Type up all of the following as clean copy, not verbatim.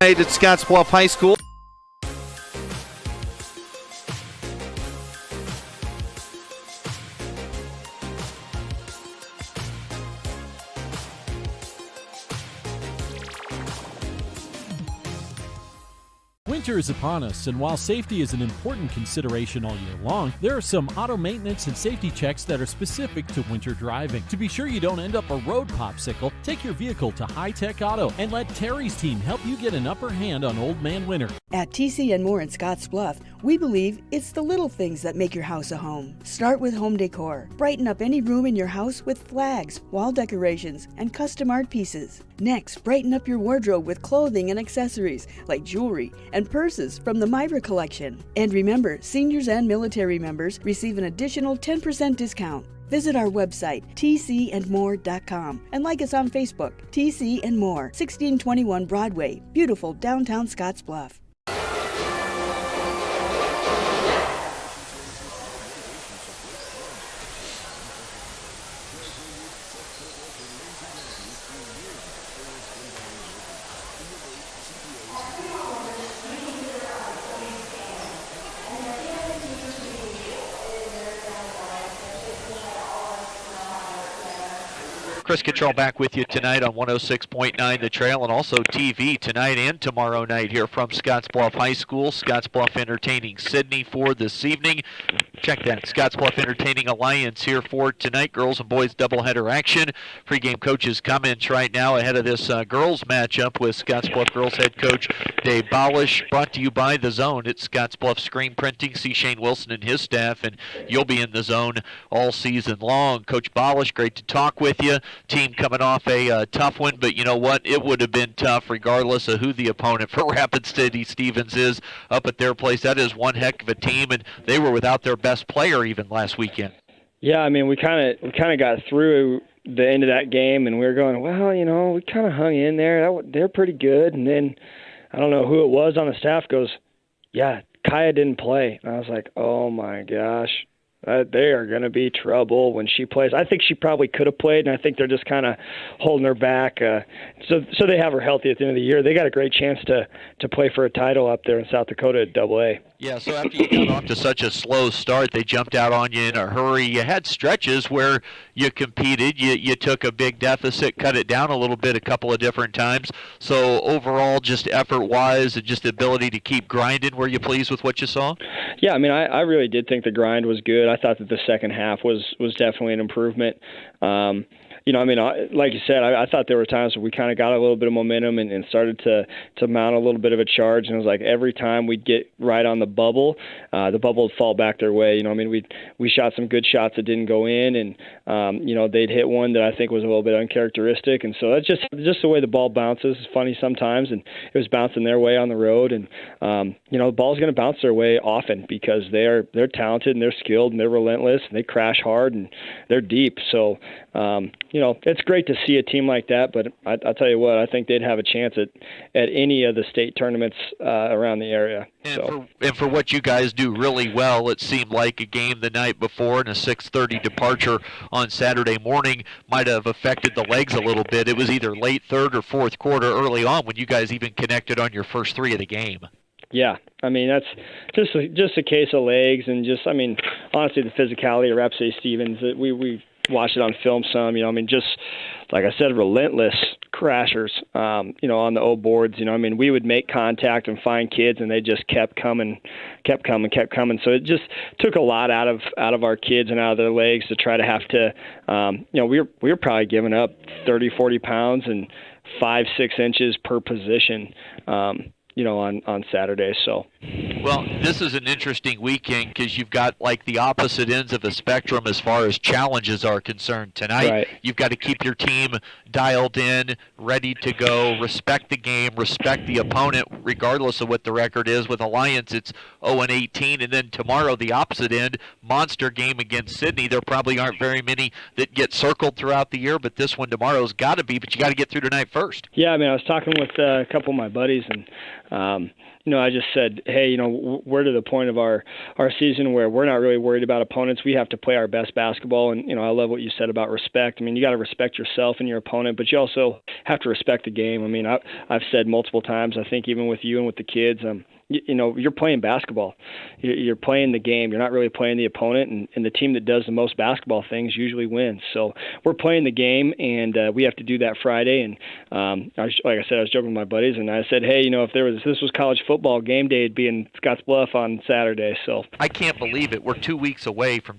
At Scottsbluff High School. Winter is upon us, and while safety is an important consideration all year long, there are some auto maintenance and safety checks that are specific to winter driving. To be sure you don't end up a road popsicle, take your vehicle to High Tech Auto and let Terry's team help you get an upper hand on Old Man Winter. At TC and More in Scottsbluff, we believe it's the little things that make your house a home. Start with home decor. Brighten up any room in your house with flags, wall decorations, and custom art pieces. Next, brighten up your wardrobe with clothing and accessories like jewelry and purses from the Myra collection. And remember, seniors and military members receive an additional 10% discount. Visit our website, tcandmore.com, and like us on Facebook, TC and More, 1621 Broadway, beautiful downtown Scottsbluff. Chris Cottrell back with you tonight on 106.9 The Trail, and also TV tonight and tomorrow night here from Scottsbluff High School. Scottsbluff entertaining Sydney for this evening. Check that, Scottsbluff Entertaining Alliance here for tonight. Girls and boys doubleheader action. Pregame coaches comments right now ahead of this girls matchup with Scottsbluff girls head coach Dave Bolish. Brought to you by The Zone. It's Scottsbluff Screen Printing. See Shane Wilson and his staff, and you'll be in The Zone all season long. Coach Bolish, great to talk with you. Team coming off a tough one, but you know what? It would have been tough regardless of who the opponent for Rapid City Stevens is up at their place. That is one heck of a team, and they were without their best player even last weekend. Yeah, I mean, we kind of got through the end of that game, and we were going, well, you know, we kind of hung in there. They're pretty good. And then I don't know who it was on the staff goes, yeah, Kaya didn't play. And I was like, oh my gosh. They are going to be trouble when she plays. I think she probably could have played, and I think they're just kind of holding her back. So they have her healthy at the end of the year. They got a great chance to play for a title up there in South Dakota at AA. Yeah, so after you got off to such a slow start, they jumped out on you in a hurry. You had stretches where you competed. You took a big deficit, cut it down a little bit a couple of different times. So overall, just effort-wise and just ability to keep grinding, were you pleased with what you saw? Yeah, I mean, I really did think the grind was good. I thought that the second half was definitely an improvement. You know, I mean, like you said, I thought there were times where we kind of got a little bit of momentum and started to mount a little bit of a charge. And it was like every time we'd get right on the bubble would fall back their way. You know, I mean, we shot some good shots that didn't go in, and you know, they'd hit one that I think was a little bit uncharacteristic. And so that's just the way the ball bounces. It's funny sometimes, and it was bouncing their way on the road. And you know, the ball's going to bounce their way often because they're talented and they're skilled and they're relentless and they crash hard and they're deep. So you know, it's great to see a team like that, but I'll tell you what, I think they'd have a chance at any of the state tournaments around the area. And for what you guys do really well, it seemed like a game the night before and a 6:30 departure on Saturday morning might have affected the legs a little bit. It was either late third or fourth quarter early on when you guys even connected on your first three of the game. Yeah, I mean, that's just a case of legs and just, I mean, honestly, the physicality of Rapid City Stevens, we watched it on film some, you know, I mean, just like I said, relentless crashers, you know, on the O boards, you know, I mean, we would make contact and find kids and they just kept coming. So it just took a lot out of our kids and out of their legs to try to have to, you know, we were probably giving up 30, 40 pounds and 5-6 inches per position, you know, on Saturday. So, well, this is an interesting weekend because you've got like the opposite ends of the spectrum as far as challenges are concerned. Tonight, right. You've got to keep your team dialed in, ready to go, respect the game, respect the opponent, regardless of what the record is. With Alliance, it's 0-18, and then tomorrow, the opposite end, monster game against Sydney. There probably aren't very many that get circled throughout the year, but this one tomorrow's got to be. But you got to get through tonight first. Yeah, I mean, I was talking with a couple of my buddies, and I just said, hey, we're to the point of our season where we're not really worried about opponents. We have to play our best basketball. And, I love what you said about respect. I mean, you got to respect yourself and your opponent, but you also have to respect the game. I mean, I've said multiple times, I think even with you and with the kids, you're playing basketball. You're playing the game. You're not really playing the opponent, and the team that does the most basketball things usually wins. So we're playing the game, and we have to do that Friday. And like I said, I was joking with my buddies, and I said, hey, if this was college football, game day would be in Scottsbluff on Saturday. So I can't believe it. We're 2 weeks away from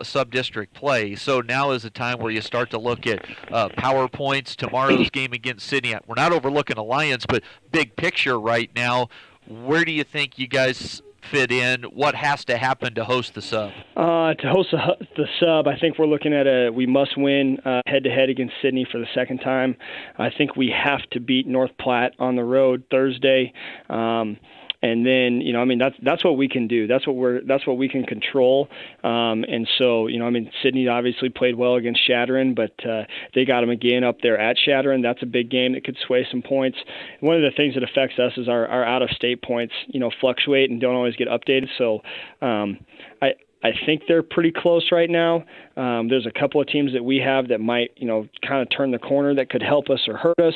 sub-district play. So now is the time where you start to look at PowerPoints, tomorrow's game against Sydney. We're not overlooking Alliance, but big picture right now. Where do you think you guys fit in? What has to happen to host the sub? To host the sub, I think we're looking at we must win head-to-head against Sydney for the second time. I think we have to beat North Platte on the road Thursday. And then, that's what we can do. That's what we can control. And so, Sydney obviously played well against Shattern, but they got them again up there at Shattern. That's a big game that could sway some points. One of the things that affects us is our out-of-state points, fluctuate and don't always get updated. So I think they're pretty close right now. There's a couple of teams that we have that might, kind of turn the corner that could help us or hurt us.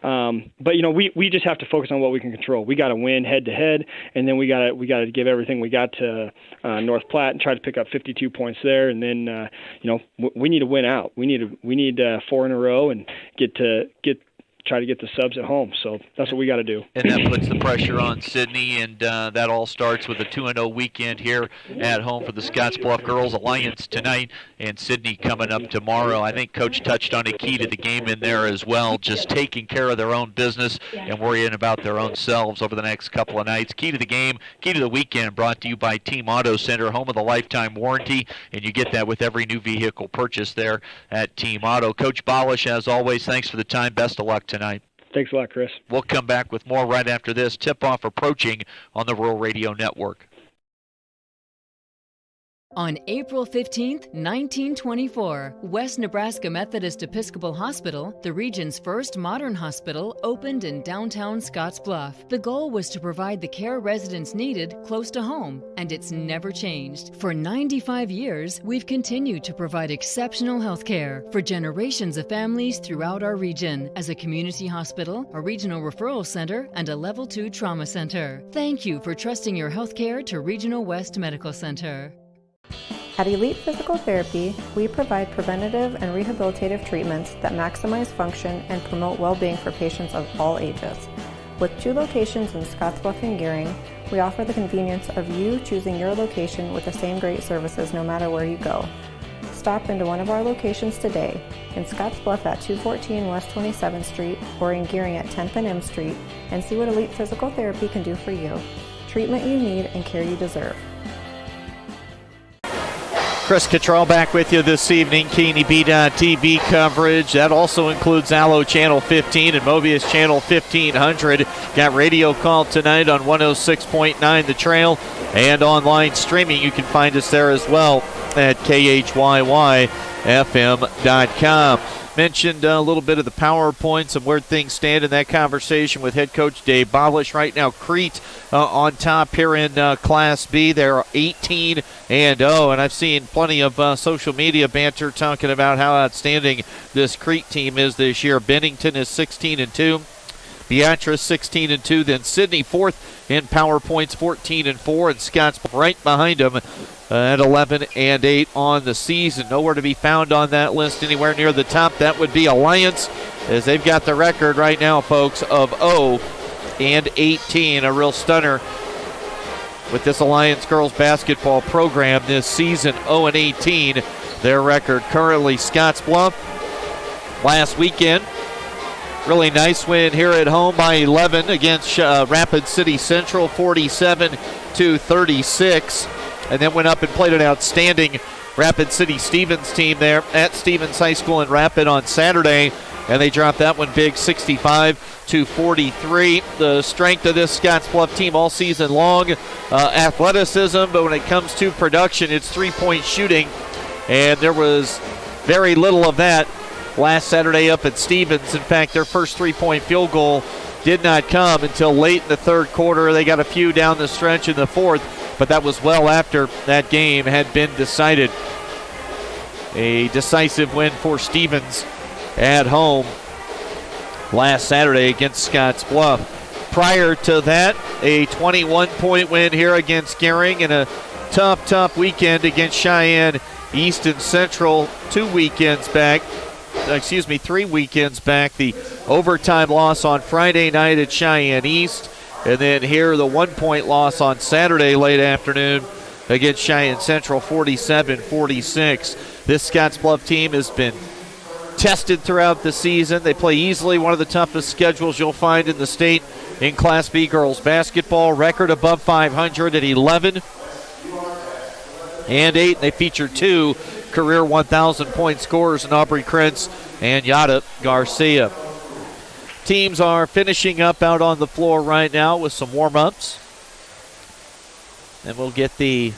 But we just have to focus on what we can control. We got to win head to head, and then we got to give everything we got to North Platte and try to pick up 52 points there. And then we need to win out. We need 4 in a row and try to get the subs at home. So that's what we got to do. And that puts the pressure on Sydney, and that all starts with a 2-0 weekend here at home for the Scottsbluff Girls. Alliance tonight and Sydney coming up tomorrow. I think Coach touched on a key to the game in there as well, just taking care of their own business and worrying about their own selves over the next couple of nights. Key to the game, key to the weekend, brought to you by Team Auto Center, home of the lifetime warranty, and you get that with every new vehicle purchase there at Team Auto. Coach Balish, as always, thanks for the time. Best of luck tonight. Thanks a lot, Chris. We'll come back with more right after this. Tip-off approaching on the Rural Radio Network. On April 15, 1924, West Nebraska Methodist Episcopal Hospital, the region's first modern hospital, opened in downtown Scottsbluff. The goal was to provide the care residents needed close to home, and it's never changed. For 95 years, we've continued to provide exceptional health care for generations of families throughout our region as a community hospital, a regional referral center, and a Level 2 trauma center. Thank you for trusting your health care to Regional West Medical Center. At Elite Physical Therapy, we provide preventative and rehabilitative treatments that maximize function and promote well-being for patients of all ages. With 2 locations in Scottsbluff and Gearing, we offer the convenience of you choosing your location with the same great services no matter where you go. Stop into one of our locations today, in Scottsbluff at 214 West 27th Street or in Gearing at 10th and M Street, and see what Elite Physical Therapy can do for you. Treatment you need and care you deserve. Chris Cottrell back with you this evening. KNEB.TV coverage. That also includes Allo Channel 15 and Mobius Channel 1500. Got radio called tonight on 106.9 The Trail and online streaming. You can find us there as well at KHYYFM.com. Mentioned a little bit of the PowerPoints and where things stand in that conversation with head coach Dave Balish. Right now, Crete on top here in Class B. They're 18-0, and I've seen plenty of social media banter talking about how outstanding this Crete team is this year. Bennington is 16-2. Beatrice 16-2, then Sydney fourth in PowerPoints 14-4, and Scott's right behind them at 11-8 on the season. Nowhere to be found on that list anywhere near the top. That would be Alliance, as they've got the record right now, folks, of 0-18. A real stunner with this Alliance girls basketball program this season. 0-18, their record currently. Scottsbluff last weekend, really nice win here at home by 11 against Rapid City Central, 47-36. And then went up and played an outstanding Rapid City Stevens team there at Stevens High School in Rapid on Saturday. And they dropped that one big, 65-43. The strength of this Scottsbluff team all season long, athleticism, but when it comes to production, it's three-point shooting. And there was very little of that last Saturday up at Stevens. In fact, their first three-point field goal did not come until late in the third quarter. They got a few down the stretch in the fourth, but that was well after that game had been decided. A decisive win for Stevens at home last Saturday against Scottsbluff. Prior to that, a 21-point win here against Gehring and a tough weekend against Cheyenne East and Central 3 weekends back. The overtime loss on Friday night at Cheyenne East, and then here the 1-point loss on Saturday late afternoon against Cheyenne Central, 47-46. This Scottsbluff team has been tested throughout the season. They play easily one of the toughest schedules you'll find in the state in Class B girls basketball. Record above 500 at 11 and 8. They feature 2 career 1,000-point scorers in Aubrey Krentz and Yada Garcia. Teams are finishing up out on the floor right now with some warm-ups. And we'll get the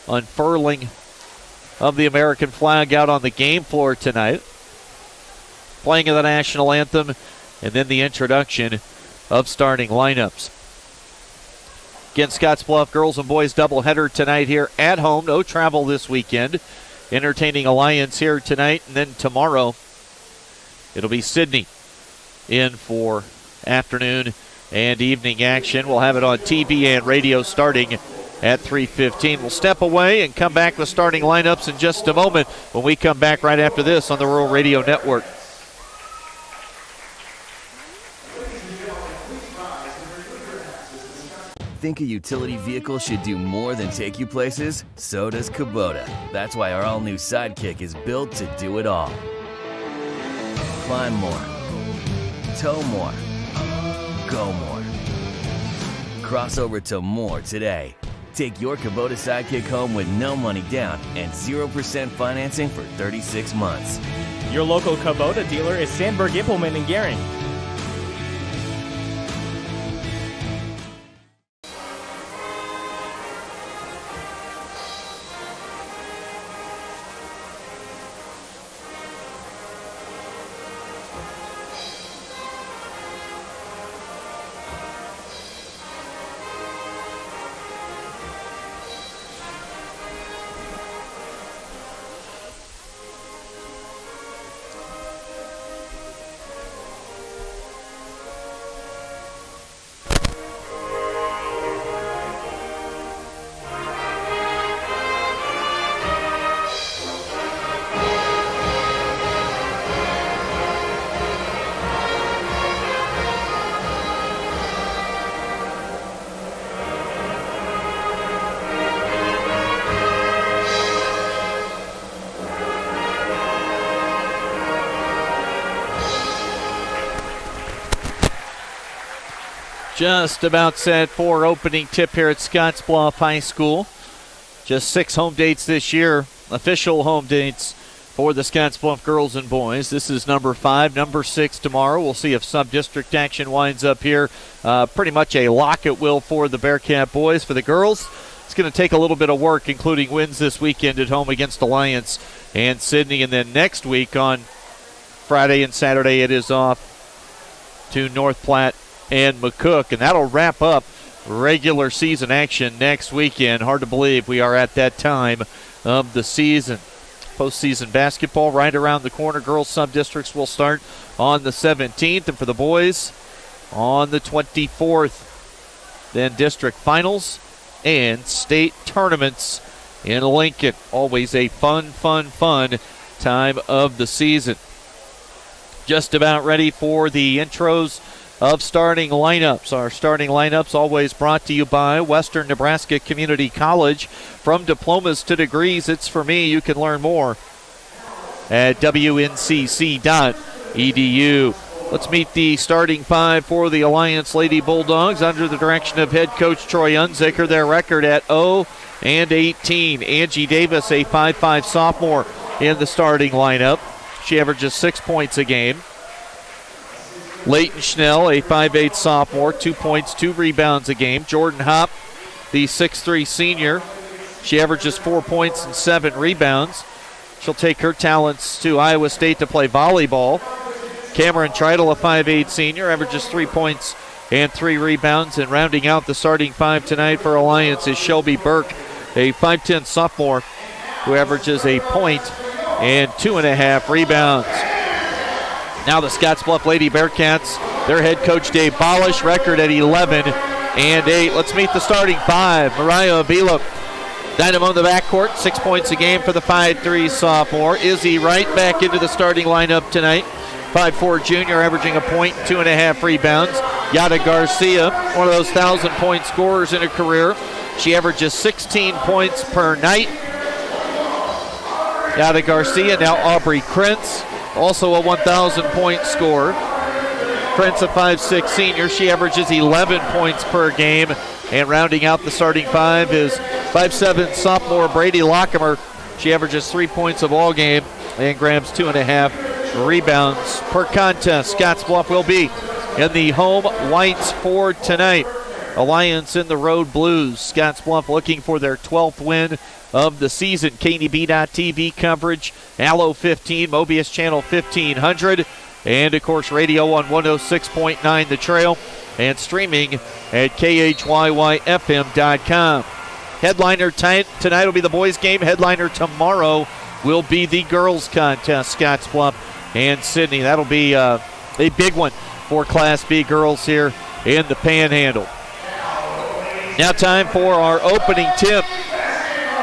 unfurling of the American flag out on the game floor tonight. Playing of the national anthem, and then the introduction of starting lineups. Again, Scottsbluff girls and boys doubleheader tonight here at home. No travel this weekend. Entertaining Alliance here tonight, and then tomorrow it'll be Sydney in for afternoon and evening action. We'll have it on TV and radio starting at 3:15. We'll step away and come back with starting lineups in just a moment when we come back right after this on the Rural Radio Network. Think a utility vehicle should do more than take you places? So does Kubota. That's why our all-new Sidekick is built to do it all. Climb more. Tow more. Go more. Cross over to more today. Take your Kubota Sidekick home with no money down and 0% financing for 36 months. Your local Kubota dealer is Sandberg Implement in Gehring. Just about set for opening tip here at Scottsbluff High School. Just 6 home dates this year, official home dates for the Scottsbluff girls and boys. This is number 5, number 6 tomorrow. We'll see if sub-district action winds up here. Pretty much a lock it will for the Bearcat boys. For the girls, it's going to take a little bit of work, including wins this weekend at home against Alliance and Sydney. And then next week on Friday and Saturday, it is off to North Platte and McCook, and that'll wrap up regular season action next weekend. Hard to believe we are at that time of the season. Postseason basketball right around the corner. Girls sub-districts will start on the 17th, and for the boys on the 24th. Then district finals and state tournaments in Lincoln. Always a fun time of the season. Just about ready for the intros of starting lineups. Our starting lineups always brought to you by Western Nebraska Community College. From diplomas to degrees, it's for me. You can learn more at wncc.edu. Let's meet the starting 5 for the Alliance Lady Bulldogs under the direction of head coach Troy Unzicker. Their record at 0-18. Angie Davis, a 5'5 sophomore, in the starting lineup. She averages 6 points a game. Leighton Schnell, a 5'8 sophomore, 2 points, 2 rebounds a game. Jordan Hopp, the 6'3 senior. She averages 4 points and 7 rebounds. She'll take her talents to Iowa State to play volleyball. Cameron Treidel, a 5'8 senior, averages 3 points and 3 rebounds. And rounding out the starting 5 tonight for Alliance is Shelby Burke, a 5'10 sophomore who averages a point and 2.5 rebounds. Now the Scottsbluff Lady Bearcats, their head coach Dave Bolish, record at 11-8. Let's meet the starting 5. Mariah Avila, dynamo in the backcourt, 6 points a game for the 5'3 sophomore. Izzy Wright back into the starting lineup tonight. 5'4 junior, averaging a point, 2.5 rebounds. Yada Garcia, one of those 1,000-point scorers in her career. She averages 16 points per night. Yada Garcia, now Aubrey Krentz, also a 1,000-point scorer. Krentz, a 5'6 senior. She averages 11 points per game. And rounding out the starting 5 is 5'7 sophomore Brady Lockemer. She averages 3 points a ball game and grabs 2.5 rebounds per contest. Scottsbluff will be in the home whites for tonight. Alliance in the road blues. Scottsbluff looking for their 12th win of the season. KNEB.TV coverage, Allo 15, Mobius Channel 1500, and of course radio on 106.9 The Trail and streaming at KHYYFM.com. Headliner tonight will be the boys game. Headliner tomorrow will be the girls contest, Scottsbluff and Sydney. That'll be a big one for Class B girls here in the Panhandle. Now time for our opening tip.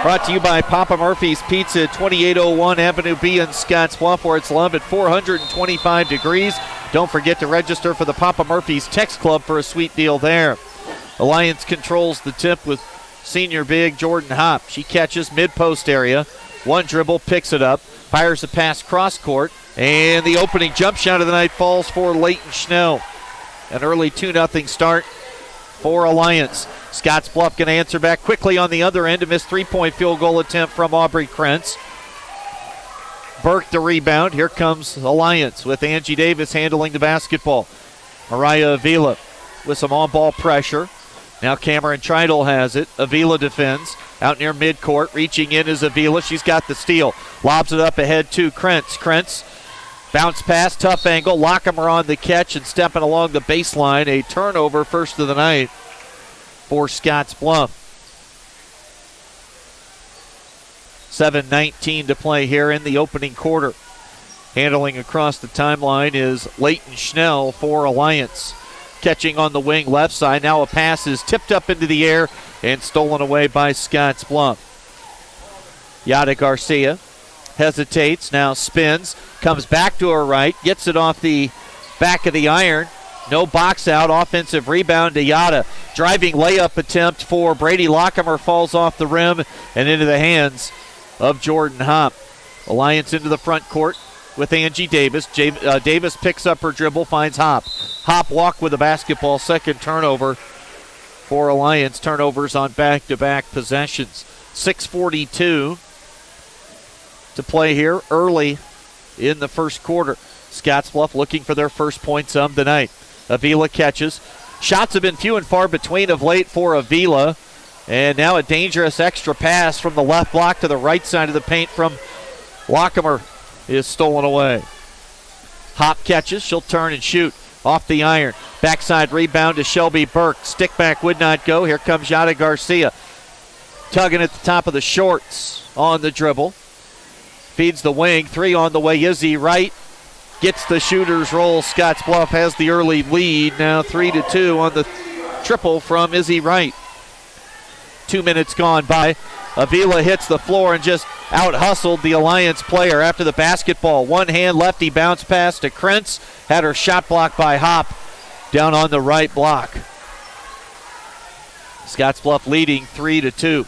Brought to you by Papa Murphy's Pizza, 2801 Avenue B in Scottsbluff, where it's loved at 425 degrees. Don't forget to register for the Papa Murphy's Text Club for a sweet deal there. Alliance controls the tip with senior big Jordan Hopp. She catches mid-post area. One dribble, picks it up, fires a pass cross court, and the opening jump shot of the night falls for Leighton Schnell. An early 2-0 start for Alliance. Scottsbluff going to answer back quickly on the other end. A missed 3-point field goal attempt from Aubrey Krentz. Burke the rebound. Here comes Alliance with Angie Davis handling the basketball. Mariah Avila with some on-ball pressure. Now Cameron Treidel has it. Avila defends. Out near midcourt. Reaching in is Avila. She's got the steal. Lobs it up ahead to Krentz. Krentz, bounce pass, tough angle. Lockemer on the catch and stepping along the baseline. A turnover, first of the night for Scottsbluff. 7:19 to play here in the opening quarter. Handling across the timeline is Leighton Schnell for Alliance. Catching on the wing left side. Now a pass is tipped up into the air and stolen away by Scottsbluff. Yada Garcia hesitates, now spins, comes back to her right, gets it off the back of the iron. No box out, offensive rebound to Yada. Driving layup attempt for Brady Lockemer falls off the rim and into the hands of Jordan Hopp. Alliance into the front court with Angie Davis. Davis picks up her dribble, finds Hopp. Hopp walk with the basketball, second turnover for Alliance. Turnovers on back-to-back possessions. 6:42 to play here early in the first quarter. Scottsbluff looking for their first points of the night. Avila catches. Shots have been few and far between of late for Avila. And now a dangerous extra pass from the left block to the right side of the paint from Lockemer is stolen away. Hopp catches. She'll turn and shoot off the iron. Backside rebound to Shelby Burke. Stick back would not go. Here comes Yada Garcia. Tugging at the top of the shorts on the dribble. Feeds the wing. 3 on the way. Izzy Wright gets the shooter's roll. Scottsbluff has the early lead. Now 3-2 on the triple from Izzy Wright. 2 minutes gone by. Avila hits the floor and just out-hustled the Alliance player after the basketball. One hand lefty bounce pass to Krentz. Had her shot blocked by Hopp down on the right block. Scottsbluff leading 3-2.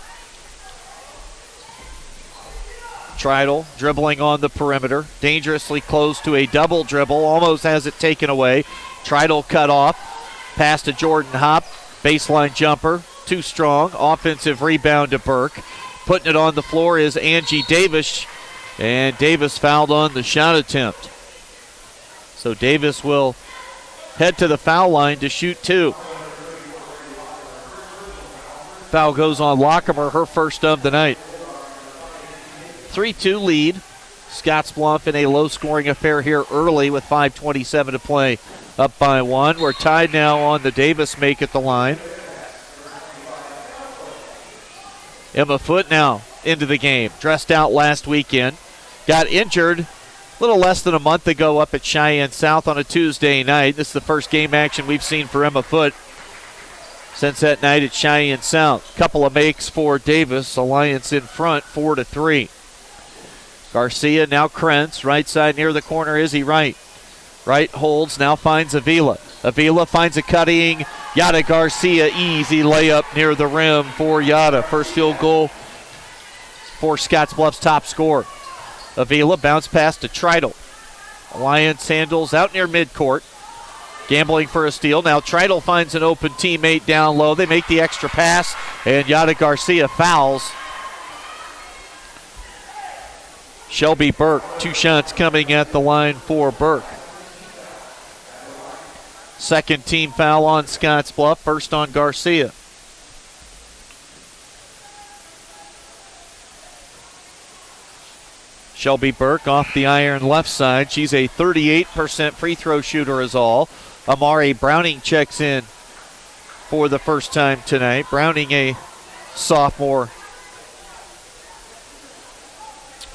Treidel dribbling on the perimeter. Dangerously close to a double dribble. Almost has it taken away. Treidel cut off. Pass to Jordan Hopp. Baseline jumper. Too strong. Offensive rebound to Burke. Putting it on the floor is Angie Davis. And Davis fouled on the shot attempt. So Davis will head to the foul line to shoot 2. Foul goes on Lockemer, her first of the night. 3-2 lead Scottsbluff in a low-scoring affair here early with 5:27 to play. Up by 1. We're tied now on the Davis make at the line. Emma Foote now into the game. Dressed out last weekend. Got injured a little less than a month ago up at Cheyenne South on a Tuesday night. This is the first game action we've seen for Emma Foote since that night at Cheyenne South. Couple of makes for Davis. Alliance in front 4-3. Garcia now Krentz. Right side near the corner. Izzy Wright. Wright holds, now finds Avila. Avila finds a cutting Yada Garcia. Easy layup near the rim for Yada. First field goal for Scottsbluff's top scorer. Avila bounce pass to Treidel. Alliance handles out near midcourt. Gambling for a steal. Now Treidel finds an open teammate down low. They make the extra pass, and Yada Garcia fouls. Shelby Burke, 2 shots coming at the line for Burke. Second team foul on Scottsbluff, first on Garcia. Shelby Burke off the iron left side. She's a 38% free throw shooter is all. Amari Browning checks in for the first time tonight. Browning, a sophomore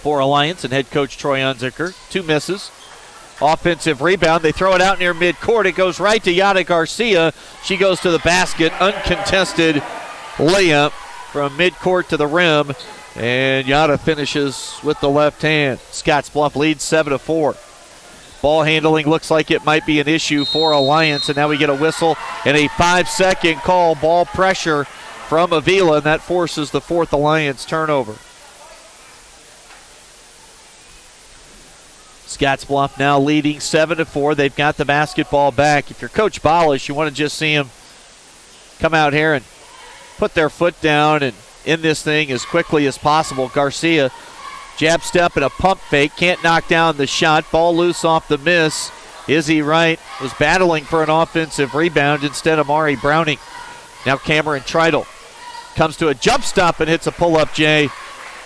for Alliance, and head coach Troy Unzicker. 2 misses. Offensive rebound. They throw it out near midcourt. It goes right to Yada Garcia. She goes to the basket. Uncontested layup from midcourt to the rim. And Yada finishes with the left hand. Scottsbluff leads 7-4. Ball handling looks like it might be an issue for Alliance. And now we get a whistle and a 5-second call. Ball pressure from Avila. And that forces the 4th Alliance turnover. Scottsbluff now leading 7-4. They've got the basketball back. If you're Coach Bolish, you want to just see him come out here and put their foot down and end this thing as quickly as possible. Garcia, jab step and a pump fake. Can't knock down the shot. Ball loose off the miss. Izzy Wright was battling for an offensive rebound. Instead, Amari Browning. Now Cameron Treidel comes to a jump stop and hits a pull-up J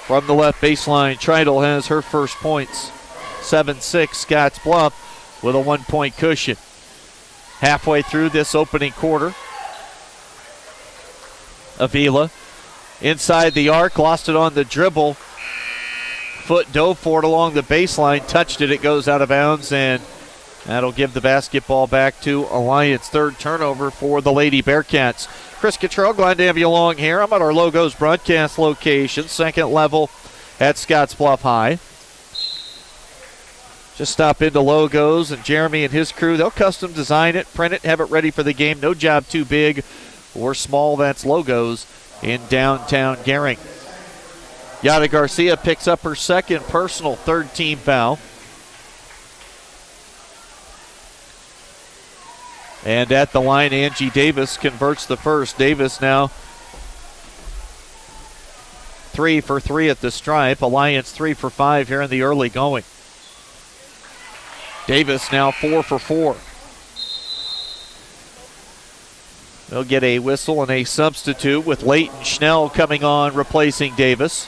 from the left baseline. Treidel has her first points. 7-6 Scottsbluff with a 1-point cushion. Halfway through this opening quarter, Avila inside the arc, lost it on the dribble. Foot dove for it along the baseline, touched it, it goes out of bounds, and that'll give the basketball back to Alliance. 3rd turnover for the Lady Bearcats. Chris Cottrell, glad to have you along here. I'm at our Logos broadcast location, 2nd level at Scottsbluff High. Just stop into Logos, and Jeremy and his crew, they'll custom design it, print it, have it ready for the game. No job too big or small. That's Logos in downtown Gehring. Yada Garcia picks up her 2nd personal 3rd team foul. And at the line, Angie Davis converts the first. Davis now 3 for 3 at the stripe. Alliance 3 for 5 here in the early going. Davis now 4 for 4. They'll get a whistle and a substitute with Leighton Schnell coming on replacing Davis.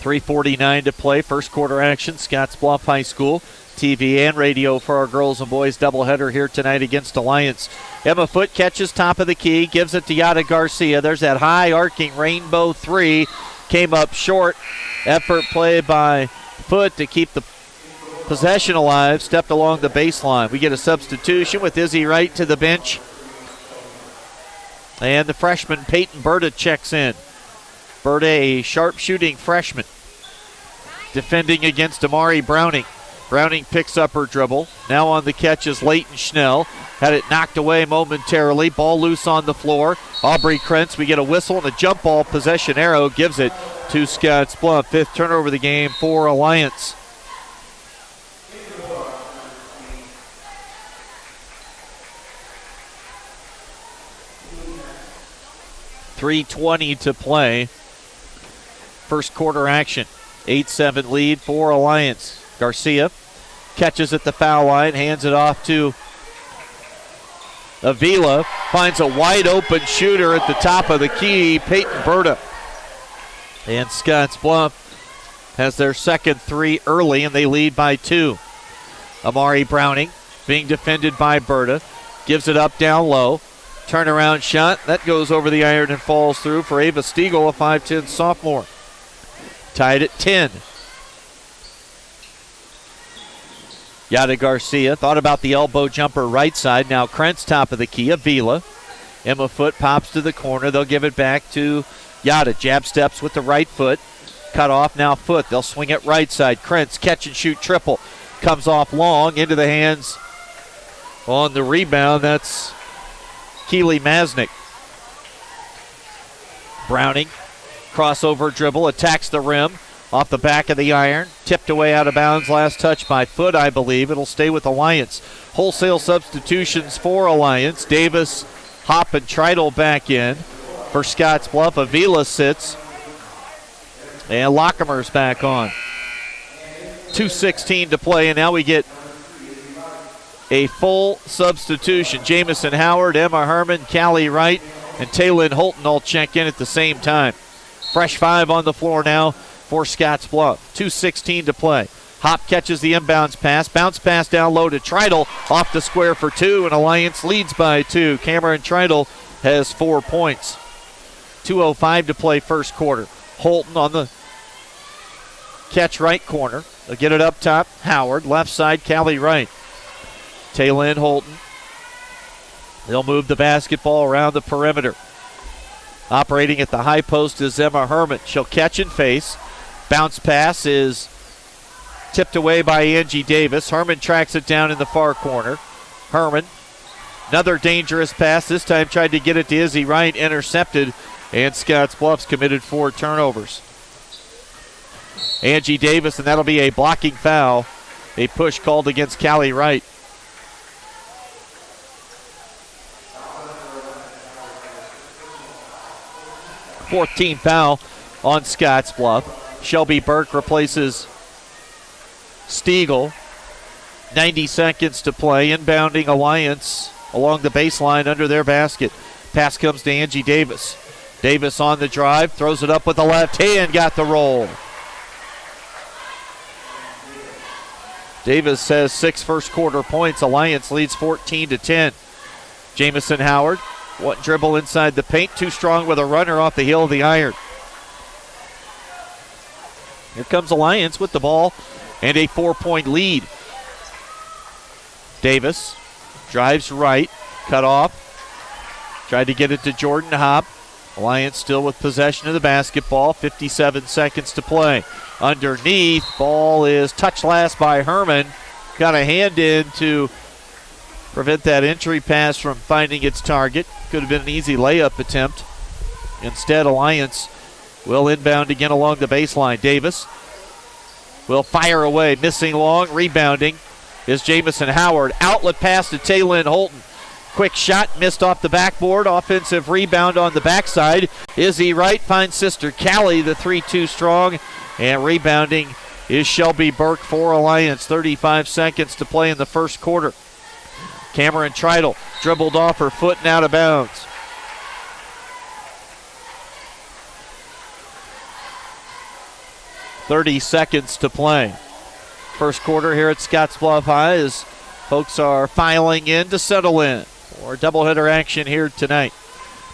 3:49 to play, first quarter action. Scottsbluff High School TV and radio for our girls and boys doubleheader here tonight against Alliance. Emma Foote catches top of the key, gives it to Yada Garcia. There's that high arcing rainbow 3. Came up short. Effort play by Foote to keep the possession alive, stepped along the baseline. We get a substitution with Izzy Wright to the bench. And the freshman Peyton Berta checks in. Berta, a sharp-shooting freshman. Defending against Amari Browning. Browning picks up her dribble. Now on the catch is Leighton Schnell. Had it knocked away momentarily. Ball loose on the floor. Aubrey Krentz, we get a whistle and a jump ball possession arrow gives it to Scottsbluff. 5th turnover of the game for Alliance. .320 to play. First quarter action. 8-7 lead for Alliance. Garcia catches at the foul line, hands it off to Avila. Finds a wide open shooter at the top of the key, Peyton Berta. And Scottsbluff has their second three early, and they lead by 2. Amari Browning being defended by Berta. Gives it up down low. Turnaround shot. That goes over the iron and falls through for Ava Stiegel, a 5'10 sophomore. Tied at 10. Yada Garcia thought about the elbow jumper right side. Now Krentz top of the key. Avila. Emma Foote pops to the corner. They'll give it back to Yada. Jab steps with the right foot. Cut off now Foote. They'll swing it right side. Krentz catch and shoot triple. Comes off long into the hands on the rebound. That's Keely Masnick. Browning, crossover dribble, attacks the rim off the back of the iron. Tipped away out of bounds. Last touch by Foote, I believe. It'll stay with Alliance. Wholesale substitutions for Alliance. Davis, Hop, and Treidel back in. For Scottsbluff, Avila sits. And Lockemer's back on. 2:16 to play, and now we get a full substitution. Jamison Howard, Emma Herman, Callie Wright, and Taylin Holton all check in at the same time. Fresh 5 on the floor now for Scottsbluff. 2:16 to play. Hop catches the inbounds pass. Bounce pass down low to Treidel. Off the square for 2, and Alliance leads by 2. Cameron Treidel has 4 points. 2:05 to play first quarter. Holton on the catch right corner. They'll get it up top. Howard, left side, Callie Wright. Taylin Holton. They'll move the basketball around the perimeter. Operating at the high post is Emma Herman. She'll catch and face. Bounce pass is tipped away by Angie Davis. Herman tracks it down in the far corner. Herman, another dangerous pass. This time tried to get it to Izzy Wright. Intercepted, and Scottsbluff's committed 4 turnovers. Angie Davis, and that'll be a blocking foul. A push called against Callie Wright. Fourth team foul on Scottsbluff. Shelby Burke replaces Stiegel. 90 seconds to play. Inbounding Alliance along the baseline under their basket. Pass comes to Angie Davis. Davis on the drive, throws it up with the left hand, got the roll. Davis has 6 first quarter points. Alliance leads 14-10. Jamison Howard, what dribble inside the paint, too strong with a runner off the heel of the iron. Here comes Alliance with the ball and a 4-point lead. Davis drives right, cut off, tried to get it to Jordan Hop. Alliance still with possession of the basketball. 57 seconds to play. Underneath, ball is touched last by Herman. Got a hand in to prevent that entry pass from finding its target. Could have been an easy layup attempt. Instead, Alliance will inbound again along the baseline. Davis will fire away. Missing long, rebounding is Jamison Howard. Outlet pass to Taylin Holton. Quick shot, missed off the backboard. Offensive rebound on the backside. Izzy Wright finds sister Callie, the 3-2 strong. And rebounding is Shelby Burke for Alliance. 35 seconds to play in the first quarter. Cameron Treidel dribbled off her foot and out of bounds. .30 seconds to play. First quarter here at Scottsbluff High as folks are filing in to settle in for doubleheader action here tonight.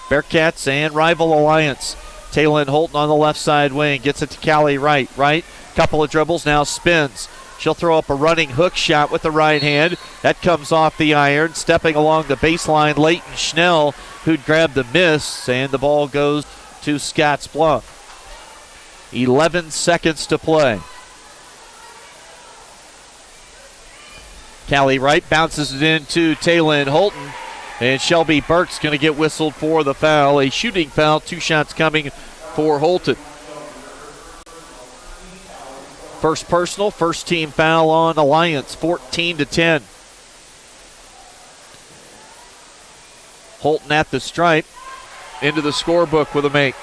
Bearcats and rival Alliance. Taylin Holton on the left side wing gets it to Callie Wright. Wright, couple of dribbles, now spins. She'll throw up a running hook shot with the right hand. That comes off the iron. Stepping along the baseline, Leighton Schnell, who'd grabbed the miss, and the ball goes to Scottsbluff. 11 seconds to play. Callie Wright bounces it into Taylin Holton, and Shelby Burke's going to get whistled for the foul. A shooting foul, 2 shots coming for Holton. First personal, first team foul on Alliance, 14-10. Holton at the stripe, into the scorebook with a make.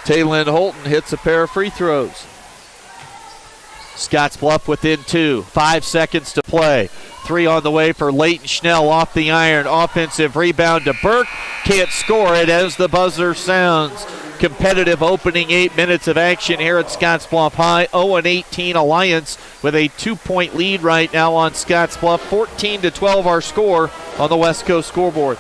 Taylin Holton hits a pair of free throws. Scottsbluff within 2. 5 seconds to play. three on the way for Leighton Schnell off the iron. Offensive rebound to Burke. Can't score it as the buzzer sounds. Competitive opening 8 minutes of action here at Scottsbluff High. 0-18 Alliance with a 2-point lead right now on Scottsbluff. 14-12 our score on the West Coast scoreboard.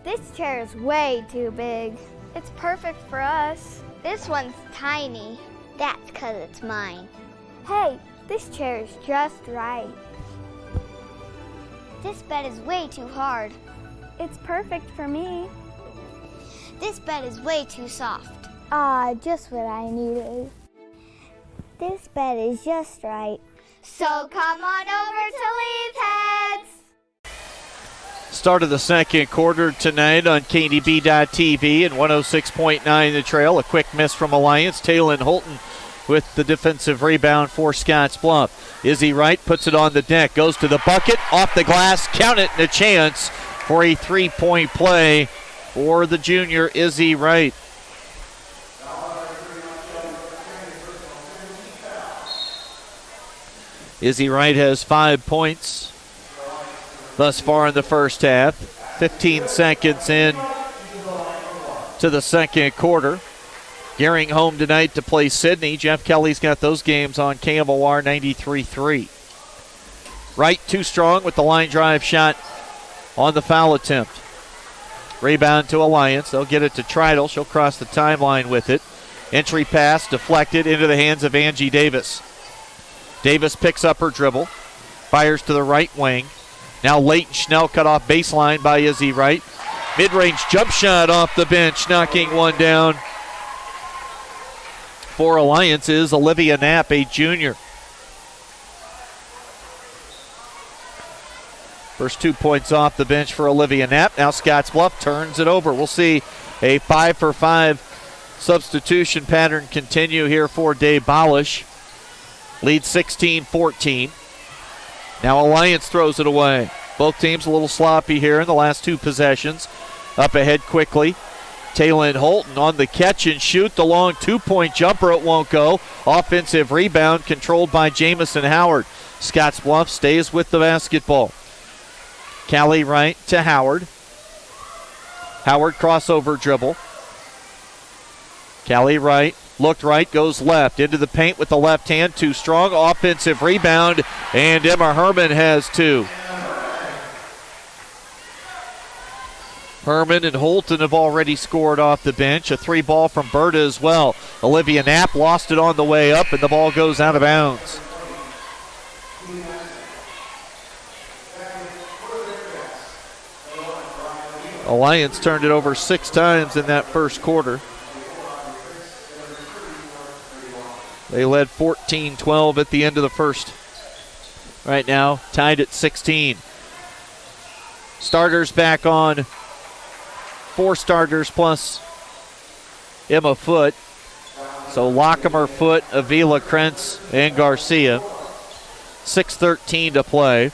This chair is way too big. It's perfect for us. This one's tiny. That's 'cause it's mine. Hey, this chair is just right. This bed is way too hard. It's perfect for me. This bed is way too soft. Just what I needed. This bed is just right. So come on over to Leeds Heads. Start of the second quarter tonight on KNEB.TV and 106.9 The Trail. A quick miss from Alliance. Taylon Holton with the defensive rebound for Scottsbluff. Izzy Wright puts it on the deck, goes to the bucket, off the glass, count it, and a chance for a three-point play for the junior Izzy Wright. Izzy Wright has 5 points thus far in the first half. 15 seconds in to the second quarter. Gearing home tonight to play Sydney. Jeff Kelly's got those games on KMOR 93.3. Wright too strong with the line drive shot on the foul attempt. Rebound to Alliance. They'll get it to Treidel. She'll cross the timeline with it. Entry pass deflected into the hands of Angie Davis. Davis picks up her dribble. Fires to the right wing. Now Leighton Schnell cut off baseline by Izzy Wright. Mid-range jump shot off the bench, knocking one down. For Alliance is Olivia Knapp, a junior. First 2 points off the bench for Olivia Knapp. Now Scottsbluff turns it over. We'll see a 5-for-5 substitution pattern continue here for Dave Bolish. Lead 16-14. Now Alliance throws it away. Both teams a little sloppy here in the last two possessions. Up ahead quickly. Taylon Holton on the catch and shoot. The long 2-point jumper, it won't go. Offensive rebound controlled by Jamison Howard. Scottsbluff stays with the basketball. Callie Wright to Howard. Howard crossover dribble. Callie Wright looked right, goes left. Into the paint with the left hand. Too strong. Offensive rebound. And Emma Herman has two. Herman and Holton have already scored off the bench. A three ball from Berta as well. Olivia Knapp lost it on the way up, and the ball goes out of bounds. Alliance turned it over 6 times in that first quarter. They led 14-12 at the end of the first. Right now, tied at 16. Starters back on. 4 starters plus Emma Foote. So Lockemer, Foote, Avila, Krentz, and Garcia. 6:13 to play.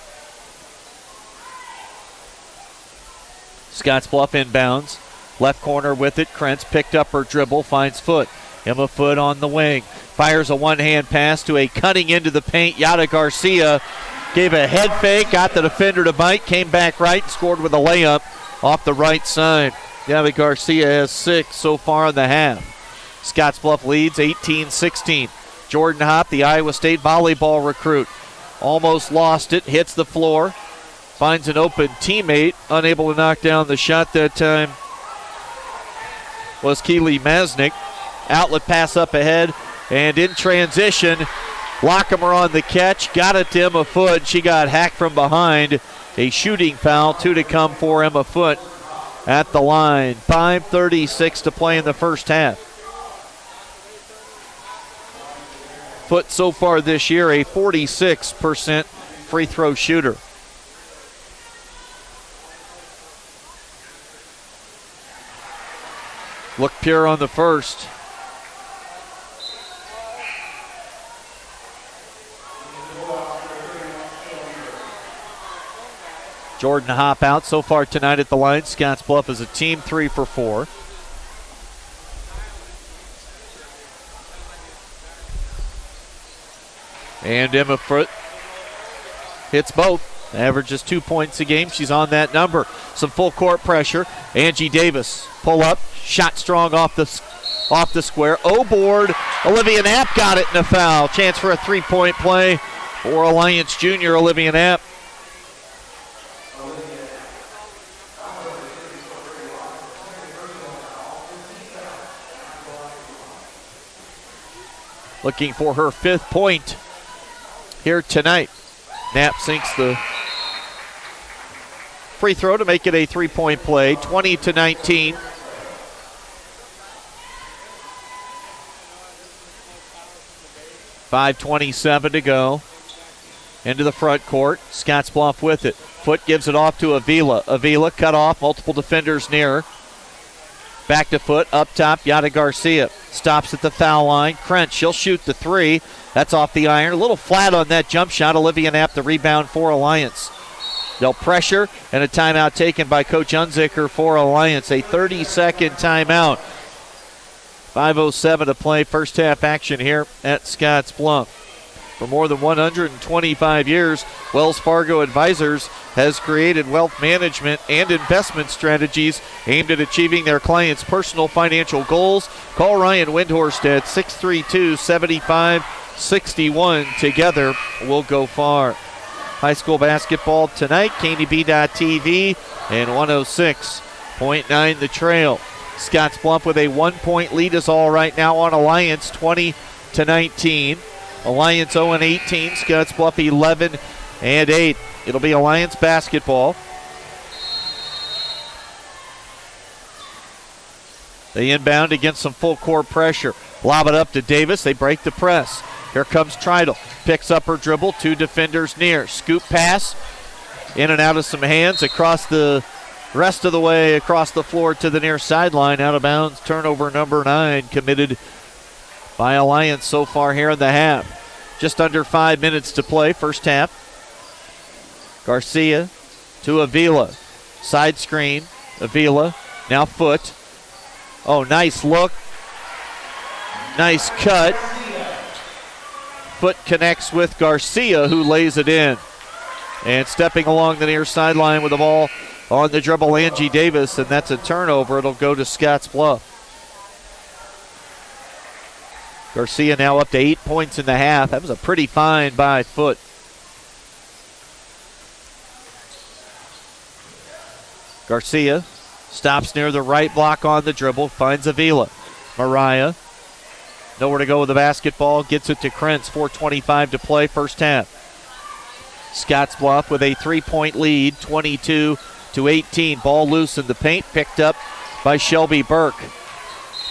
Scottsbluff inbounds. Left corner with it. Krentz picked up her dribble, finds Foote. Emma Foote on the wing. Fires a one-hand pass to a cutting into the paint. Yada Garcia gave a head fake, got the defender to bite, came back right, scored with a layup off the right side. Yada Garcia has 6 so far in the half. Scottsbluff leads 18-16. Jordan Hopp, the Iowa State volleyball recruit, almost lost it, hits the floor, finds an open teammate, unable to knock down the shot that time was Keely Masnick. Outlet pass up ahead, and in transition, Lockemer on the catch, got it to Emma Foote. She got hacked from behind. A shooting foul, 2 to come for Emma Foote at the line. 5:36 to play in the first half. Foote so far this year, a 46% free throw shooter. Look pure on the first. Jordan Hop out so far tonight at the line. Scottsbluff is a team 3 for 4. And Emma Foote hits both. Averages 2 points a game. She's on that number. Some full court pressure. Angie Davis pull up. Shot strong off the square. Board. Olivia Knapp got it in a foul. Chance for a 3-point play for Alliance junior Olivia Knapp. Looking for her 5th point here tonight. Knapp sinks the free throw to make it a 3-point play, 20-19. .527 to go. Into the front court. Scottsbluff with it. Foote gives it off to Avila. Avila cut off. Multiple defenders near her. Back to Foote. Up top, Yada Garcia. Stops at the foul line. Krentz, she'll shoot the 3. That's off the iron. A little flat on that jump shot. Olivia Knapp, the rebound for Alliance. They'll pressure, and a timeout taken by Coach Unzicker for Alliance. A 30-second timeout. 5:07 to play, first half action here at Scottsbluff. For more than 125 years, Wells Fargo Advisors has created wealth management and investment strategies aimed at achieving their clients' personal financial goals. Call Ryan Windhorst at 632-7561. Together, we'll go far. High school basketball tonight, KNEB.TV and 106.9 The Trail. Scottsbluff with a 1-point lead is all right now on Alliance, 20-19. Alliance 0-18, Scottsbluff 11-8. It'll be Alliance basketball. They inbound against some full court pressure. Lob it up to Davis. They break the press. Here comes Treidel. Picks up her dribble. 2 defenders near. Scoop pass. In and out of some hands across the rest of the way across the floor to the near sideline. Out of bounds. Turnover number 9 committed by Alliance so far here in the half. Just under 5 minutes to play. First half. Garcia to Avila. Side screen. Avila. Now Foote. Oh, nice look. Nice cut. Foote connects with Garcia, who lays it in. And stepping along the near sideline with the ball on the dribble, Angie Davis, and that's a turnover. It'll go to Scottsbluff. Garcia now up to 8 points in the half. That was a pretty find by Foote. Garcia stops near the right block on the dribble, finds Avila. Mariah, nowhere to go with the basketball, gets it to Krentz, 4:25 to play, first half. Scottsbluff with a 3-point lead, 22-18. Ball loose in the paint, picked up by Shelby Burke.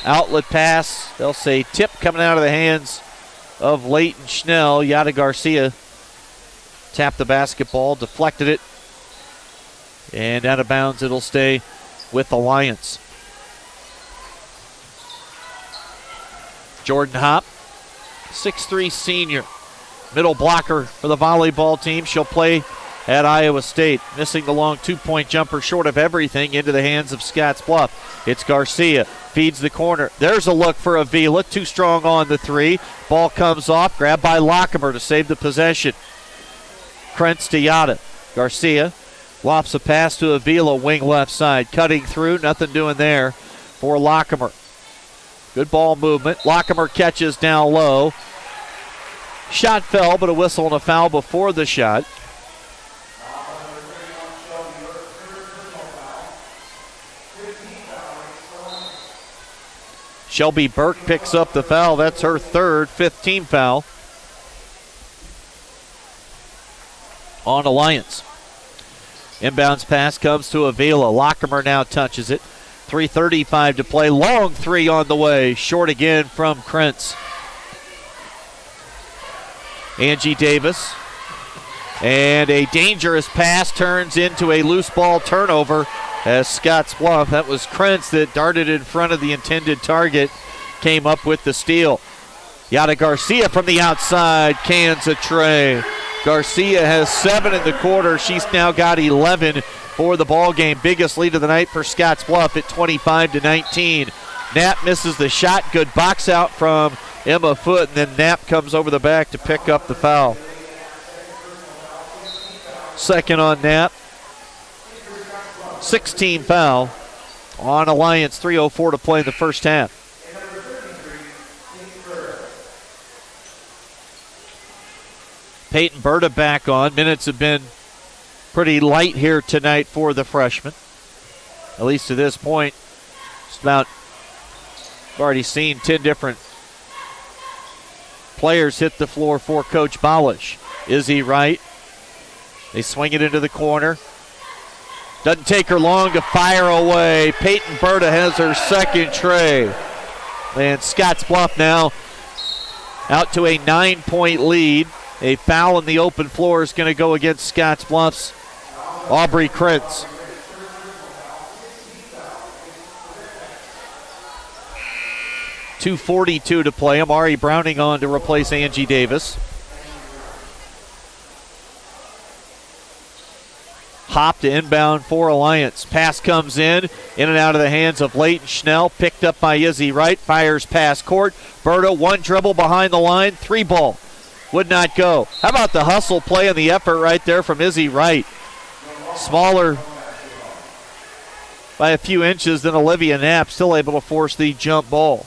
Outlet pass, they'll say tip coming out of the hands of Leighton Schnell. Yada Garcia tapped the basketball, deflected it, and out of bounds it'll stay with Alliance. Jordan Hop, 6'3 senior. Middle blocker for the volleyball team. She'll play at Iowa State. Missing the long 2-point jumper short of everything into the hands of Scottsbluff. It's Garcia. Feeds the corner. There's a look for Avila. Too strong on the 3. Ball comes off. Grabbed by Lockemer to save the possession. Krentz to Yada. Garcia lofts a pass to Avila, wing left side. Cutting through. Nothing doing there for Lockemer. Good ball movement. Lockemer catches down low. Shot fell, but a whistle and a foul before the shot. Shelby Burke picks up the foul. That's her third, 5th team foul on Alliance. Inbounds pass comes to Avila. Lockemer now touches it. 3:35 to play. Long 3 on the way. Short again from Krentz. Angie Davis. And a dangerous pass turns into a loose ball turnover as Scottsbluff, that was Krentz that darted in front of the intended target, came up with the steal. Yada Garcia from the outside cans a tray. Garcia has 7 in the quarter. She's now got 11 for the ball game. Biggest lead of the night for Scottsbluff at 25-19. Knapp misses the shot. Good box out from Emma Foote, and then Knapp comes over the back to pick up the foul. Second on Knapp. 16 foul on Alliance. 3:04 to play in the first half. Peyton Berta back on. Minutes have been pretty light here tonight for the freshman. At least to this point. Just about, we've already seen 10 different players hit the floor for Coach Balish. Izzy Wright. They swing it into the corner. Doesn't take her long to fire away. Peyton Berta has her second tray. And Scottsbluff now out to a 9-point lead. A foul in the open floor is going to go against Scottsbluff's Aubrey Krentz. .242 to play. Amari Browning on to replace Angie Davis. Hop to inbound for Alliance. Pass comes in and out of the hands of Leighton Schnell. Picked up by Izzy Wright. Fires past court. Berta, one dribble behind the line. 3 ball. Would not go. How about the hustle play and the effort right there from Izzy Wright? Smaller by a few inches than Olivia Knapp. Still able to force the jump ball.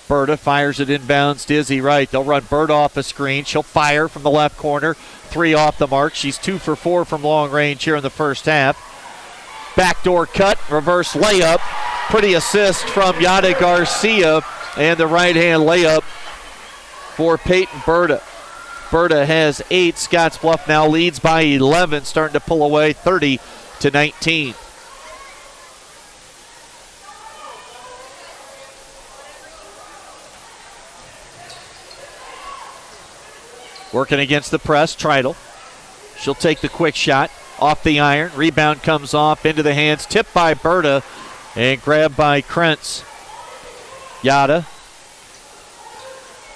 Berta fires it inbounds to Izzy Wright. They'll run Berta off a screen. She'll fire from the left corner. 3 off the mark. She's 2 for 4 from long range here in the first half. Backdoor cut, reverse layup. Pretty assist from Yada Garcia. And the right-hand layup for Peyton Berta. Berta has 8. Scottsbluff now leads by 11, starting to pull away 30-19. Working against the press, Treidel. She'll take the quick shot off the iron. Rebound comes off into the hands. Tipped by Berta and grabbed by Krentz. Yada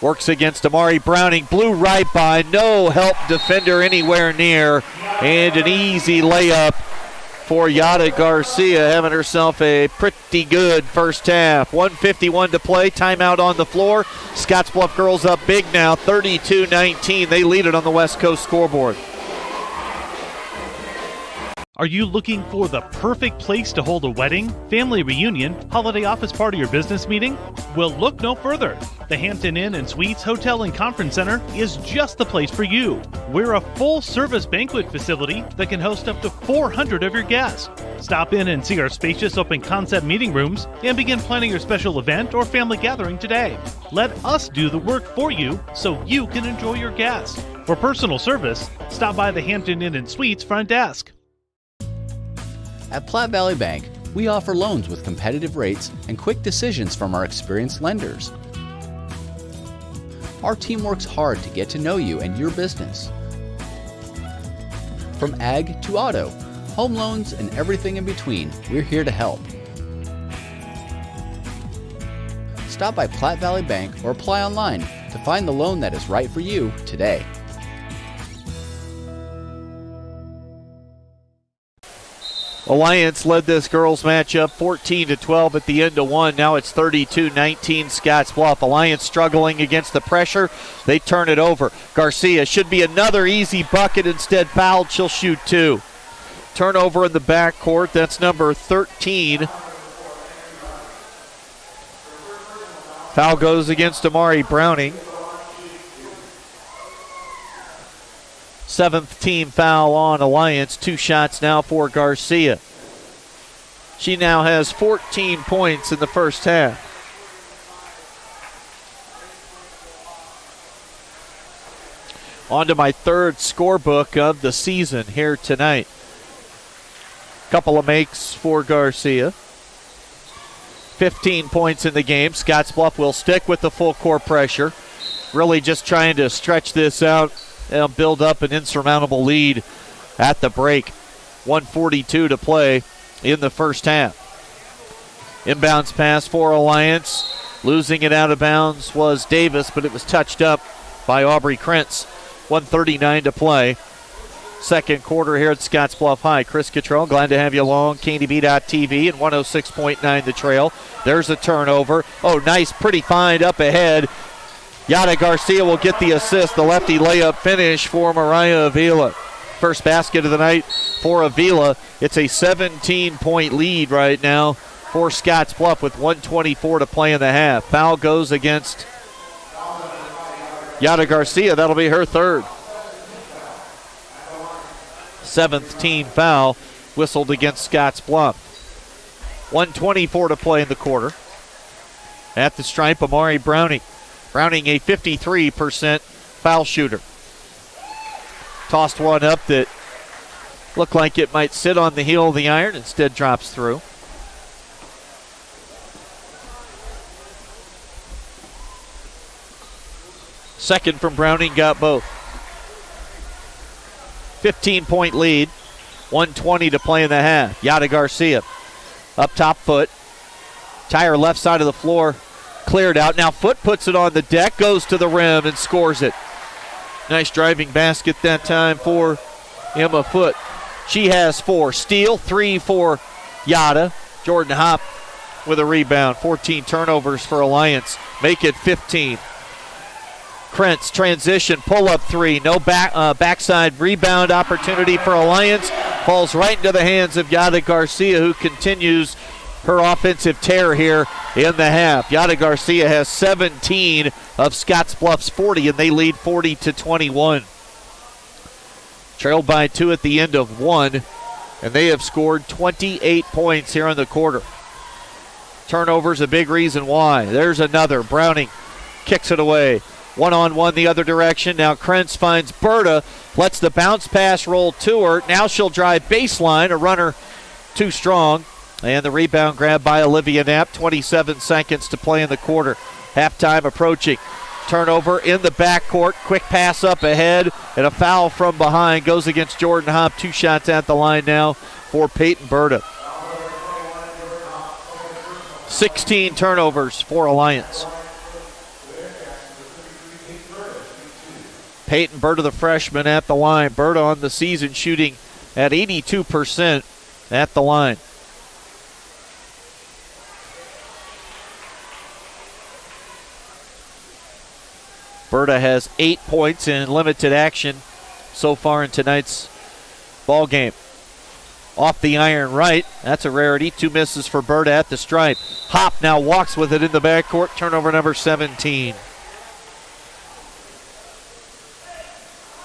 works against Amari Browning. Blew right by. No help defender anywhere near. And an easy layup for Yada Garcia, having herself a pretty good first half. 1:51 to play. Timeout on the floor. Scottsbluff girls up big now, 32-19. They lead it on the West Coast scoreboard. Are you looking for the perfect place to hold a wedding, family reunion, holiday office party, or business meeting? Well, look no further. The Hampton Inn and Suites Hotel and Conference Center is just the place for you. We're a full-service banquet facility that can host up to 400 of your guests. Stop in and see our spacious open-concept meeting rooms and begin planning your special event or family gathering today. Let us do the work for you so you can enjoy your guests. For personal service, stop by the Hampton Inn and Suites front desk. At Platte Valley Bank, we offer loans with competitive rates and quick decisions from our experienced lenders. Our team works hard to get to know you and your business. From ag to auto, home loans, and everything in between, we're here to help. Stop by Platte Valley Bank or apply online to find the loan that is right for you today. Alliance led this girls matchup 14-12 at the end of one. Now it's 32-19 Scottsbluff. Alliance struggling against the pressure. They turn it over. Garcia should be another easy bucket. Instead fouled. She'll shoot 2. Turnover in the backcourt. That's number 13. Foul goes against Amari Browning. 7th team foul on Alliance. 2 shots now for Garcia. She now has 14 points in the first half. On to my 3rd scorebook of the season here tonight. Couple of makes for Garcia. 15 points in the game. Scottsbluff will stick with the full court pressure. Really just trying to stretch this out and build up an insurmountable lead at the break. 1:42 to play in the first half. Inbounds pass for Alliance. Losing it out of bounds was Davis, but it was touched up by Aubrey Krentz. 1:39 to play. Second quarter here at Scottsbluff High. Chris Cottrell, glad to have you along. KNEB.TV and 106.9 The Trail. There's a turnover. Oh, nice, pretty find up ahead. Yada Garcia will get the assist. The lefty layup finish for Mariah Avila. First basket of the night for Avila. It's a 17-point lead right now for Scottsbluff with 1:24 to play in the half. Foul goes against Yada Garcia. That'll be her third. Seventh team foul whistled against Scottsbluff. 1:24 to play in the quarter. At the stripe, Amari Browning. Browning a 53% foul shooter. Tossed one up that looked like it might sit on the heel of the iron. Instead drops through. Second from Browning, got both. 15-point lead. 1:20 to play in the half. Yada Garcia up top foot. Tire left side of the floor. Cleared out. Now Foot puts it on the deck, goes to the rim and scores it. Nice driving basket that time for Emma Foot. She has 4. Steal, 3 for Yada. Jordan Hopp with a rebound. 14 turnovers for Alliance. Make it 15. Krentz transition, pull-up 3. No backside rebound opportunity for Alliance. Falls right into the hands of Yada Garcia, who continues her offensive tear here in the half. Yada Garcia has 17 of Scottsbluff's 40, and they lead 40-21. Trailed by 2 at the end of 1, and they have scored 28 points here in the quarter. Turnovers a big reason why. There's another. Browning kicks it away. One-on-one the other direction. Now Krentz finds Berta, lets the bounce pass roll to her. Now she'll drive baseline. A runner too strong. And the rebound grab by Olivia Knapp. 27 seconds to play in the quarter. Halftime approaching. Turnover in the backcourt. Quick pass up ahead. And a foul from behind goes against Jordan Hopp. 2 shots at the line now for Peyton Berta. 16 turnovers for Alliance. Peyton Berta, the freshman, at the line. Berta on the season shooting at 82% at the line. Berta has 8 points in limited action so far in tonight's ball game. Off the iron right. That's a rarity. 2 misses for Berta at the stripe. Hopp now walks with it in the backcourt. Turnover number 17.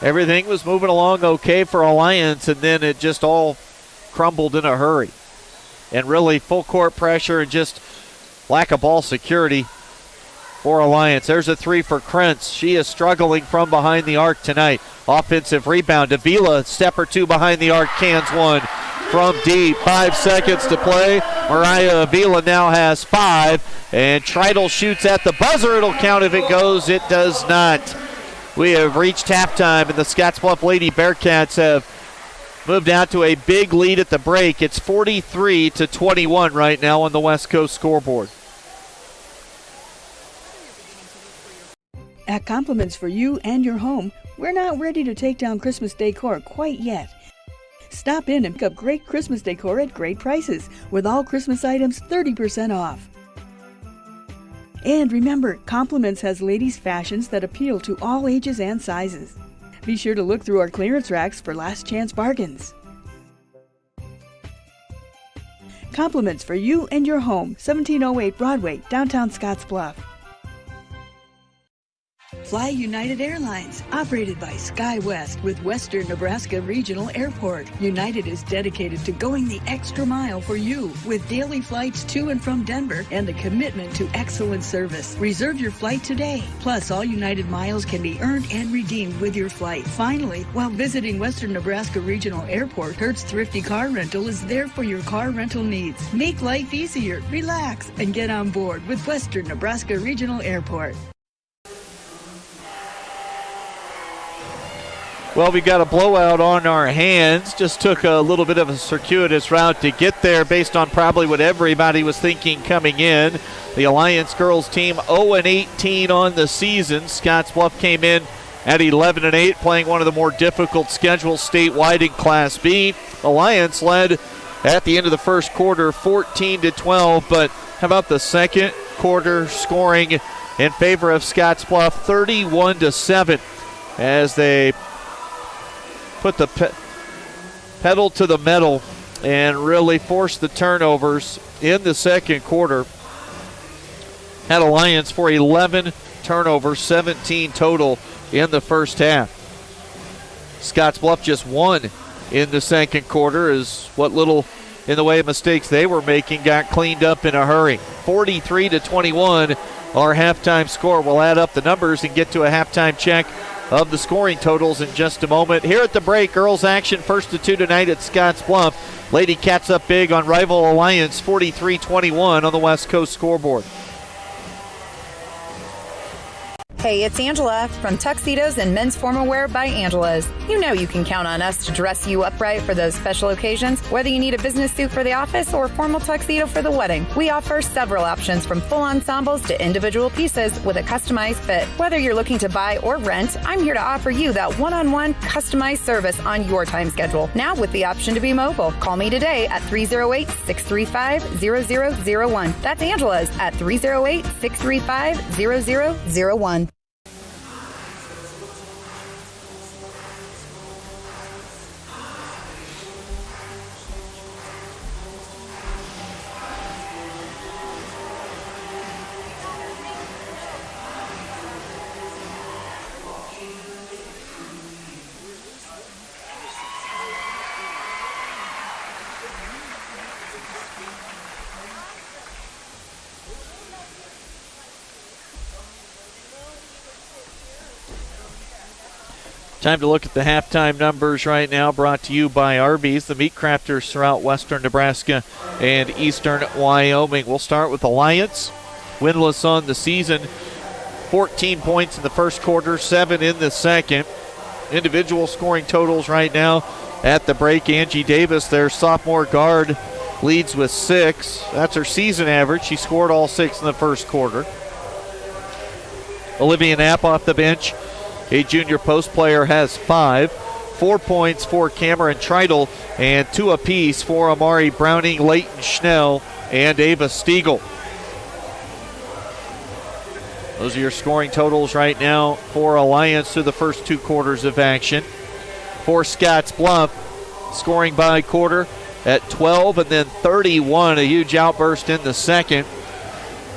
Everything was moving along okay for Alliance, and then it just all crumbled in a hurry. And really full court pressure and just lack of ball security for Alliance. There's a 3 for Krentz. She is struggling from behind the arc tonight. Offensive rebound. Avila, step or 2 behind the arc, cans 1 from deep. 5 seconds to play. Mariah Avila now has 5. And Treidel shoots at the buzzer. It'll count if it goes. It does not. We have reached halftime, and the Scottsbluff Lady Bearcats have moved out to a big lead at the break. It's 43-21 right now on the West Coast scoreboard. At Compliments for you and your home, we're not ready to take down Christmas decor quite yet. Stop in and pick up great Christmas decor at great prices, with all Christmas items 30% off. And remember, Compliments has ladies' fashions that appeal to all ages and sizes. Be sure to look through our clearance racks for last chance bargains. Compliments for you and your home, 1708 Broadway, downtown Scottsbluff. Fly United Airlines, operated by SkyWest with Western Nebraska Regional Airport. United is dedicated to going the extra mile for you with daily flights to and from Denver and a commitment to excellent service. Reserve your flight today. Plus, all United miles can be earned and redeemed with your flight. Finally, while visiting Western Nebraska Regional Airport, Hertz Thrifty Car Rental is there for your car rental needs. Make life easier, relax, and get on board with Western Nebraska Regional Airport. Well, we've got a blowout on our hands. Just took a little bit of a circuitous route to get there based on probably what everybody was thinking coming in. The Alliance girls team 0-18 on the season. Scottsbluff came in at 11-8, playing one of the more difficult schedules statewide in Class B. Alliance led at the end of the first quarter 14-12, but how about the second quarter scoring in favor of Scottsbluff 31-7 as they put the pedal to the metal and really forced the turnovers in the second quarter. Had Alliance for 11 turnovers, 17 total in the first half. Scottsbluff just one in the second quarter as what little in the way of mistakes they were making got cleaned up in a hurry. 43-21, our halftime score. We'll add up the numbers and get to a halftime check of the scoring totals in just a moment. Here at the break, girls action first to 2 tonight at Scottsbluff. Lady Cats up big on rival Alliance 43-21 on the West Coast scoreboard. Hey, it's Angela from Tuxedos and Men's Formal Wear by Angela's. You know you can count on us to dress you up right for those special occasions, whether you need a business suit for the office or a formal tuxedo for the wedding. We offer several options from full ensembles to individual pieces with a customized fit. Whether you're looking to buy or rent, I'm here to offer you that one-on-one customized service on your time schedule. Now with the option to be mobile. Call me today at 308-635-0001. That's Angela's at 308-635-0001. Time to look at the halftime numbers right now, brought to you by Arby's, the meat crafters throughout western Nebraska and eastern Wyoming. We'll start with Alliance, winless on the season, 14 points in the first quarter, 7 in the second. Individual scoring totals right now at the break. Angie Davis, their sophomore guard, leads with 6. That's her season average. She scored all 6 in the first quarter. Olivia Knapp off the bench, a junior post player, has 5. 4 points for Cameron Treidel and 2 apiece for Amari Browning, Leighton Schnell, and Ava Stiegel. Those are your scoring totals right now for Alliance through the first 2 quarters of action. For Scottsbluff, scoring by quarter at 12 and then 31, a huge outburst in the second.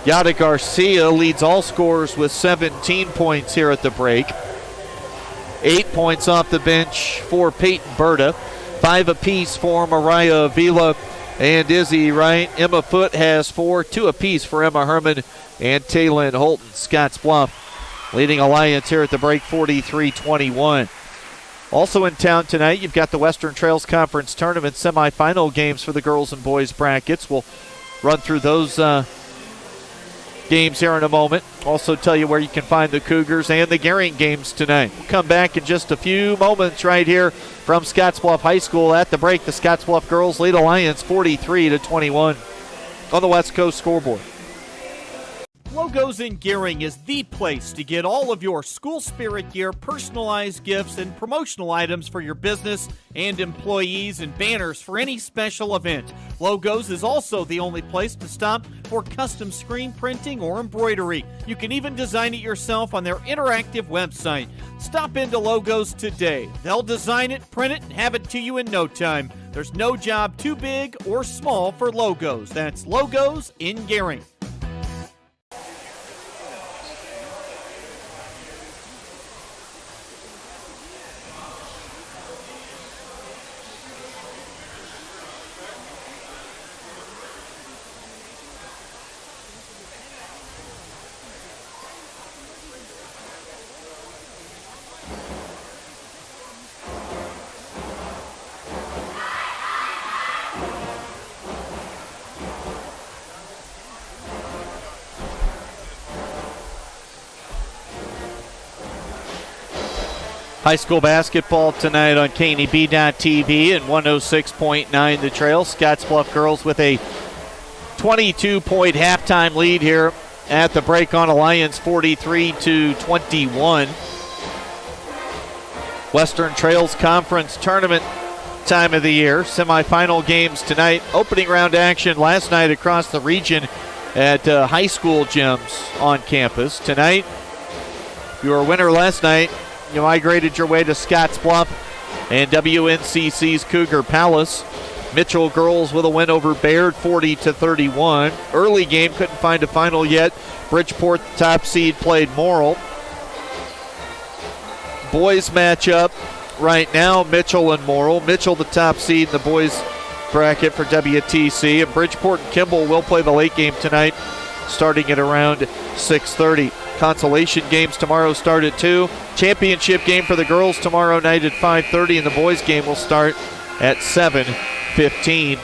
Yada Garcia leads all scorers with 17 points here at the break. 8 points off the bench for Peyton Berta. 5 apiece for Mariah Avila and Izzy Wright. Emma Foote has 4, 2 apiece for Emma Herman and Taylin Holton. Scottsbluff leading Alliance here at the break 43-21. Also in town tonight, you've got the Western Trails Conference Tournament semifinal games for the girls and boys brackets. We'll run through those games here in a moment. Also tell you where you can find the Cougars and the Gering games tonight. We'll come back in just a few moments right here from Scottsbluff High School. At the break, the Scottsbluff girls lead Alliance 43-21 on the West Coast scoreboard. Logos in Gering is the place to get all of your school spirit gear, personalized gifts, and promotional items for your business and employees and banners for any special event. Logos is also the only place to stop for custom screen printing or embroidery. You can even design it yourself on their interactive website. Stop into Logos today. They'll design it, print it, and have it to you in no time. There's no job too big or small for Logos. That's Logos in Gering. High school basketball tonight on KNEB.TV and 106.9 The Trail. Scottsbluff girls with a 22-point halftime lead here at the break on Alliance, 43-21. Western Trails Conference Tournament time of the year. Semifinal games tonight. Opening round action last night across the region at high school gyms on campus. Tonight, if you were a winner last night, you migrated your way to Scottsbluff and WNCC's Cougar Palace. Mitchell girls with a win over Baird, 40-31. Early game, couldn't find a final yet. Bridgeport, the top seed, played Morrill. Boys matchup right now, Mitchell and Morrill. Mitchell, the top seed in the boys bracket for WTC. And Bridgeport and Kimball will play the late game tonight, starting at around 6:30. Consolation games tomorrow start at 2. Championship game for the girls tomorrow night at 5:30, and the boys game will start at 7:15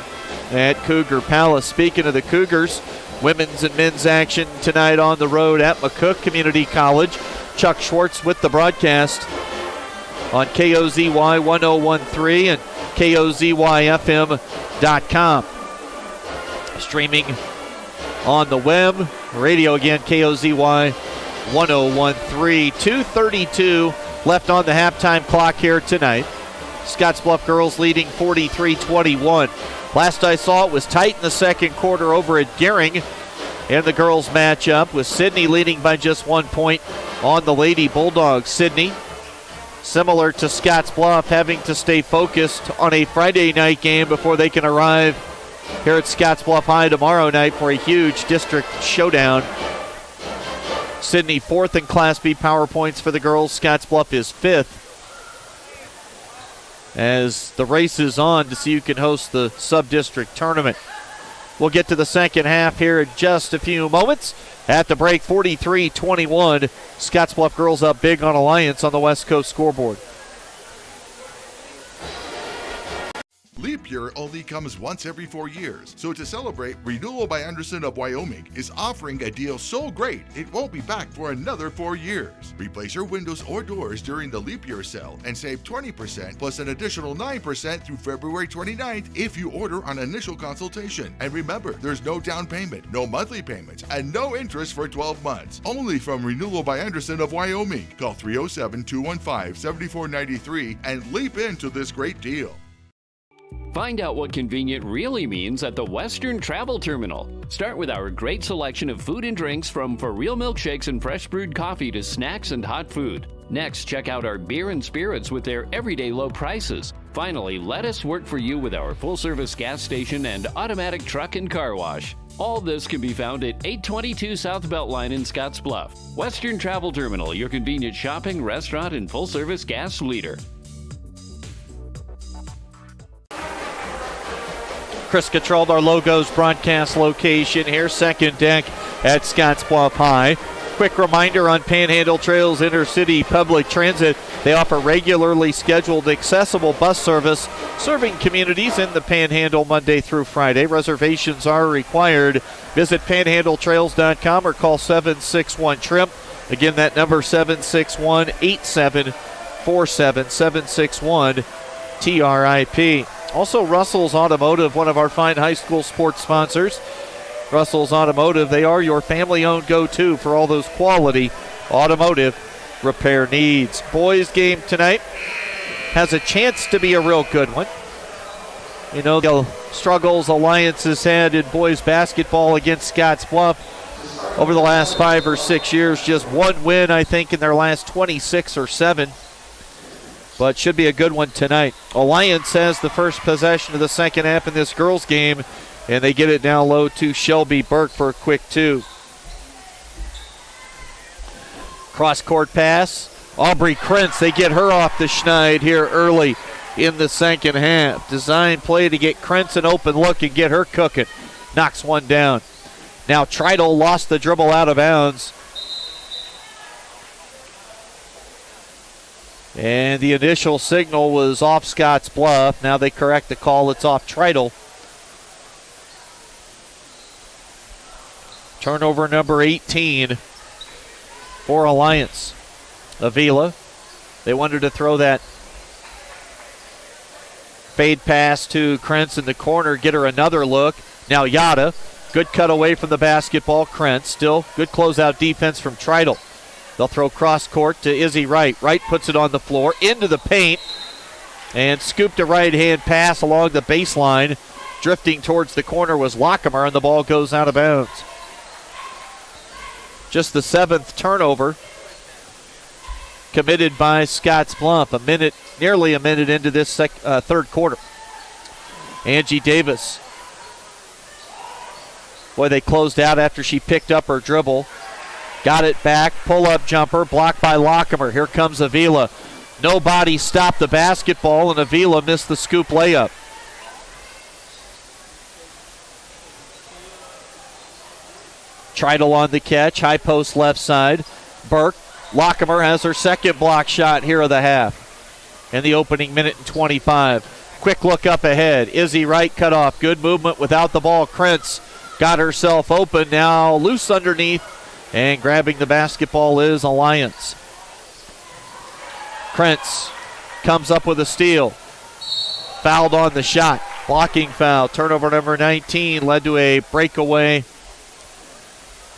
at Cougar Palace. Speaking of the Cougars, women's and men's action tonight on the road at McCook Community College. Chuck Schwartz with the broadcast on KOZY 1013 and KOZYFM.com. Streaming on the web, radio again, KOZY 1013. 2:32 left on the halftime clock here tonight. Scottsbluff girls leading 43-21. Last I saw it was tight in the second quarter over at Gehring. And the girls match up with Sidney leading by just 1 point on the Lady Bulldogs. Sidney, similar to Scottsbluff, having to stay focused on a Friday night game before they can arrive here at Scottsbluff High tomorrow night for a huge district showdown. Sidney 4th in Class B power points for the girls. Scottsbluff is 5th. As the race is on to see who can host the sub-district tournament. We'll get to the second half here in just a few moments. At the break, 43-21. Scottsbluff girls up big on Alliance on the West Coast scoreboard. Leap year only comes once every 4 years, so to celebrate, Renewal by Anderson of Wyoming is offering a deal so great it won't be back for another 4 years. Replace your windows or doors during the leap year sale and save 20% plus an additional 9% through February 29th if you order on initial consultation. And remember, there's no down payment, no monthly payments, and no interest for 12 months. Only from Renewal by Anderson of Wyoming. Call 307-215-7493 and leap into this great deal. Find out what convenient really means at the Western Travel Terminal. Start with our great selection of food and drinks, from for real milkshakes and fresh brewed coffee to snacks and hot food. Next, check out our beer and spirits with their everyday low prices. Finally, let us work for you with our full-service gas station and automatic truck and car wash. All this can be found at 822 South Beltline in Scottsbluff. Western Travel Terminal, your convenient shopping, restaurant, and full-service gas leader. Chris Cottrell, our Logos broadcast location here, second deck at Scottsbluff High. Quick reminder on Panhandle Trails Intercity Public Transit. They offer regularly scheduled accessible bus service serving communities in the Panhandle Monday through Friday. Reservations are required. Visit panhandletrails.com or call 761-TRIP. Again, that number 761-8747, 761-TRIP. Also, Russell's Automotive, one of our fine high school sports sponsors. Russell's Automotive, they are your family-owned go-to for all those quality automotive repair needs. Boys game tonight has a chance to be a real good one. You know, the struggles Alliance has had in boys basketball against Scottsbluff over the last 5 or 6 years. Just one win, I think, in their last 26 or 7. But should be a good one tonight. Alliance has the first possession of the second half in this girls game, and they get it down low to Shelby Burke for a quick 2. Cross-court pass. Aubrey Krentz, they get her off the schneid here early in the second half. Design play to get Krentz an open look and get her cooking. Knocks one down. Now Treidel lost the dribble out of bounds. And the initial signal was off Scottsbluff. Now they correct the call. It's off Treidel. Turnover number 18 for Alliance. Avila They wanted to throw that fade pass to Krentz in the corner, get her another look. Now Yada, good cut away from the basketball. Krentz, still good closeout defense from Treidel. They'll throw cross court to Izzy Wright. Wright puts it on the floor, into the paint, and scooped a right-hand pass along the baseline. Drifting towards the corner was Lockemer, and the ball goes out of bounds. Just the 7th turnover committed by Scottsbluff. Nearly a minute into this third quarter. Angie Davis. Boy, they closed out after she picked up her dribble. Got it back, pull-up jumper, blocked by Lockemer. Here comes Avila. Nobody stopped the basketball, and Avila missed the scoop layup. Treidel on the catch, high post left side. Burke. Lockemer has her second block shot here of the half in the opening minute and 25. Quick look up ahead. Izzy Wright cut off. Good movement without the ball. Krentz got herself open. Now loose underneath, and grabbing the basketball is Alliance. Krentz comes up with a steal. Fouled on the shot. Blocking foul. Turnover number 19 led to a breakaway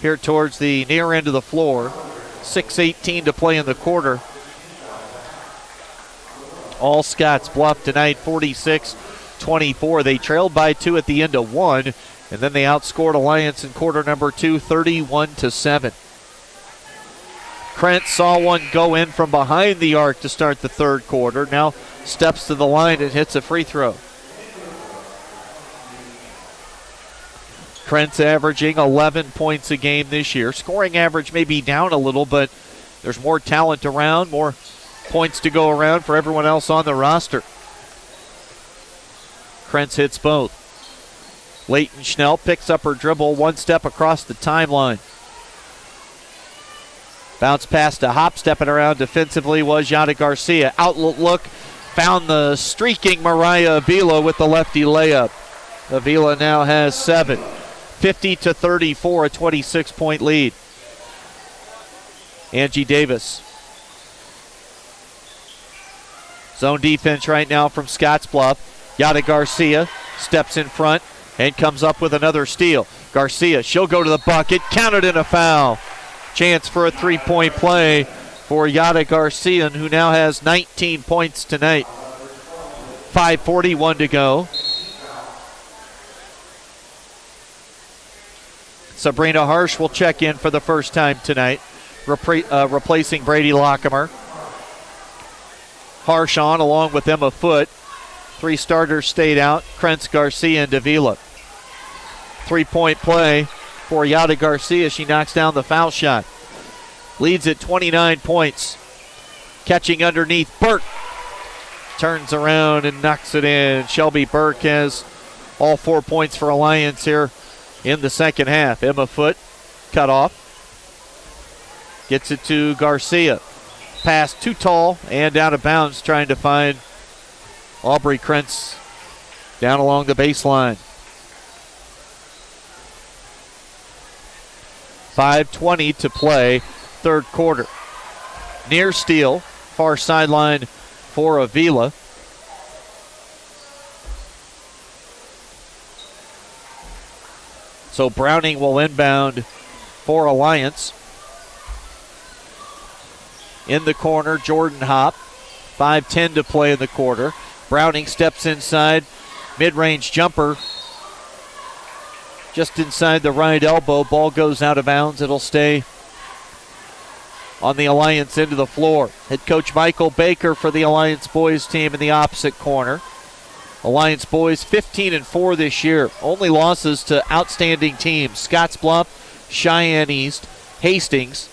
here towards the near end of the floor. 6:18 to play in the quarter. All Scottsbluff tonight, 46-24. They trailed by 2 at the end of 1, and then they outscored Alliance in quarter number 2, 31-7. Krentz saw one go in from behind the arc to start the third quarter. Now steps to the line and hits a free throw. Krentz averaging 11 points a game this year. Scoring average may be down a little, but there's more talent around, more points to go around for everyone else on the roster. Krentz hits both. Leighton Schnell picks up her dribble one step across the timeline. Bounce pass to Hop, stepping around defensively was Yada Garcia. Outlet look, found the streaking Mariah Avila with the lefty layup. Avila now has 7. 50-34, a 26-point lead. Angie Davis. Zone defense right now from Scottsbluff. Yada Garcia steps in front and comes up with another steal. Garcia, she'll go to the bucket, counted in a foul. Chance for a three-point play for Yada Garcia, who now has 19 points tonight. 5:41 to go. Sabrina Harsh will check in for the first time tonight, replacing Brady Lockemer. Harsh on along with Emma Foote. 3 starters stayed out, Krentz, Garcia, and Davila. 3-point play for Yada Garcia. She knocks down the foul shot. Leads at 29 points. Catching underneath, Burke. Turns around and knocks it in. Shelby Burke has all 4 points for Alliance here in the second half. Emma Foote cut off. Gets it to Garcia. Pass too tall and out of bounds, trying to find Aubrey Krentz down along the baseline. 5:20 to play, third quarter. Near steal, far sideline for Avila. So Browning will inbound for Alliance. In the corner, Jordan Hop. 5:10 to play in the quarter. Browning steps inside. Mid-range jumper. Just inside the right elbow. Ball goes out of bounds. It'll stay on the Alliance end of the floor. Head coach Michael Baker for the Alliance boys team in the opposite corner. Alliance boys 15-4 this year. Only losses to outstanding teams. Scottsbluff, Cheyenne East, Hastings.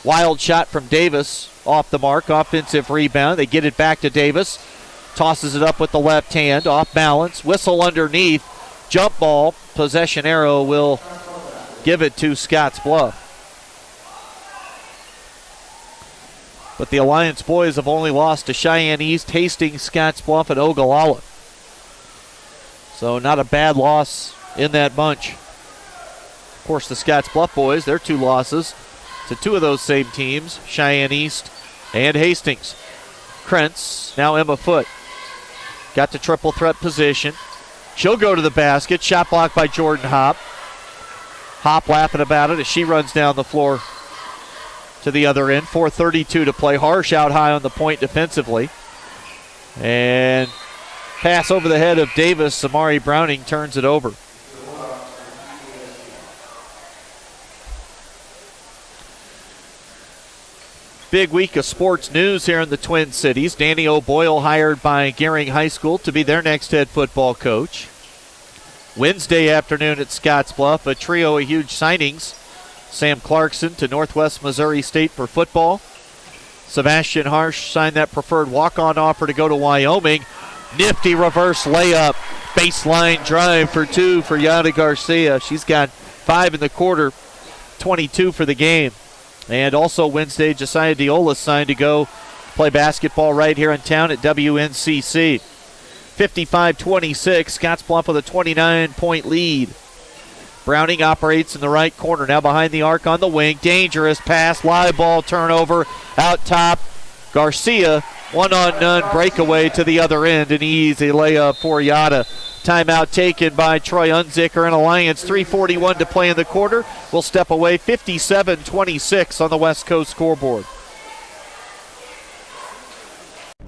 Wild shot from Davis off the mark. Offensive rebound. They get it back to Davis. Tosses it up with the left hand. Off balance. Whistle underneath. Jump ball. Possession arrow will give it to Scottsbluff. But the Alliance boys have only lost to Cheyenne East, Hastings, Scottsbluff, and Ogallala. So not a bad loss in that bunch. Of course, the Scottsbluff boys, their 2 losses to 2 of those same teams, Cheyenne East and Hastings. Krentz, now Emma Foote. Got the triple threat position. She'll go to the basket. Shot blocked by Jordan Hop. Hop laughing about it as she runs down the floor to the other end. 4:32 to play. Harsh out high on the point defensively. And pass over the head of Davis. Samari Browning turns it over. Big week of sports news here in the Twin Cities. Danny O'Boyle hired by Gehring High School to be their next head football coach. Wednesday afternoon at Scottsbluff, a trio of huge signings. Sam Clarkson to Northwest Missouri State for football. Sebastian Harsh signed that preferred walk-on offer to go to Wyoming. Nifty reverse layup. Baseline drive for 2 for Yada Garcia. She's got 5 in the quarter, 22 for the game. And also Wednesday, Josiah Diola signed to go play basketball right here in town at WNCC. 55-26, Scottsbluff with a 29-point lead. Browning operates in the right corner, now behind the arc on the wing. Dangerous pass, live ball turnover, out top. Garcia, one-on-none breakaway to the other end, an easy layup for Yada. Timeout taken by Troy Unzicker and Alliance. 3:41 to play in the quarter. We'll step away. 57-26 on the West Coast scoreboard.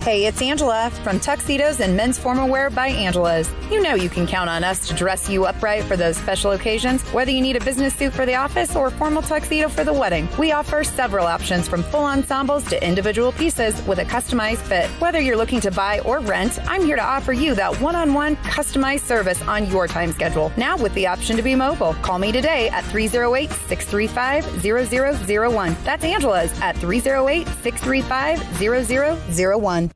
Hey, it's Angela from Tuxedos and Men's Formal Wear by Angela's. You know you can count on us to dress you up right for those special occasions, whether you need a business suit for the office or a formal tuxedo for the wedding. We offer several options from full ensembles to individual pieces with a customized fit. Whether you're looking to buy or rent, I'm here to offer you that one-on-one customized service on your time schedule. Now with the option to be mobile. Call me today at 308-635-0001. That's Angela's at 308-635-0001.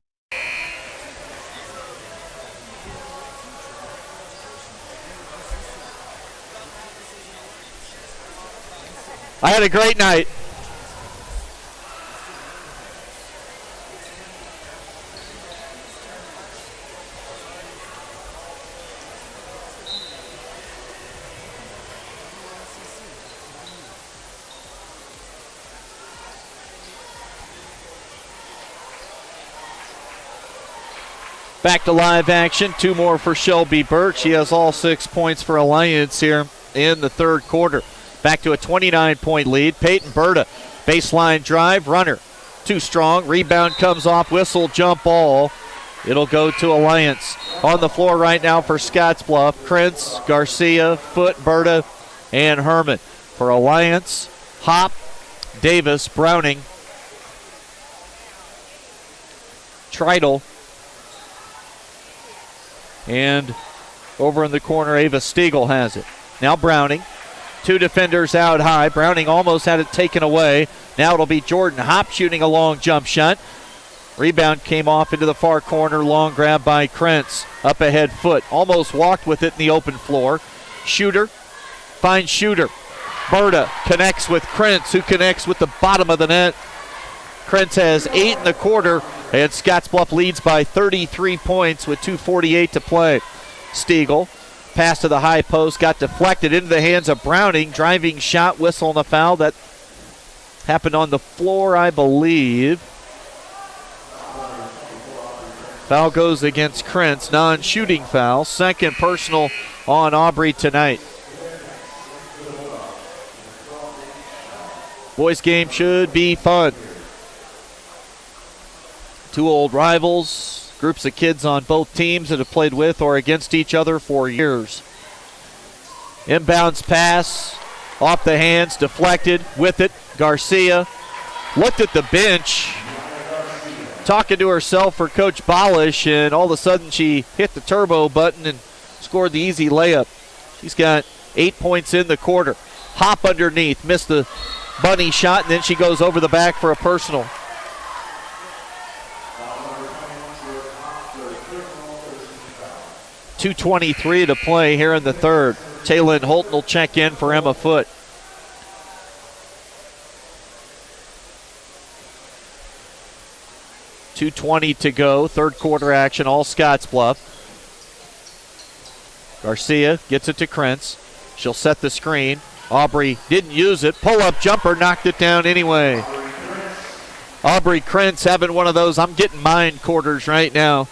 I had a great night. Back to live action. 2 more for Shelby Burt. She has all 6 points for Alliance here in the third quarter. Back to a 29-point lead. Peyton Berta, baseline drive, runner. Too strong. Rebound comes off. Whistle, jump ball. It'll go to Alliance. On the floor right now for Scottsbluff. Krentz, Garcia, Foote, Berta, and Herman. For Alliance, Hop, Davis, Browning, Treidel, and over in the corner, Ava Stiegel has it. Now Browning. 2 defenders out high. Browning almost had it taken away. Now it'll be Jordan Hop shooting a long jump shot. Rebound came off into the far corner. Long grab by Krentz. Up ahead Foote. Almost walked with it in the open floor. Shooter. Finds Shooter. Berta connects with Krentz, who connects with the bottom of the net. Krentz has 8 in the quarter, and Scottsbluff leads by 33 points with 2:48 to play. Stiegel. Pass to the high post, got deflected into the hands of Browning. Driving shot, whistle, and a foul. That happened on the floor, I believe. Foul goes against Krentz. Non-shooting foul. Second personal on Aubrey tonight. Boys game should be fun. 2 old rivals. Groups of kids on both teams that have played with or against each other for years. Inbounds pass, off the hands, deflected, with it, Garcia. Looked at the bench, talking to herself for Coach Bolish, and all of a sudden she hit the turbo button and scored the easy layup. She's got 8 points in the quarter. Hop underneath, missed the bunny shot, and then she goes over the back for a personal. 2:23 to play here in the third. Taylin Holton will check in for Emma Foote. .220 to go. Third quarter action, all Scottsbluff. Garcia gets it to Krentz. She'll set the screen. Aubrey didn't use it. Pull-up jumper, knocked it down anyway. Aubrey Krentz having one of those I'm getting mine quarters right now.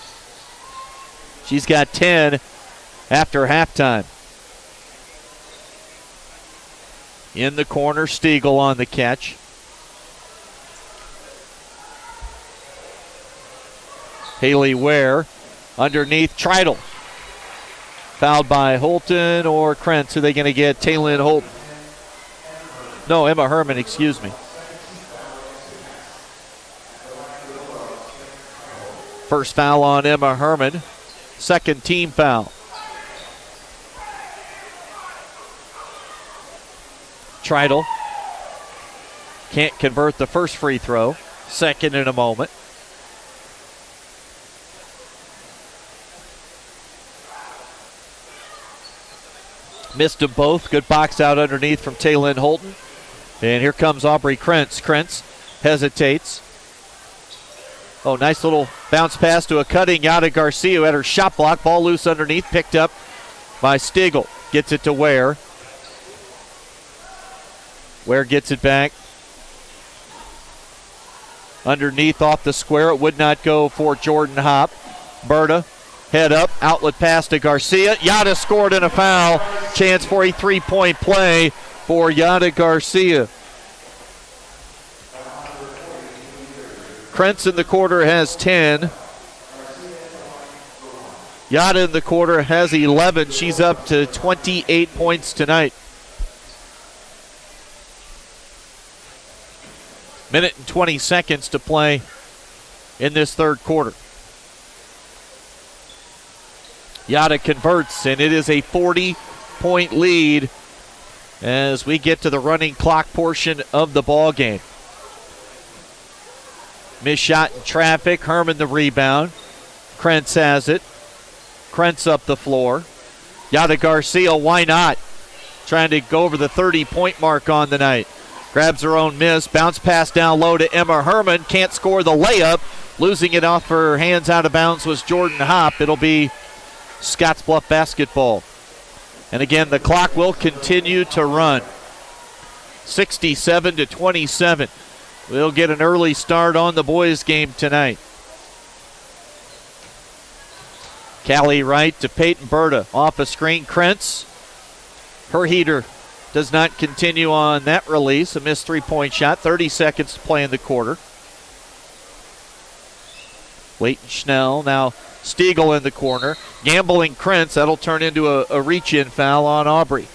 She's got 10 after halftime. In the corner, Stiegel on the catch. Haley Ware underneath Treidel. Fouled by Holton or Krentz. Who are they going to get? Taylin Holton. No, Emma Herman, excuse me. First foul on Emma Herman. Second team foul. Treidel can't convert the first free throw. Second in a moment. Missed them both. Good box out underneath from Taylin Holton. And here comes Aubrey Krentz. Krentz hesitates. Oh, nice little bounce pass to a cutting Yada Garcia who had her shot block. Ball loose underneath. Picked up by Stiegel. Gets it to Ware. Ware gets it back. Underneath off the square. It would not go for Jordan Hopp. Berta. Head up, outlet pass to Garcia. Yada scored in a foul. Chance for a three-point play for Yada Garcia. Krentz in the quarter has 10. Yada in the quarter has 11. She's up to 28 points tonight. Minute and 20 seconds to play in this third quarter. Yada converts, and it is a 40-point lead as we get to the running clock portion of the ball game. Missed shot in traffic. Herman the rebound. Krentz has it. Krentz up the floor. Yada Garcia, why not? Trying to go over the 30-point mark on the night. Grabs her own miss. Bounce pass down low to Emma Herman. Can't score the layup. Losing it off her hands out of bounds was Jordan Hopp. It'll be Scottsbluff basketball. And again, the clock will continue to run. 67-27. We'll get an early start on the boys' game tonight. Callie Wright to Peyton Berta. Off a screen, Krentz. Her heater does not continue on that release. A missed three-point shot. 30 seconds to play in the quarter. Leighton Schnell now Stiegel in the corner. Gambling Krentz. That'll turn into a reach-in foul on Aubrey.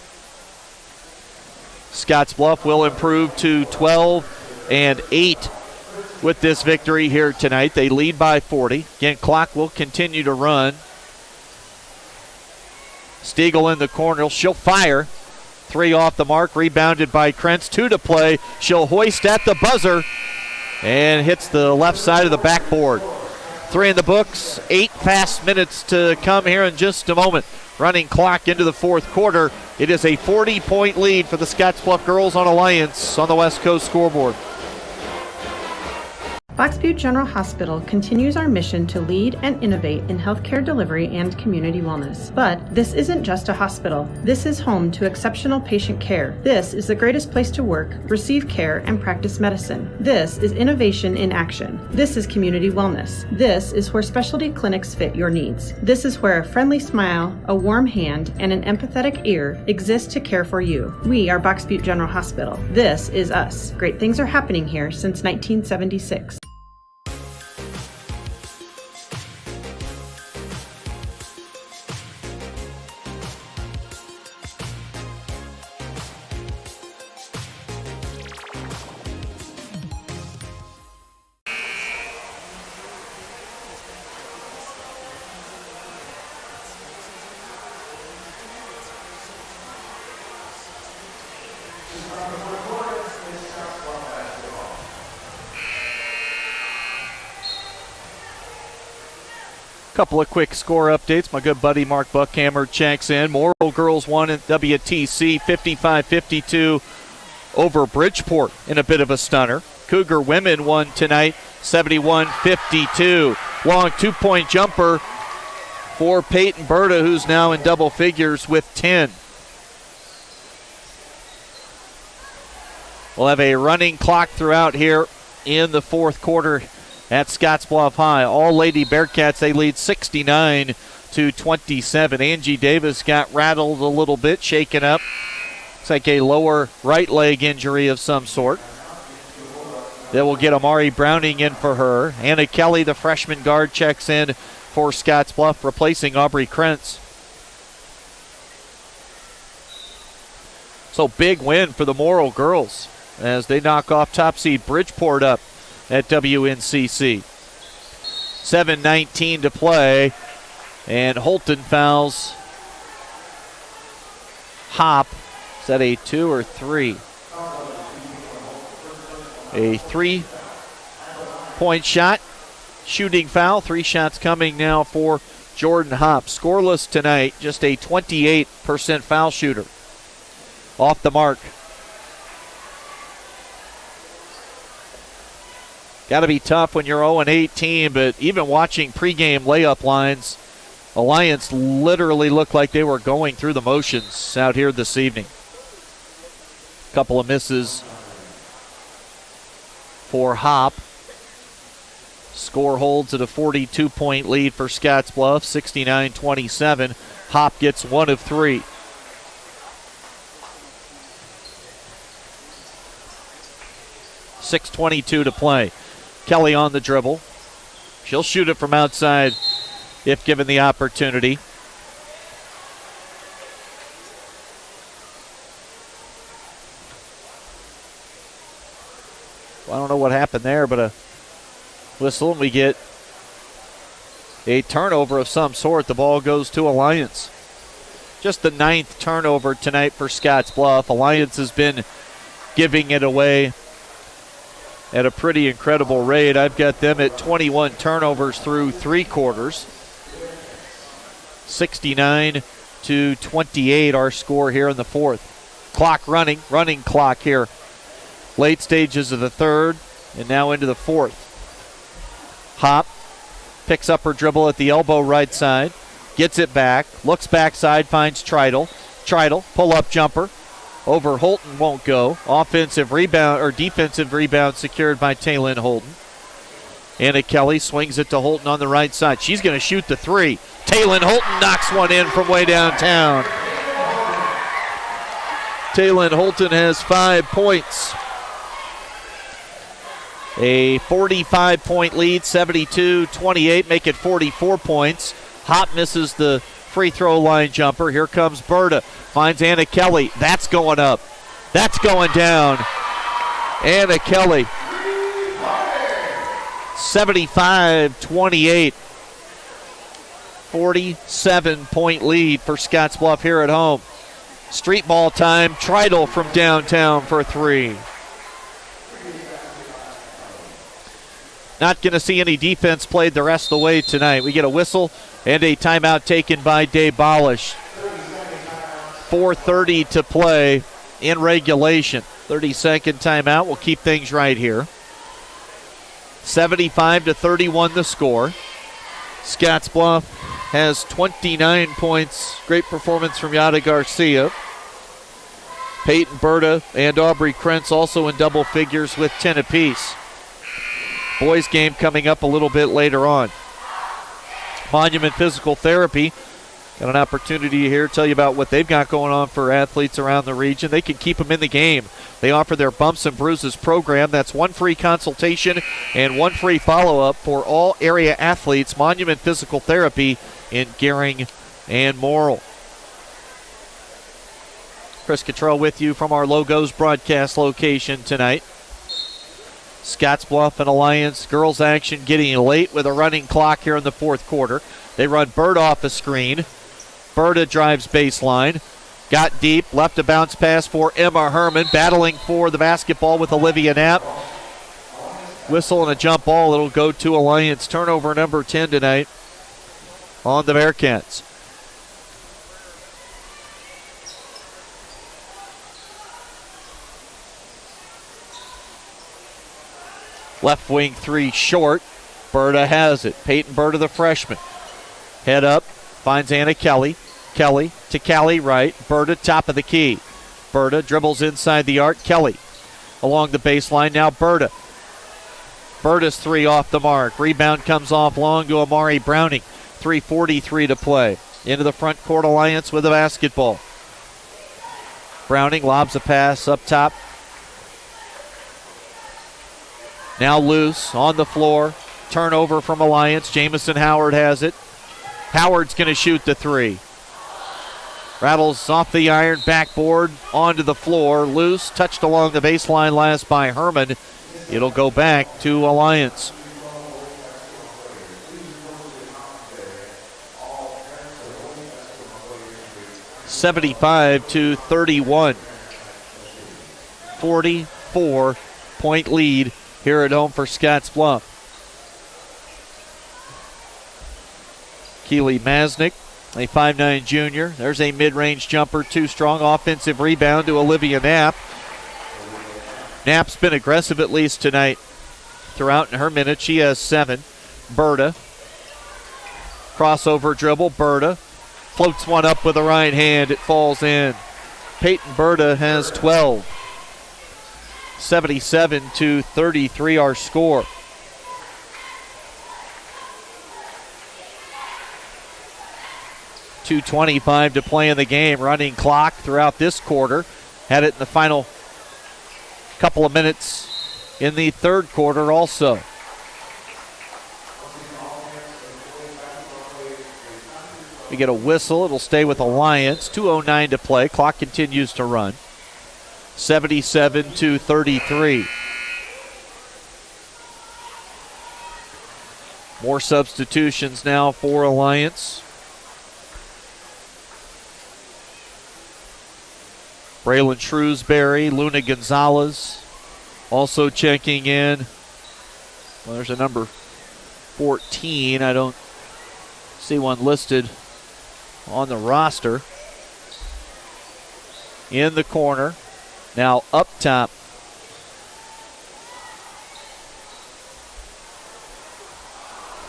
Scottsbluff will improve to 12-8 with this victory here tonight. They lead by 40. Again, clock will continue to run. Stiegel in the corner. She'll fire. Three off the mark. Rebounded by Krentz. 2 to play. She'll hoist at the buzzer and hits the left side of the backboard. 3 in the books. 8 fast minutes to come here in just a moment. Running clock into the fourth quarter. It is a 40-point lead for the Scottsbluff girls on Alliance on the West Coast scoreboard. Box Butte General Hospital continues our mission to lead and innovate in healthcare delivery and community wellness. But this isn't just a hospital. This is home to exceptional patient care. This is the greatest place to work, receive care, and practice medicine. This is innovation in action. This is community wellness. This is where specialty clinics fit your needs. This is where a friendly smile, a warm hand, and an empathetic ear exist to care for you. We are Box Butte General Hospital. This is us. Great things are happening here since 1976. Couple of quick score updates. My good buddy Mark Buckhammer checks in. Morrill girls won at WTC 55-52 over Bridgeport in a bit of a stunner. Cougar women won tonight 71-52. Long two-point jumper for Peyton Berta, who's now in double figures with 10. We'll have a running clock throughout here in the fourth quarter at Scottsbluff High. All Lady Bearcats, they lead 69-27. Angie Davis got rattled a little bit, shaken up. Looks like a lower right leg injury of some sort. They will get Amari Browning in for her. Anna Kelly, the freshman guard, checks in for Scottsbluff, replacing Aubrey Krentz. So big win for the Morrill girls as they knock off top seed Bridgeport up at WNCC. 7:19 to play, and Holton fouls Hop. Is that a 2 or 3? A 3-point shot. Shooting foul. 3 shots coming now for Jordan Hop. Scoreless tonight, just a 28% foul shooter. Off the mark. Got to be tough when you're 0-18, but even watching pregame layup lines, Alliance literally looked like they were going through the motions out here this evening. Couple of misses for Hop. Score holds at a 42-point lead for Scottsbluff, 69-27. Hop gets 1 of 3. .6:22 to play. Kelly on the dribble. She'll shoot it from outside if given the opportunity. Well, I don't know what happened there, but a whistle, and we get a turnover of some sort. The ball goes to Alliance. Just the 9th turnover tonight for Scottsbluff. Alliance has been giving it away at a pretty incredible rate. I've got them at 21 turnovers through 3 quarters. 69-28 our score here in the fourth. Clock running clock here. Late stages of the third and now into the fourth. Hop picks up her dribble at the elbow right side, gets it back, looks backside, finds Treidel. Treidel, pull-up jumper. Over Holton, won't go. Offensive rebound or defensive rebound secured by Taylin Holton. Anna Kelly swings it to Holton on the right side. She's going to shoot the 3. Taylin Holton knocks one in from way downtown. Taylin Holton has 5 points. A 45-point lead, 72-28, make it 44 points. Hop misses the free throw line jumper. Here comes Berta. Finds Anna Kelly. That's going up. That's going down. Anna Kelly. 75-28. 47-point lead for Scottsbluff here at home. Street ball time. Treidel from downtown for 3. Not going to see any defense played the rest of the way tonight. We get a whistle and a timeout taken by Dave Bolish. 4:30 to play in regulation. 30-second timeout. We'll keep things right here. 75-31 the score. Scottsbluff has 29 points. Great performance from Yada Garcia. Peyton Berta and Aubrey Krentz also in double figures with 10 apiece. Boys game coming up a little bit later on. Monument Physical Therapy. Got an opportunity here to tell you about what they've got going on for athletes around the region. They can keep them in the game. They offer their Bumps and Bruises program. That's 1 free consultation and 1 free follow-up for all area athletes. Monument Physical Therapy in Gering and Morrill. Chris Cottrell with you from our Logos broadcast location tonight. Scottsbluff and Alliance girls action getting late with a running clock here in the fourth quarter. They run Bird off a screen. Berta drives baseline. Got deep, left a bounce pass for Emma Herman, battling for the basketball with Olivia Knapp. Whistle and a jump ball. It'll go to Alliance. Turnover number 10 tonight on the Bearcats. Left wing 3 short. Berta has it. Peyton Berta, the freshman. Head up. Finds Anna Kelly. Kelly to Callie right. Berta top of the key. Berta dribbles inside the arc. Kelly along the baseline. Now Berta. Burtis 3 off the mark. Rebound comes off long to Amari Browning. 3:43 to play. Into the front court, Alliance with the basketball. Browning lobs a pass up top. Now loose on the floor. Turnover from Alliance. Jamison Howard has it. Howard's going to shoot the 3. Rattles off the iron, backboard, onto the floor. Loose, touched along the baseline last by Herman. It'll go back to Alliance. (75-31). 44-point lead here at home for Scottsbluff. Keely Masnick, a 5'9 junior. There's a mid-range jumper, too strong. Offensive rebound to Olivia Knapp. Knapp's been aggressive at least tonight. Throughout in her minutes, she has 7. Berta. Crossover dribble, Berta. Floats one up with the right hand. It falls in. Peyton Berta has 12. 77-33 our score. .225 to play in the game. Running clock throughout this quarter. Had it in the final couple of minutes in the third quarter also. We get a whistle. It'll stay with Alliance. 2:09 to play. Clock continues to run. 77-33. More substitutions now for Alliance. Braylon Shrewsbury, Luna Gonzalez also checking in. Well, there's a number 14. I don't see one listed on the roster. In the corner. Now up top.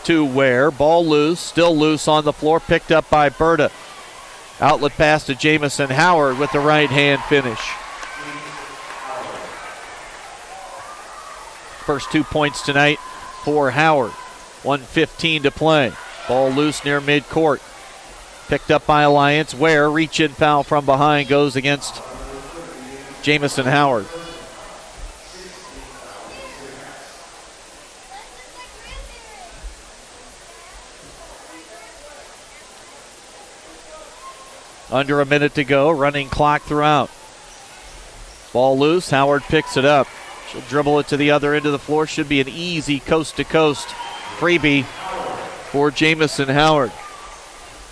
To Ware. Ball loose. Still loose on the floor. Picked up by Berta. Outlet pass to Jamison Howard with the right hand finish. First 2 points tonight for Howard. 1:15 to play. Ball loose near midcourt. Picked up by Alliance. Ware, reach in foul from behind, goes against Jamison Howard. Under a minute to go, running clock throughout. Ball loose, Howard picks it up. She'll dribble it to the other end of the floor. Should be an easy coast-to-coast freebie for Jamison Howard.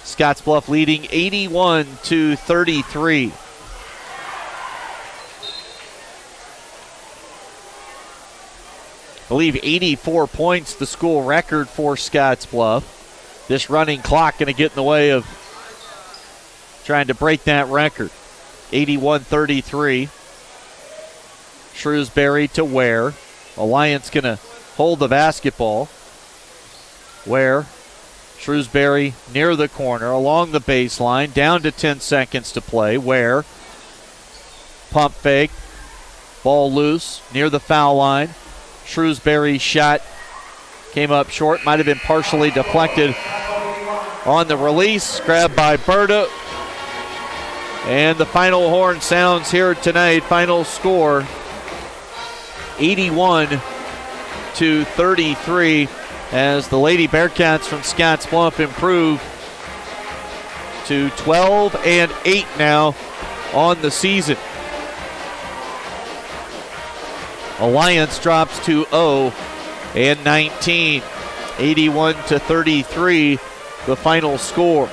Scottsbluff leading 81-33. I believe 84 points, the school record for Scottsbluff. This running clock going to get in the way of trying to break that record. 81-33. Shrewsbury to Ware. Alliance going to hold the basketball. Ware. Shrewsbury near the corner, along the baseline, down to 10 seconds to play. Ware. Pump fake. Ball loose near the foul line. Shrewsbury's shot came up short. Might have been partially deflected on the release. Grabbed by Berta. And the final horn sounds here tonight. Final score 81-33 as the Lady Bearcats from Scottsbluff improve to 12-8 now on the season. Alliance drops to 0-19. 81-33 the final score.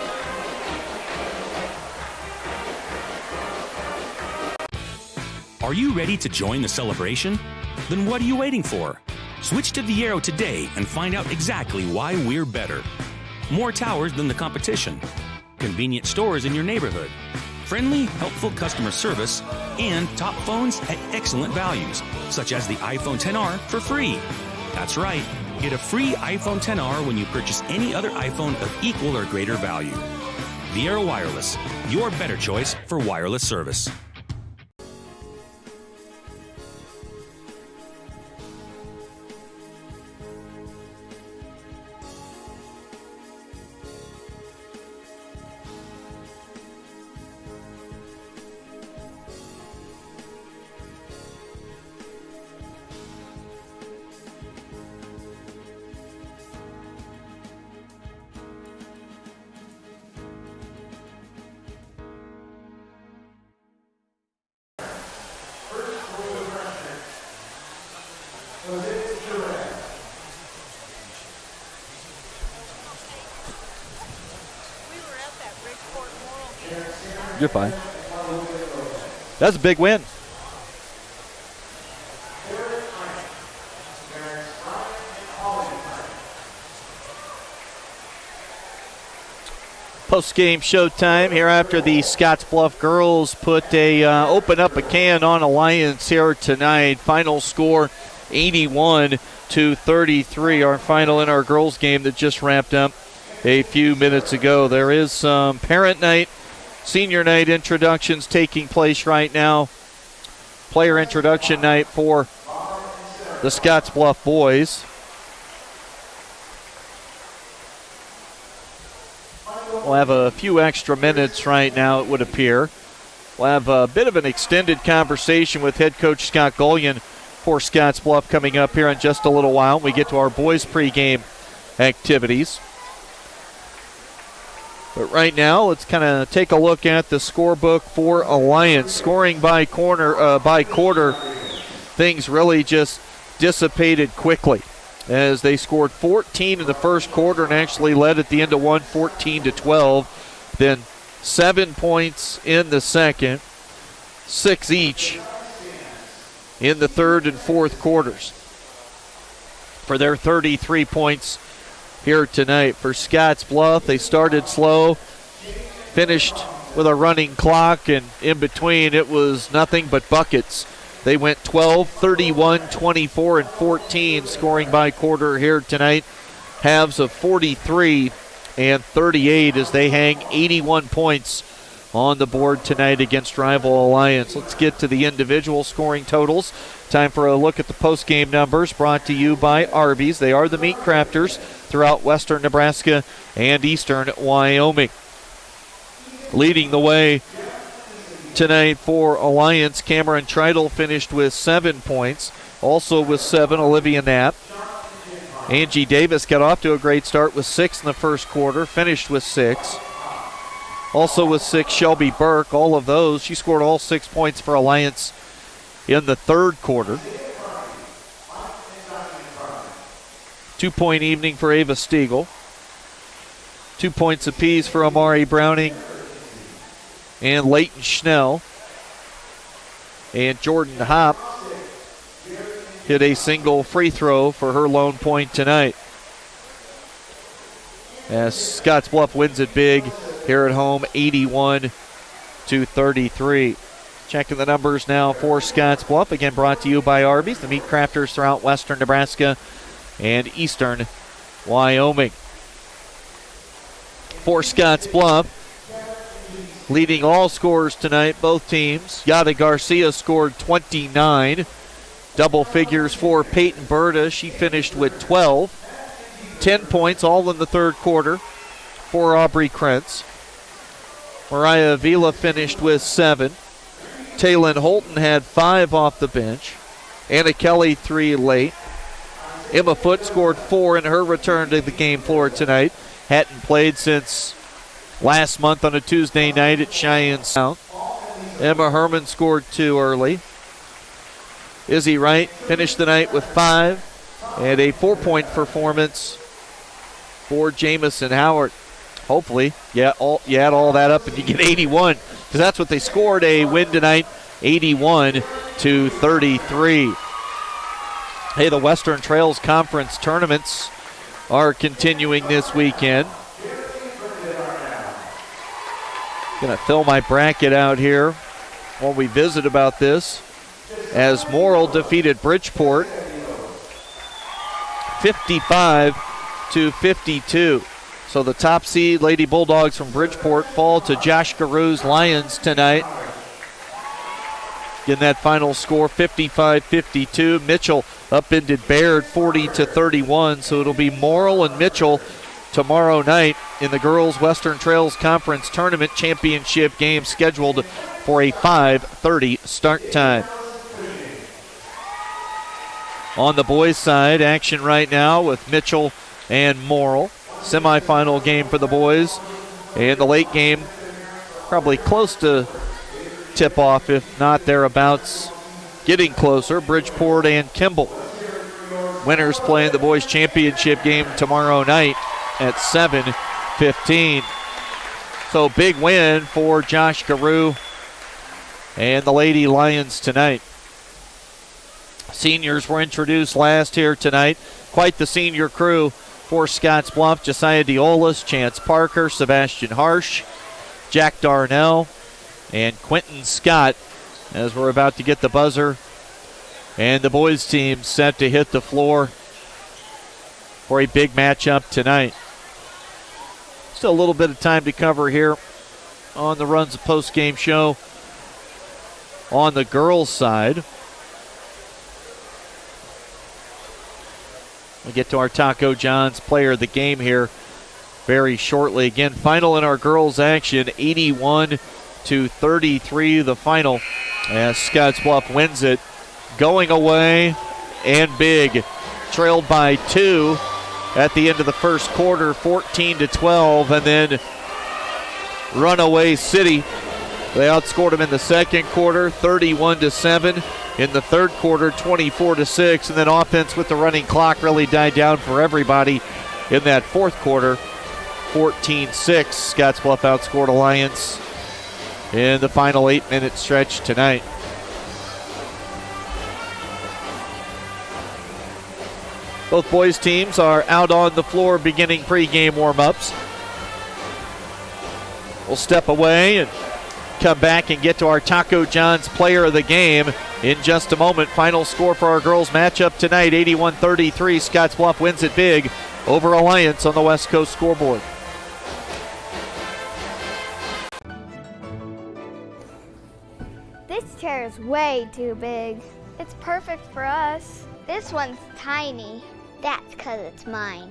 Are you ready to join the celebration? Then what are you waiting for? Switch to Viero today and find out exactly why we're better. More towers than the competition. Convenient stores in your neighborhood. Friendly, helpful customer service. And top phones at excellent values, such as the iPhone XR for free. That's right. Get a free iPhone XR when you purchase any other iPhone of equal or greater value. Viero Wireless, your better choice for wireless service. You're fine. That's a big win. Post-game showtime here after the Scottsbluff girls open up a can on Alliance here tonight. Final score 81-33. Our final in our girls game that just wrapped up a few minutes ago. There is some parent night, senior night introductions taking place right now. Player introduction night for the Scottsbluff boys. We'll have a few extra minutes right now, it would appear. We'll have a bit of an extended conversation with head coach Scott Gullion for Scottsbluff coming up here in just a little while. We get to our boys pregame activities. But right now, let's kind of take a look at the scorebook for Alliance. Scoring by quarter, things really just dissipated quickly, as they scored 14 in the first quarter and actually led at the end of one, 14-12. Then 7 points in the second, 6 each in the third and fourth quarters for their 33 points here tonight. For Scottsbluff, they started slow, finished with a running clock, and in between it was nothing but buckets. They went 12, 31, 24, and 14 scoring by quarter here tonight. Halves of 43 and 38 as they hang 81 points on the board tonight against rival Alliance. Let's get to the individual scoring totals. Time for a look at the post-game numbers brought to you by Arby's. They are the meat crafters throughout western Nebraska and eastern Wyoming. Leading the way tonight for Alliance, Cameron Treidel finished with 7 points. Also with 7, Olivia Knapp. Angie Davis got off to a great start with 6 in the first quarter, finished with 6. Also with 6, Shelby Burke. All of those, she scored all 6 points for Alliance in the third quarter. 2-point evening for Ava Stiegel. 2 points apiece for Amari Browning and Leighton Schnell. And Jordan Hopp hit a single free throw for her lone point tonight, as Scottsbluff wins it big here at home, 81-33. Checking the numbers now for Scottsbluff. Again, brought to you by Arby's, the meat crafters throughout western Nebraska and eastern Wyoming. For Scottsbluff, leading all scorers tonight, both teams. Yada Garcia scored 29. Double figures for Peyton Berta. She finished with 12. 10 points, all in the third quarter for Aubrey Krentz. Mariah Avila finished with 7. Taylin Holton had 5 off the bench. Anna Kelly 3 late. Emma Foote scored 4 in her return to the game floor tonight. Hadn't played since last month on a Tuesday night at Cheyenne South. Emma Herman scored 2 early. Izzy Wright finished the night with 5. And a 4-point performance for Jamison Howard. Hopefully, you add all that up and you get 81, because that's what they scored. A win tonight, 81-33. Hey, the Western Trails Conference tournaments are continuing this weekend. Going to fill my bracket out here while we visit about this, as Morrill defeated Bridgeport 55-52. So the top seed Lady Bulldogs from Bridgeport fall to Josh Garew's Lions tonight. In that final score, 55-52. Mitchell upended Baird 40-31. So it'll be Morrill and Mitchell tomorrow night in the Girls Western Trails Conference Tournament Championship game, scheduled for a 5:30 start time. On the boys' side, action right now with Mitchell and Morrill. Semifinal game for the boys, and the late game probably close to tip-off, if not thereabouts, getting closer. Bridgeport and Kimball. Winners playing the boys' championship game tomorrow night at 7:15. So big win for Josh Carew and the Lady Lions tonight. Seniors were introduced last here tonight. Quite the senior crew for Scottsbluff. Josiah Deolis, Chance Parker, Sebastian Harsh, Jack Darnell, and Quentin Scott as we're about to get the buzzer. And the boys team set to hit the floor for a big matchup tonight. Still a little bit of time to cover here on the Runs of Postgame show on the girls' side. We'll get to our Taco John's player of the game here very shortly. Again, final in our girls' action, 81-33 the final as Scottsbluff wins it. Going away and big. Trailed by 2 at the end of the first quarter, 14-12, and then Runaway City. They outscored them in the second quarter, 31-7. In the third quarter, 24-6, and then offense with the running clock really died down for everybody in that fourth quarter, 14-6. Scottsbluff outscored Alliance in the final 8-minute stretch tonight. Both boys teams are out on the floor beginning pregame warm-ups. We'll step away and come back and get to our Taco John's player of the game in just a moment. Final score for our girls matchup tonight, 81-33. Scottsbluff wins it big over Alliance on the West Coast scoreboard. This chair is way too big. It's perfect for us. This one's tiny. That's 'cause it's mine.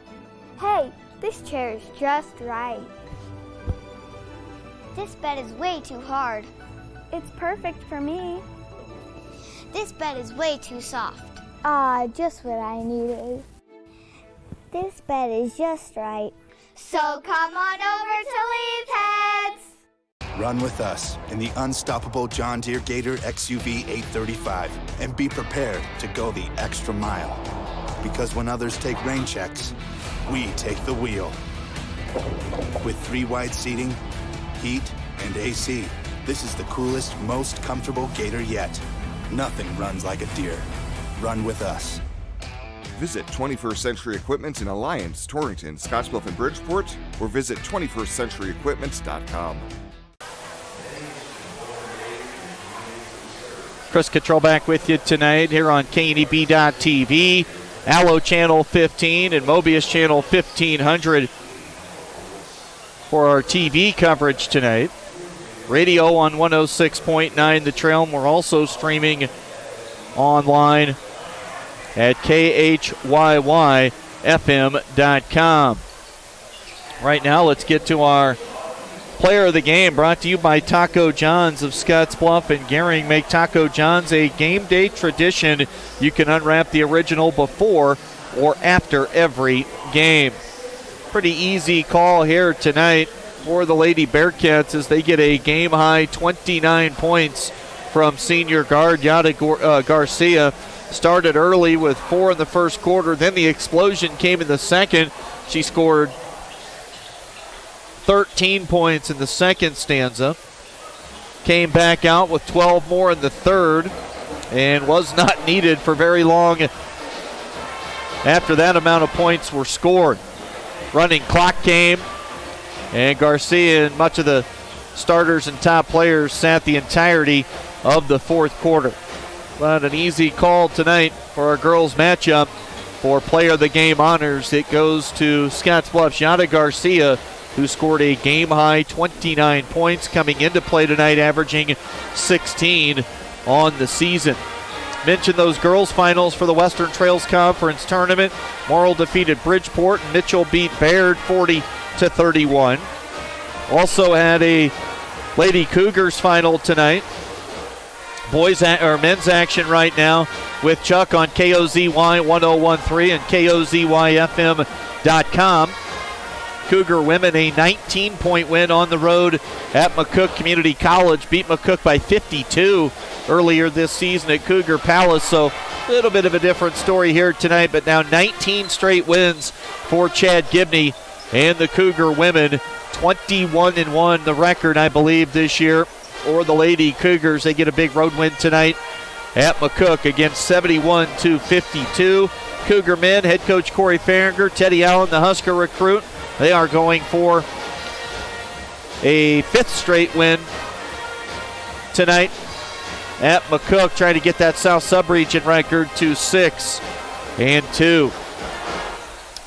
Hey, this chair is just right. This bed is way too hard. It's perfect for me. This bed is way too soft. Just what I needed. This bed is just right. So come on over to Leeds Heads. Run with us in the unstoppable John Deere Gator XUV 835 and be prepared to go the extra mile. Because when others take rain checks, we take the wheel. With 3 wide seating, heat, and AC, this is the coolest, most comfortable Gator yet. Nothing runs like a Deere. Run with us. Visit 21st Century Equipment in Alliance, Torrington, Scottsbluff, and Bridgeport, or visit 21stcenturyequipment.com. Chris Cottrell back with you tonight here on KNEB.TV, Allo Channel 15, and Mobius Channel 1500 for our TV coverage tonight. Radio on 106.9 The Trail, and we're also streaming online at KHYYFM.com. Right now, let's get to our player of the game, brought to you by Taco John's of Scottsbluff and Gehring. Make Taco John's a game day tradition. You can unwrap the original before or after every game. Pretty easy call here tonight for the Lady Bearcats as they get a game-high 29 points from senior guard Yada Garcia. Started early with 4 in the first quarter, then the explosion came in the second. She scored 13 points in the second stanza. Came back out with 12 more in the third and was not needed for very long after that amount of points were scored. Running clock came, and Garcia and much of the starters and top players sat the entirety of the fourth quarter. But an easy call tonight for our girls matchup. For player of the game honors, it goes to Scottsbluff's Yada Garcia, who scored a game-high 29 points coming into play tonight, averaging 16 on the season. Mention those girls' finals for the Western Trails Conference Tournament. Morrill defeated Bridgeport, and Mitchell beat Baird 40-31. Also had a Lady Cougars final tonight. Men's action right now with Chuck on KOZY 1013 and KOZYFM.com. Cougar women a 19-point win on the road at McCook Community College. Beat McCook by 52 earlier this season at Cougar Palace. So a little bit of a different story here tonight, but now 19 straight wins for Chad Gibney And the Cougar women, 21-1, the record, I believe, this year. Or the Lady Cougars, they get a big road win tonight at McCook against 71-52. Cougar men, head coach Corey Farringer, Teddy Allen, the Husker recruit. They are going for a 5th straight win tonight at McCook, trying to get that South Sub-Region record to 6-2.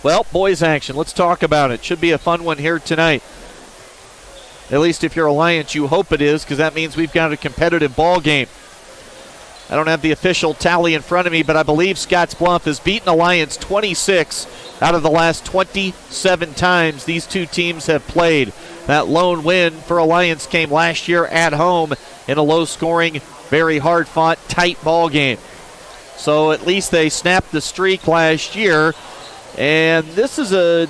Well, boys action, let's talk about it. Should be a fun one here tonight. At least if you're Alliance, you hope it is, because that means we've got a competitive ball game. I don't have the official tally in front of me, but I believe Scottsbluff has beaten Alliance 26 out of the last 27 times these two teams have played. That lone win for Alliance came last year at home in a low-scoring, very hard-fought, tight ball game. So at least they snapped the streak last year. And this is a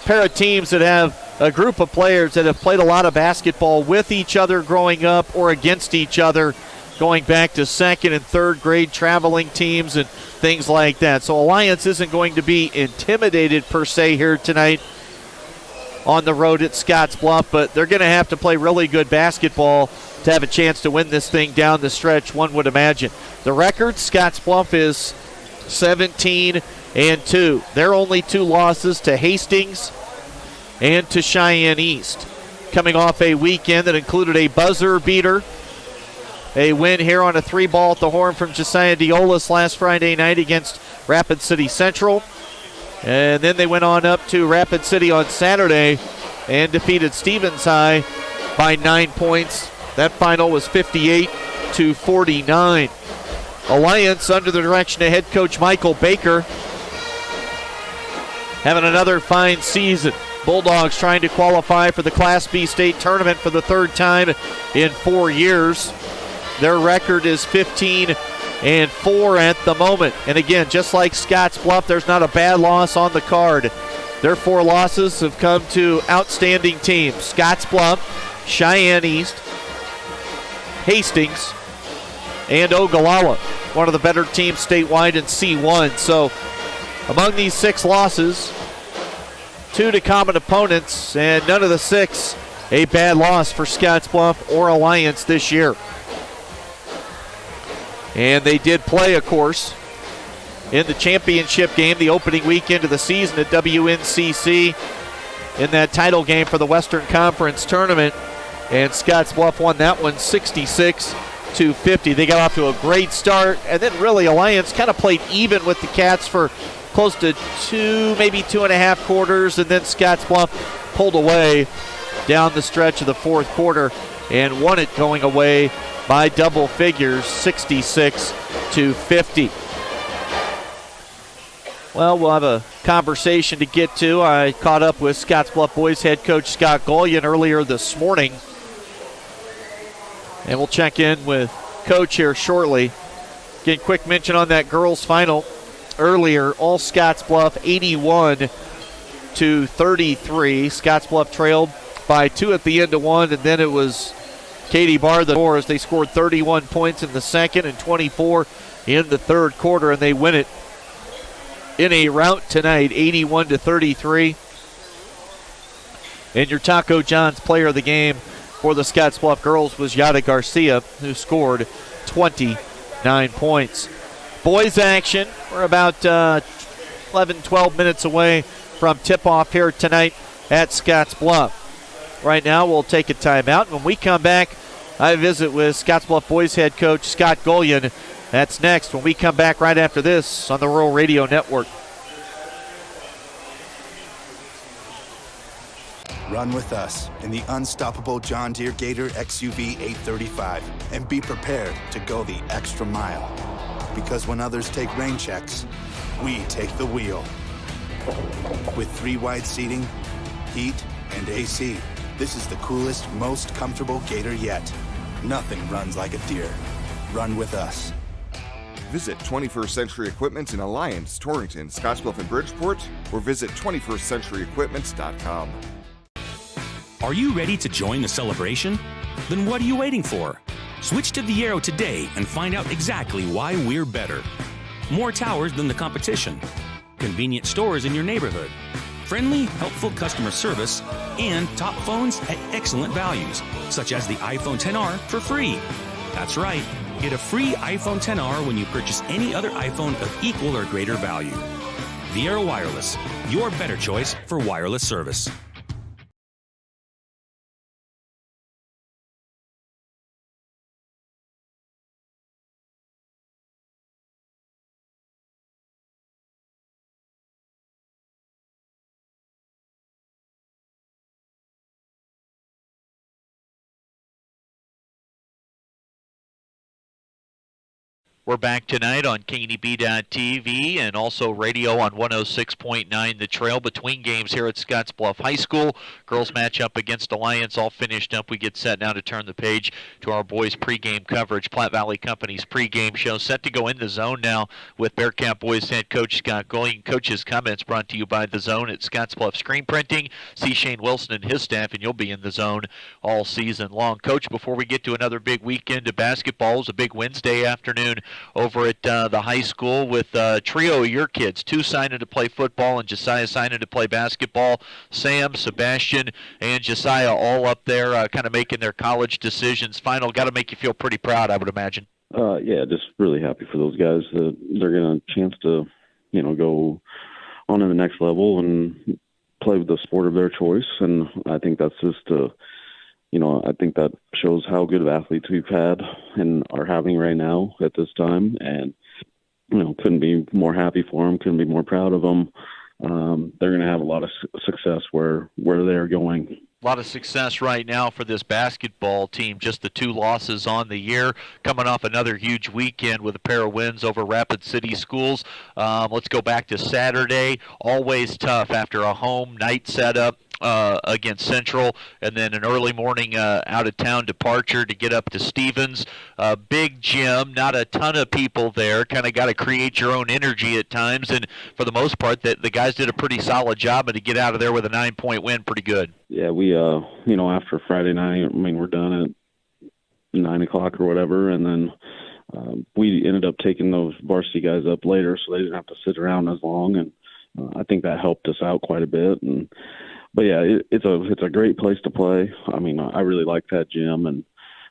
pair of teams that have a group of players that have played a lot of basketball with each other growing up or against each other, going back to 2nd and 3rd grade traveling teams and things like that. So Alliance isn't going to be intimidated per se here tonight on the road at Scottsbluff, but they're going to have to play really good basketball to have a chance to win this thing down the stretch, one would imagine. The record, Scottsbluff is 17-2. Their only 2 losses to Hastings and to Cheyenne East, coming off a weekend that included a buzzer beater, a win here on a 3-ball at the horn from Josiah Diolas last Friday night against Rapid City Central. And then they went on up to Rapid City on Saturday and defeated Stevens High by 9 points. That final was 58-49. Alliance, under the direction of head coach Michael Baker, having another fine season. Bulldogs trying to qualify for the Class B state tournament for the 3rd time in 4 years. Their record is 15-4 at the moment. And again, just like Scottsbluff, there's not a bad loss on the card. Their 4 losses have come to outstanding teams: Scottsbluff, Cheyenne East, Hastings, and Ogallala, one of the better teams statewide in C1. So among these 6 losses, 2 to common opponents, and none of the 6 a bad loss for Scottsbluff or Alliance this year. And they did play, of course, in the championship game, the opening weekend of the season at WNCC, in that title game for the Western Conference Tournament. And Scottsbluff won that one 66-50. They got off to a great start, and then really Alliance kind of played even with the Cats for close to 2, maybe 2.5 quarters, and then Scottsbluff pulled away down the stretch of the 4th quarter and won it going away by double figures, 66-50. Well, we'll have a conversation to get to. I caught up with Scottsbluff boys head coach Scott Gullion earlier this morning, and we'll check in with Coach here shortly. Again, quick mention on that girls' final earlier. All Scottsbluff 81-33. Scottsbluff trailed by 2 at the end of 1, and then it was Katie Barr the Doors. They scored 31 points in the 2nd and 24 in the 3rd quarter, and they win it in a rout tonight, 81-33. And your Taco John's player of the game for the Scottsbluff girls was Yada Garcia, who scored 29 points. Boys action, we're about 11-12 minutes away from tip-off here tonight at Scottsbluff. Right now, we'll take a timeout. When we come back, I visit with Scottsbluff boys head coach Scott Gullion. That's next when we come back right after this on the Rural Radio Network. Run with us in the unstoppable John Deere Gator XUV 835 and be prepared to go the extra mile. Because when others take rain checks, we take the wheel. With 3 wide seating, heat, and AC, this is the coolest, most comfortable Gator yet. Nothing runs like a Deere. Run with us. Visit 21st Century Equipment in Alliance, Torrington, Scottsbluff, and Bridgeport, or visit 21stcenturyequipments.com. Are you ready to join the celebration? Then what are you waiting for? Switch to the Arrow today and find out exactly why we're better. More towers than the competition. Convenient stores in your neighborhood. friendly, helpful customer service, and top phones at excellent values, such as the iPhone XR for free. That's right. Get a free iPhone XR when you purchase any other iPhone of equal or greater value. Viera Wireless, your better choice for wireless service. We're back tonight on KNEB.TV and also radio on 106.9 The Trail. Between games here at Scottsbluff High School. Girls match up against Alliance, all finished up. We get set now to turn the page to our boys' pregame coverage. Platte Valley Company's pregame show set to go in the zone now with Bearcat boys head coach Scott Going. Coach's comments brought to you by The Zone at Scottsbluff Screen Printing. See Shane Wilson and his staff, and you'll be in the zone all season long. Coach, before we get to another big weekend of basketball, it was a big Wednesday afternoon over at the high school with a trio of your kids, 2 signing to play football and Josiah signing to play basketball. Sam, Sebastian, and Josiah all up there kind of making their college decisions. Final, got to make you feel pretty proud, I would imagine. Yeah, just really happy for those guys that they're getting a chance to, go on to the next level and play with the sport of their choice. And I think that's just I think that shows how good of athletes we've had and are having right now at this time. And, couldn't be more happy for them, couldn't be more proud of them. They're going to have a lot of success where they're going. A lot of success right now for this basketball team. Just the 2 losses on the year, coming off another huge weekend with a pair of wins over Rapid City Schools. Let's go back to Saturday. Always tough after a home night setup against Central, and then an early morning out-of-town departure to get up to Stevens. Big gym, not a ton of people there. Kind of got to create your own energy at times, and for the most part, the guys did a pretty solid job, and to get out of there with a 9-point win, pretty good. Yeah, we, after Friday night, we're done at 9 o'clock or whatever, and then we ended up taking those varsity guys up later, so they didn't have to sit around as long, and I think that helped us out quite a bit. But yeah, it's a great place to play. I really like that gym,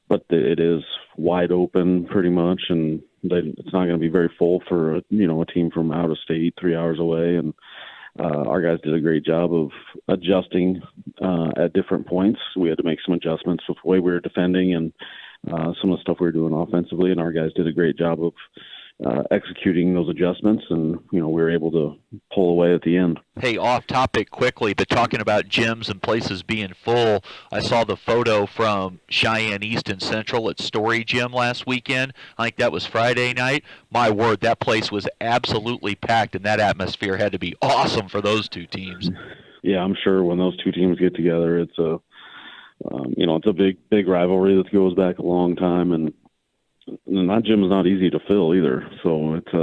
but it is wide open pretty much, and it's not going to be very full for a team from out of state, 3 hours away. And our guys did a great job of adjusting at different points. We had to make some adjustments with the way we were defending and some of the stuff we were doing offensively, and our guys did a great job of executing those adjustments, and we were able to pull away at the end. Hey, off topic quickly, but talking about gyms and places being full, I saw the photo from Cheyenne East and Central at Story Gym last weekend. I think that was Friday night. My word, that place was absolutely packed, and that atmosphere had to be awesome for those 2 teams. Yeah, I'm sure when those 2 teams get together, it's it's a big rivalry that goes back a long time, and that gym is not easy to fill either. So it's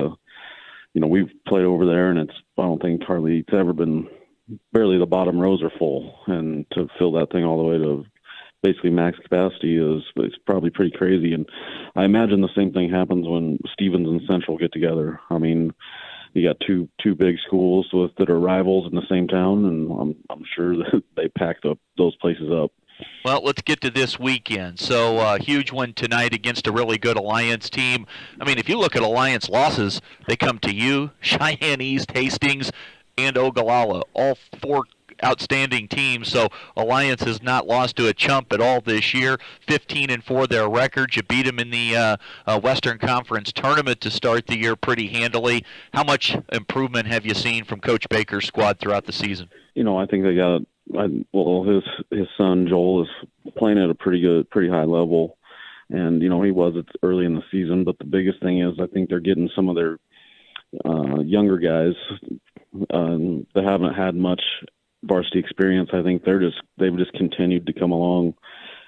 we've played over there, and I don't think it's ever been, barely the bottom rows are full, and to fill that thing all the way to basically max capacity it's probably pretty crazy. And I imagine the same thing happens when Stevens and Central get together. You got two big schools that are rivals in the same town, and I'm sure that they packed up those places up. Well, let's get to this weekend. So, huge one tonight against a really good Alliance team. If you look at Alliance losses, they come to you, Cheyenne East, Hastings, and Ogallala, all 4 outstanding teams. So, Alliance has not lost to a chump at all this year. 15-4 their record. You beat them in the Western Conference tournament to start the year pretty handily. How much improvement have you seen from Coach Baker's squad throughout the season? I think they got his son Joel is playing at a pretty high level, and he was early in the season. But the biggest thing is I think they're getting some of their younger guys that haven't had much varsity experience. I think they've just continued to come along,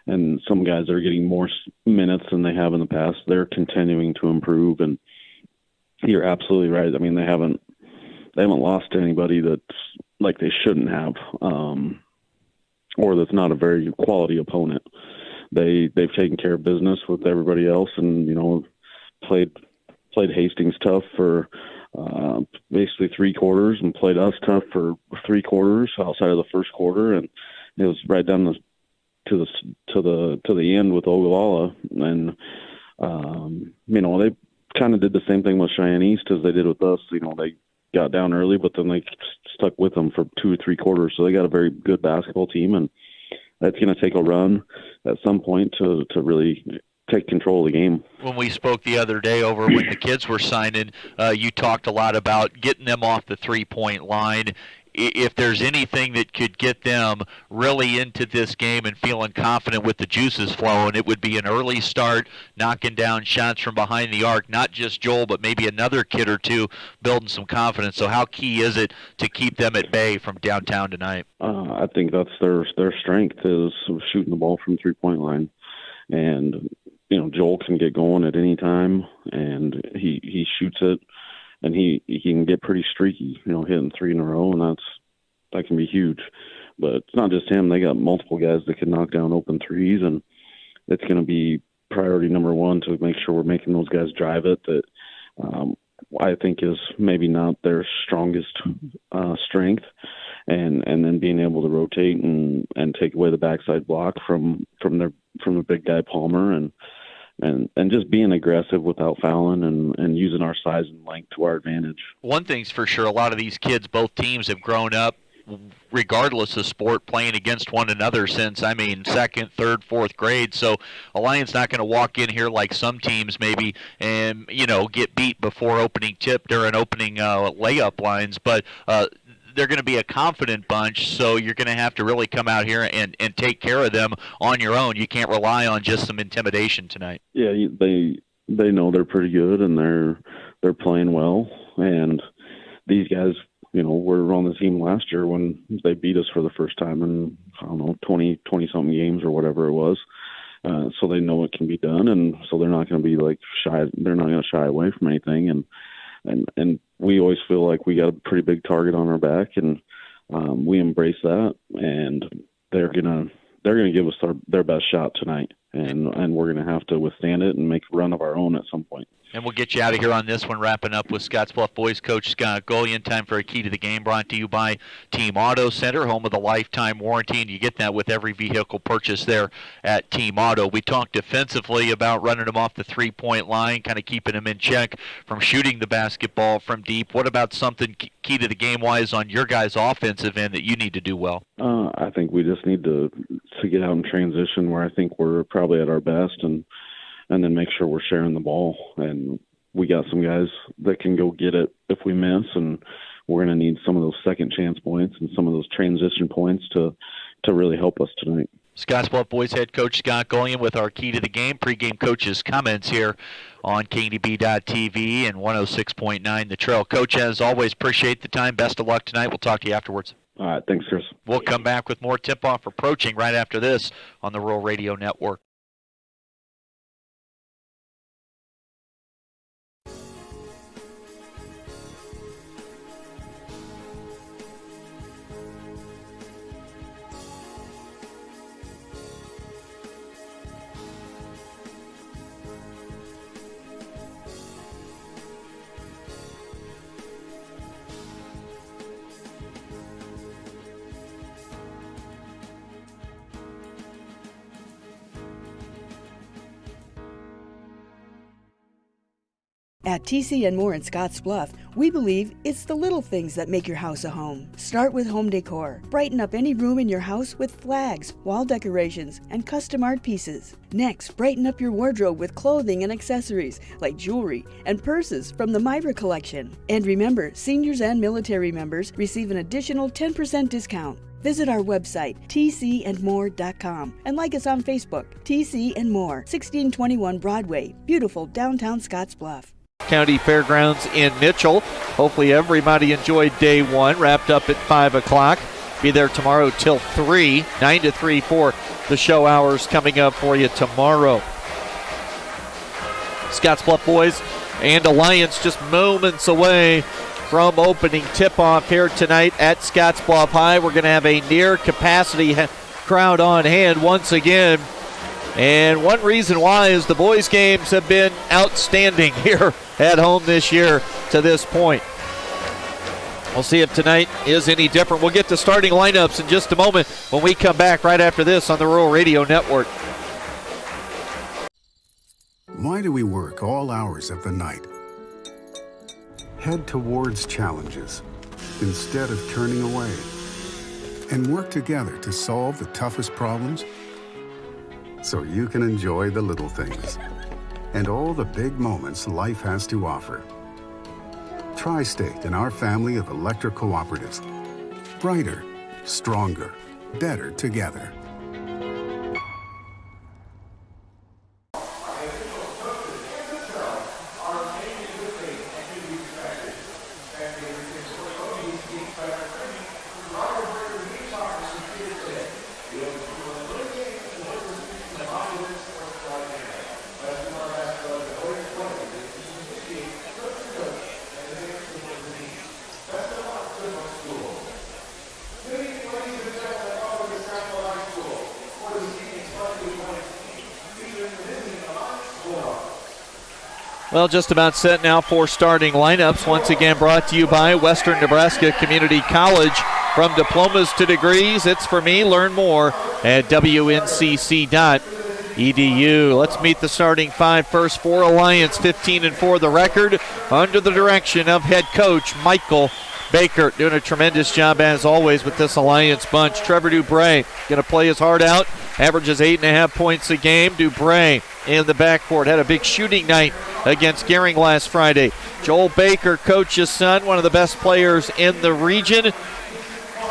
and some guys are getting more minutes than they have in the past. They're continuing to improve, and you're absolutely right. They haven't lost to anybody that's like they shouldn't have, or that's not a very quality opponent. They've taken care of business with everybody else, and played Hastings tough for basically 3 quarters and played us tough for 3 quarters outside of the first quarter, and it was right down to the end with Ogallala. And they kind of did the same thing with Cheyenne East as they did with us. They got down early, but then they stuck with them for 2 or 3 quarters. So they got a very good basketball team, and that's going to take a run at some point to really take control of the game. When we spoke the other day over when the kids were signing, you talked a lot about getting them off the three-point line. If there's anything that could get them really into this game and feeling confident with the juices flowing, it would be an early start, knocking down shots from behind the arc, not just Joel, but maybe another kid or two, building some confidence. So how key is it to keep them at bay from downtown tonight? I think that's their strength, is shooting the ball from three-point line. And Joel can get going at any time, and he shoots it, and he can get pretty streaky, hitting 3 in a row, and that can be huge. But it's not just him. They got multiple guys that can knock down open threes, and it's going to be priority number 1 to make sure we're making those guys drive it. That I think is maybe not their strongest strength, and then being able to rotate and take away the backside block from the big guy Palmer, and just being aggressive without fouling and using our size and length to our advantage. One thing's for sure, a lot of these kids, both teams have grown up, regardless of sport, playing against one another since, 2nd, 3rd, 4th grade. So Alliance not going to walk in here like some teams maybe and, get beat before opening tip during opening layup lines. But they're going to be a confident bunch, so you're going to have to really come out here and take care of them on your own. You can't rely on just some intimidation tonight. Yeah, they know they're pretty good, and they're playing well. And these guys, were on the team last year when they beat us for the first time in, 20-something games or whatever it was. So they know it can be done, and so they're not going to be shy. They're not going to shy away from anything. And we always feel like we got a pretty big target on our back, and we embrace that. And they're gonna give us their best shot tonight, and we're gonna have to withstand it and make a run of our own at some point. And we'll get you out of here on this one, wrapping up with Scottsbluff boys coach Scott Golian. Time for a key to the game, brought to you by Team Auto Center, home of the lifetime warranty, and you get that with every vehicle purchase there at Team Auto. We talked defensively about running them off the three-point line, kind of keeping them in check from shooting the basketball from deep. What about something key to the game-wise on your guys' offensive end that you need to do well? I think we just need to get out and transition where I think we're probably at our best, and then make sure we're sharing the ball. And we got some guys that can go get it if we miss, and we're going to need some of those second chance points and some of those transition points to really help us tonight. Scottsbluff boys head coach Scott Golian with our key to the game. Pregame coaches' comments here on KNEB.TV and 106.9 The Trail. Coach, as always, appreciate the time. Best of luck tonight. We'll talk to you afterwards. All right, thanks, Chris. We'll come back with more tip-off approaching right after this on the Rural Radio Network. At TC & More in Scottsbluff, we believe it's the little things that make your house a home. Start with home decor. Brighten up any room in your house with flags, wall decorations, and custom art pieces. Next, brighten up your wardrobe with clothing and accessories like jewelry and purses from the Myra collection. And remember, seniors and military members receive an additional 10% discount. Visit our website, tcandmore.com, and like us on Facebook, TC & More, 1621 Broadway, beautiful downtown Scottsbluff. County Fairgrounds in Mitchell. Hopefully everybody enjoyed day one, wrapped up at 5 o'clock. Be there tomorrow till 3, 9 to 3 for the show hours coming up for you tomorrow. Scottsbluff boys and Alliance just moments away from opening tip-off here tonight at Scottsbluff High. We're going to have a near capacity crowd on hand once again And one reason why is the boys' games have been outstanding here at home this year to this point. We'll see if tonight is any different. We'll get to starting lineups in just a moment when we come back right after this on the Rural Radio Network. Why do we work all hours of the night? Head towards challenges instead of turning away, and work together to solve the toughest problems so you can enjoy the little things and all the big moments life has to offer. Tri-State and our family of electric cooperatives. Brighter, stronger, better together. Well, just about set now for starting lineups. Once again brought to you by Western Nebraska Community College. From diplomas to degrees, it's for me. Learn more at wncc.edu. Let's meet the starting five first for Alliance. 15-4 the record, under the direction of head coach Michael Baker. Doing a tremendous job as always with this Alliance bunch. Trevor Dubray going to play his heart out. Averages 8.5 points a game. Dubray in the backcourt. Had a big shooting night against Gering last Friday. Joel Baker, coach's son, one of the best players in the region.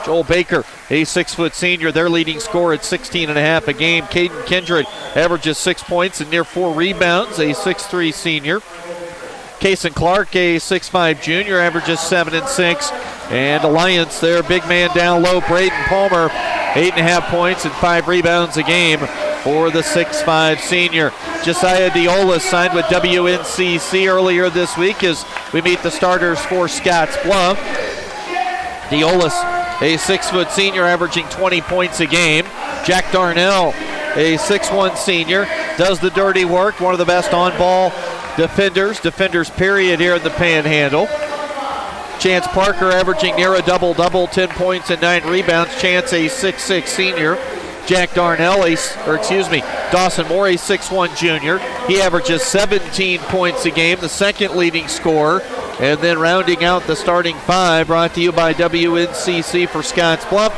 Joel Baker, a 6-foot senior, their leading scorer at 16.5 a game. Caden Kindred averages 6 points and near 4 rebounds, a 6'3 senior. Kason Clark, a 6'5 junior, averages 7 and 6. And Alliance, their big man down low, Braden Palmer, 8.5 points and 5 rebounds a game for the 6'5 senior. Josiah Diolas signed with WNCC earlier this week as we meet the starters for Scottsbluff. Diolas, a 6-foot senior, averaging 20 points a game. Jack Darnell, a 6'1 senior, does the dirty work, one of the best on-ball defenders period here in the Panhandle. Chance Parker averaging near a double-double, 10 points and 9 rebounds. Chance, a 6'6 senior. Jack Darnell, Dawson Moore, a 6'1 junior. He averages 17 points a game, the second leading scorer. And then rounding out the starting five, brought to you by WNCC for Scottsbluff,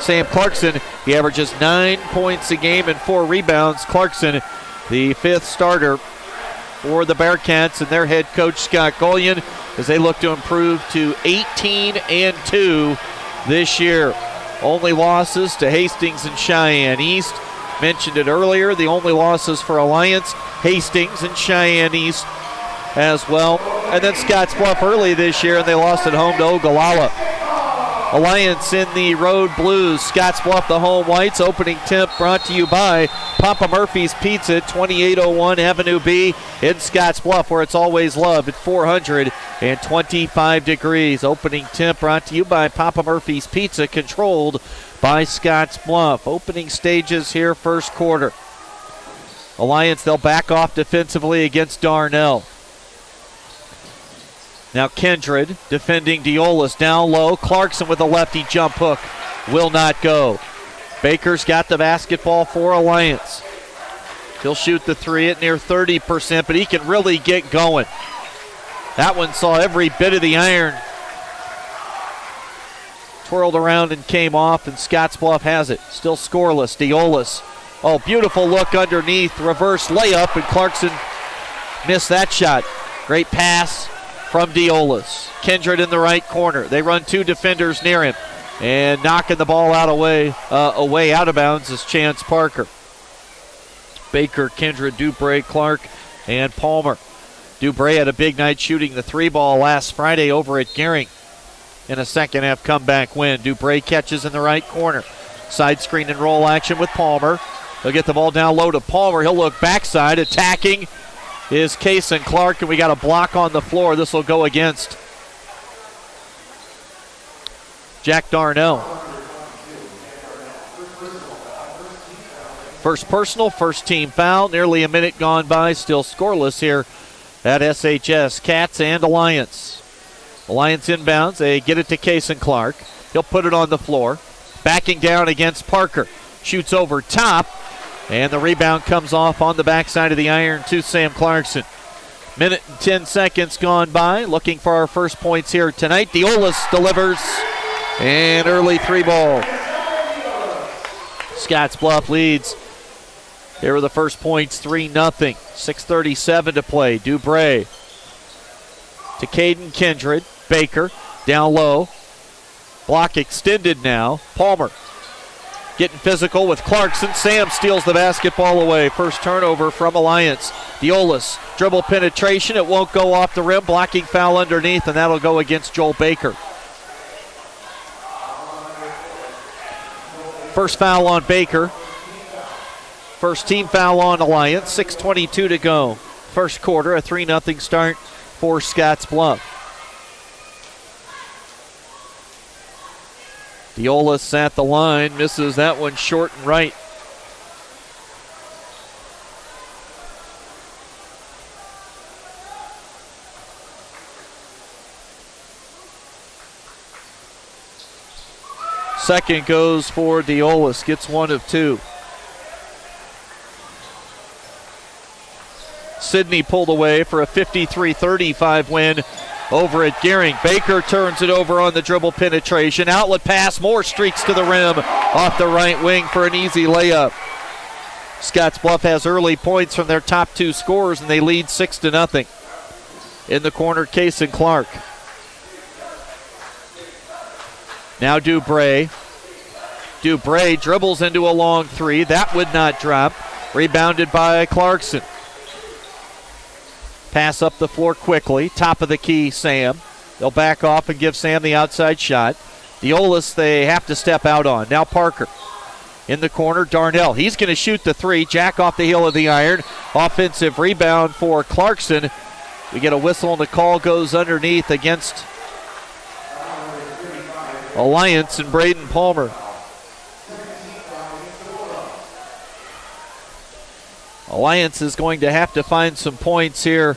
Sam Clarkson. He averages 9 points a game and 4 rebounds. Clarkson, the fifth starter for the Bearcats and their head coach Scott Golian as they look to improve to 18-2 this year. Only losses to Hastings and Cheyenne East. Mentioned it earlier, the only losses for Alliance, Hastings and Cheyenne East as well. And then Scottsbluff early this year, and they lost at home to Ogallala. Alliance in the road blues. Scottsbluff, the home whites. Opening tip brought to you by Papa Murphy's Pizza at 2801 Avenue B in Scottsbluff, where it's always loved at 425 degrees. Opening tip brought to you by Papa Murphy's Pizza, controlled by Scottsbluff. Opening stages here, first quarter. Alliance, they'll back off defensively against Darnell. Now Kindred defending Diolas down low. Clarkson with a lefty jump hook. Will not go. Baker's got the basketball for Alliance. He'll shoot the three at near 30%, but he can really get going. That one saw every bit of the iron. Twirled around and came off, and Scottsbluff has it. Still scoreless. Diolas. Oh, beautiful look underneath. Reverse layup, and Clarkson missed that shot. Great pass from Diolas. Kindred in the right corner. They run two defenders near him. And knocking the ball away out of bounds is Chance Parker. Baker, Kindred, Dubray, Clark, and Palmer. Dubray had a big night shooting the three ball last Friday over at Gering in a second half comeback win. Dubray catches in the right corner. Side screen and roll action with Palmer. He'll get the ball down low to Palmer. He'll look backside. Attacking is Kason Clark, and we got a block on the floor. This will go against Jack Darnell. First personal, first team foul. Nearly a minute gone by, still scoreless here at SHS. Cats and Alliance. Alliance inbounds. They get it to Kason Clark. He'll put it on the floor. Backing down against Parker. Shoots over top. And the rebound comes off on the backside of the iron to Sam Clarkson. Minute and 10 seconds gone by. Looking for our first points here tonight. Diolis delivers. And early three ball. Scottsbluff leads. Here are the first points, 3-0. 6:37 to play. Dubray to Caden Kindred. Baker down low. Block extended now. Palmer getting physical with Clarkson. Sam steals the basketball away. First turnover from Alliance. Diolis, dribble penetration. It won't go off the rim. Blocking foul underneath, and that'll go against Joel Baker. First foul on Baker. First team foul on Alliance. 6:22 to go. First quarter, a 3-0 start for Scottsbluff. Diolis at the line, misses that one short and right. Second goes for Diolis, gets one of two. Sidney pulled away for a 53-35 win over at Gearing. Baker turns it over on the dribble penetration. Outlet pass, more streaks to the rim off the right wing for an easy layup. Scottsbluff has early points from their top two scorers, and they lead 6-0. In the corner, Kason Clark. Now Dubray. Dubray dribbles into a long three. That would not drop. Rebounded by Clarkson. Pass up the floor quickly. Top of the key, Sam. They'll back off and give Sam the outside shot. Diolis they have to step out on. Now Parker. In the corner, Darnell. He's going to shoot the three. Jack off the heel of the iron. Offensive rebound for Clarkson. We get a whistle and the call goes underneath against Alliance and Braden Palmer. Alliance is going to have to find some points here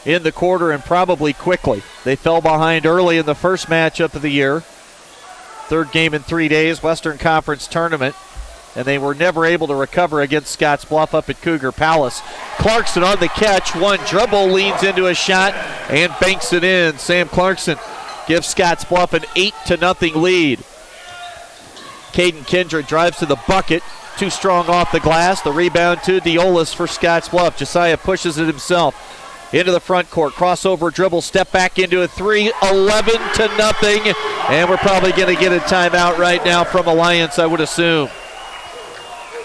in the quarter, and probably quickly. They fell behind early in the first matchup of the year. Third game in 3 days, Western Conference Tournament, and they were never able to recover against Scottsbluff up at Cougar Palace. Clarkson on the catch, one dribble, leans into a shot, and banks it in. Sam Clarkson gives Scottsbluff an 8-0 lead. Caden Kindred drives to the bucket. Too strong off the glass. The rebound to Diolis for Scottsbluff. Josiah pushes it himself into the front court. Crossover dribble, step back into a three. 11-0. And we're probably going to get a timeout right now from Alliance, I would assume.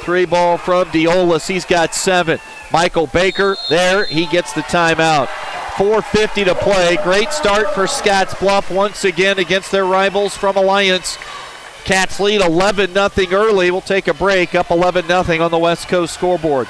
Three ball from Diolis. He's got 7. Michael Baker there. He gets the timeout. 4:50 to play. Great start for Scottsbluff once again against their rivals from Alliance. Cats lead 11-0 early. We'll take a break. Up 11-0 on the West Coast scoreboard.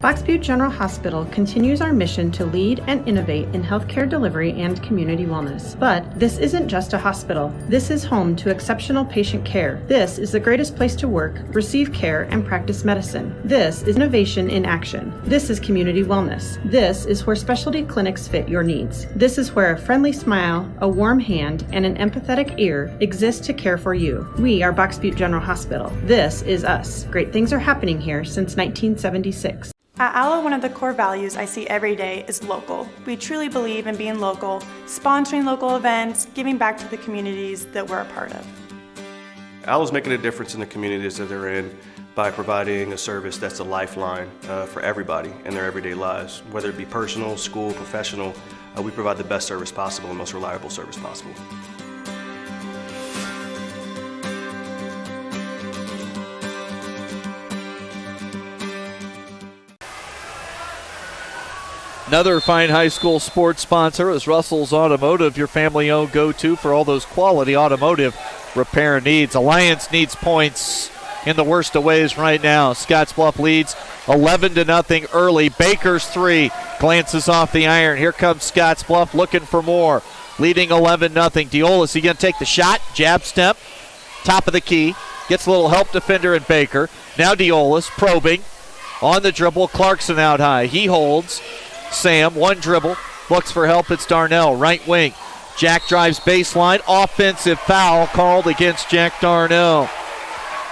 Box Butte General Hospital continues our mission to lead and innovate in healthcare delivery and community wellness. But this isn't just a hospital. This is home to exceptional patient care. This is the greatest place to work, receive care, and practice medicine. This is innovation in action. This is community wellness. This is where specialty clinics fit your needs. This is where a friendly smile, a warm hand, and an empathetic ear exist to care for you. We are Box Butte General Hospital. This is us. Great things are happening here since 1976. At ALLO, one of the core values I see every day is local. We truly believe in being local, sponsoring local events, giving back to the communities that we're a part of. ALLO's making a difference in the communities that they're in by providing a service that's a lifeline for everybody in their everyday lives. Whether it be personal, school, professional, we provide the best service possible and most reliable service possible. Another fine high school sports sponsor is Russell's Automotive, your family-owned go-to for all those quality automotive repair needs. Alliance needs points in the worst of ways right now. Scottsbluff leads 11-0 early. Baker's three glances off the iron. Here comes Scottsbluff looking for more. Leading 11-0. Diolis, he going to take the shot. Jab step. Top of the key. Gets a little help defender in Baker. Now Diolis probing. On the dribble, Clarkson out high. He holds. Sam, one dribble. Looks for help. It's Darnell, right wing. Jack drives baseline. Offensive foul called against Jack Darnell.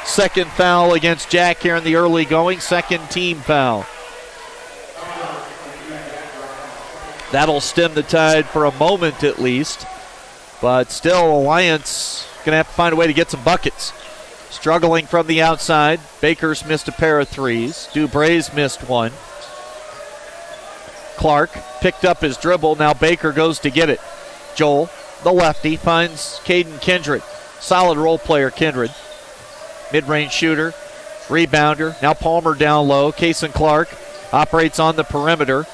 Second foul against Jack here in the early going. Second team foul. That'll stem the tide for a moment at least. But still, Alliance going to have to find a way to get some buckets. Struggling from the outside. Baker's missed a pair of threes. Dubray's missed one. Clark picked up his dribble. Now Baker goes to get it. Joel, the lefty, finds Caden Kindred. Solid role player, Kindred. Mid-range shooter, rebounder. Now Palmer down low. Kason Clark operates on the perimeter.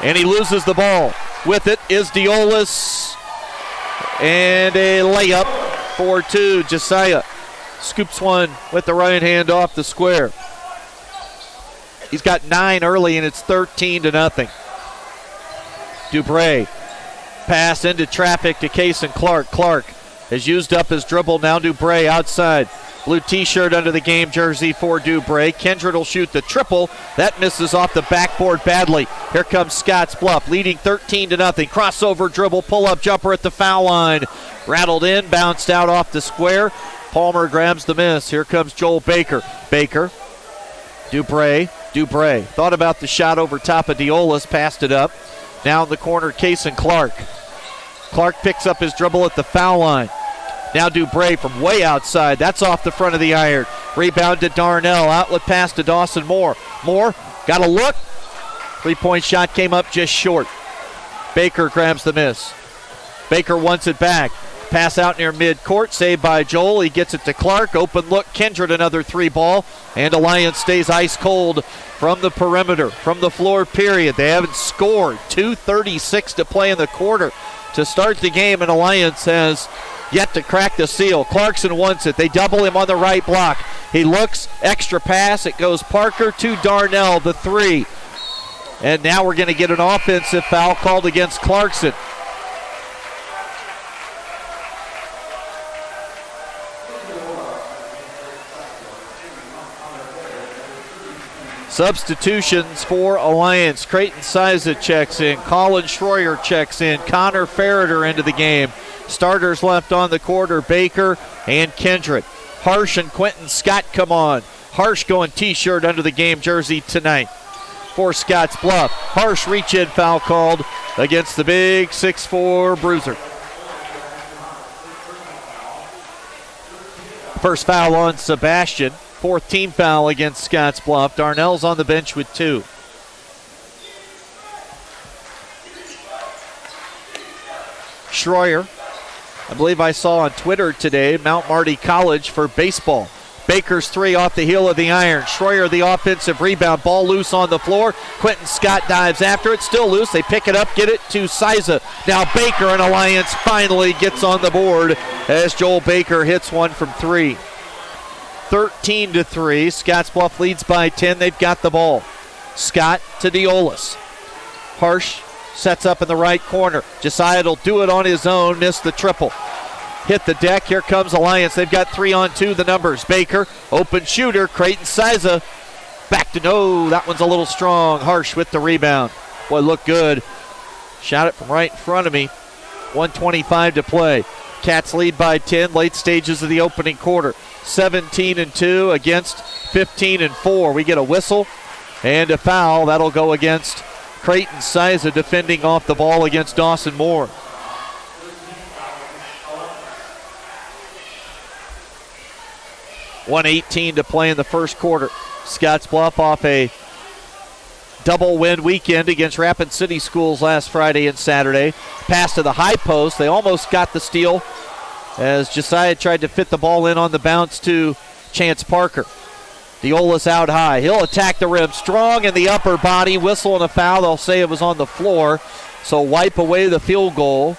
And he loses the ball. With it is Diolis. And a layup for two. Josiah scoops one with the right hand off the square. He's got 9 early, and it's 13-0. Dubray pass into traffic to Kason Clark. Clark has used up his dribble. Now Dubray outside. Blue t-shirt under the game jersey for Dubray. Kindred will shoot the triple. That misses off the backboard badly. Here comes Scottsbluff, leading 13-0. Crossover dribble, pull-up jumper at the foul line. Rattled in, bounced out off the square. Palmer grabs the miss. Here comes Joel Baker. Baker, Dubray. Thought about the shot over top of Diolis, passed it up. Now in the corner, Kason Clark. Clark picks up his dribble at the foul line. Now Dubray from way outside. That's off the front of the iron. Rebound to Darnell. Outlet pass to Dawson Moore. Moore got a look. Three-point shot came up just short. Baker grabs the miss. Baker wants it back. Pass out near midcourt. Saved by Joel. He gets it to Clark. Open look. Kindred another three ball. And Alliance stays ice cold from the perimeter. From the floor period. They haven't scored. 2:36 to play in the quarter to start the game. And Alliance has yet to crack the seal. Clarkson wants it. They double him on the right block. He looks, extra pass. It goes Parker to Darnell, the three. And now we're going to get an offensive foul called against Clarkson. Substitutions for Alliance. Creighton Siza checks in. Colin Schroyer checks in. Connor Ferreter into the game. Starters left on the court are Baker and Kindred. Harsh and Quentin Scott come on. Harsh going t-shirt under the game jersey tonight for Scottsbluff. Harsh reach-in foul called against the big 6'4 bruiser. First foul on Sebastian. Fourth team foul against Scottsbluff. Darnell's on the bench with 2. Schroyer, I believe I saw on Twitter today, Mount Marty College for baseball. Baker's three off the heel of the iron. Schroyer the offensive rebound. Ball loose on the floor. Quentin Scott dives after it. Still loose. They pick it up, get it to Siza. Now Baker and Alliance finally gets on the board as Joel Baker hits one from 3. 13-3. Scottsbluff leads by 10. They've got the ball. Scott to Diolis. Harsh sets up in the right corner. Josiah will do it on his own. Missed the triple. Hit the deck. Here comes Alliance. They've got 3-on-2 the numbers. Baker, open shooter. Creighton Siza. Back to no. That one's a little strong. Harsh with the rebound. Boy, looked good. Shot it from right in front of me. 1:25 to play. Cats lead by 10. Late stages of the opening quarter. 17-2 against 15-4. We get a whistle and a foul. That'll go against Creighton Siza, defending off the ball against Dawson Moore. .118 to play in the first quarter. Scottsbluff off a double win weekend against Rapid City Schools last Friday and Saturday. Pass to the high post. They almost got the steal as Josiah tried to fit the ball in on the bounce to Chance Parker. Diolis out high. He'll attack the rim. Strong in the upper body. Whistle and a foul. They'll say it was on the floor. So wipe away the field goal.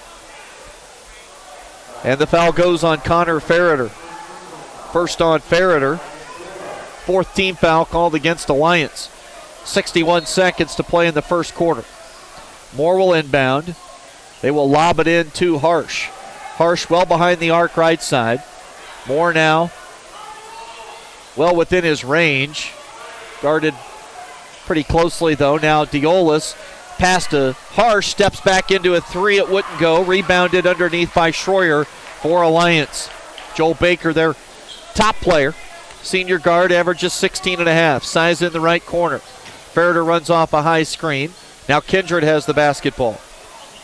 And the foul goes on Connor Ferreter. First on Ferreter. Fourth team foul called against Alliance. 61 seconds to play in the first quarter. Moore will inbound. They will lob it in to Harsh. Harsh well behind the arc right side. Moore now well within his range. Guarded pretty closely, though. Now Diolis pass to Harsh, steps back into a three. It wouldn't go. Rebounded underneath by Schroyer for Alliance. Joel Baker, their top player. Senior guard, averages 16.5. Size in the right corner. Ferreter runs off a high screen. Now Kindred has the basketball.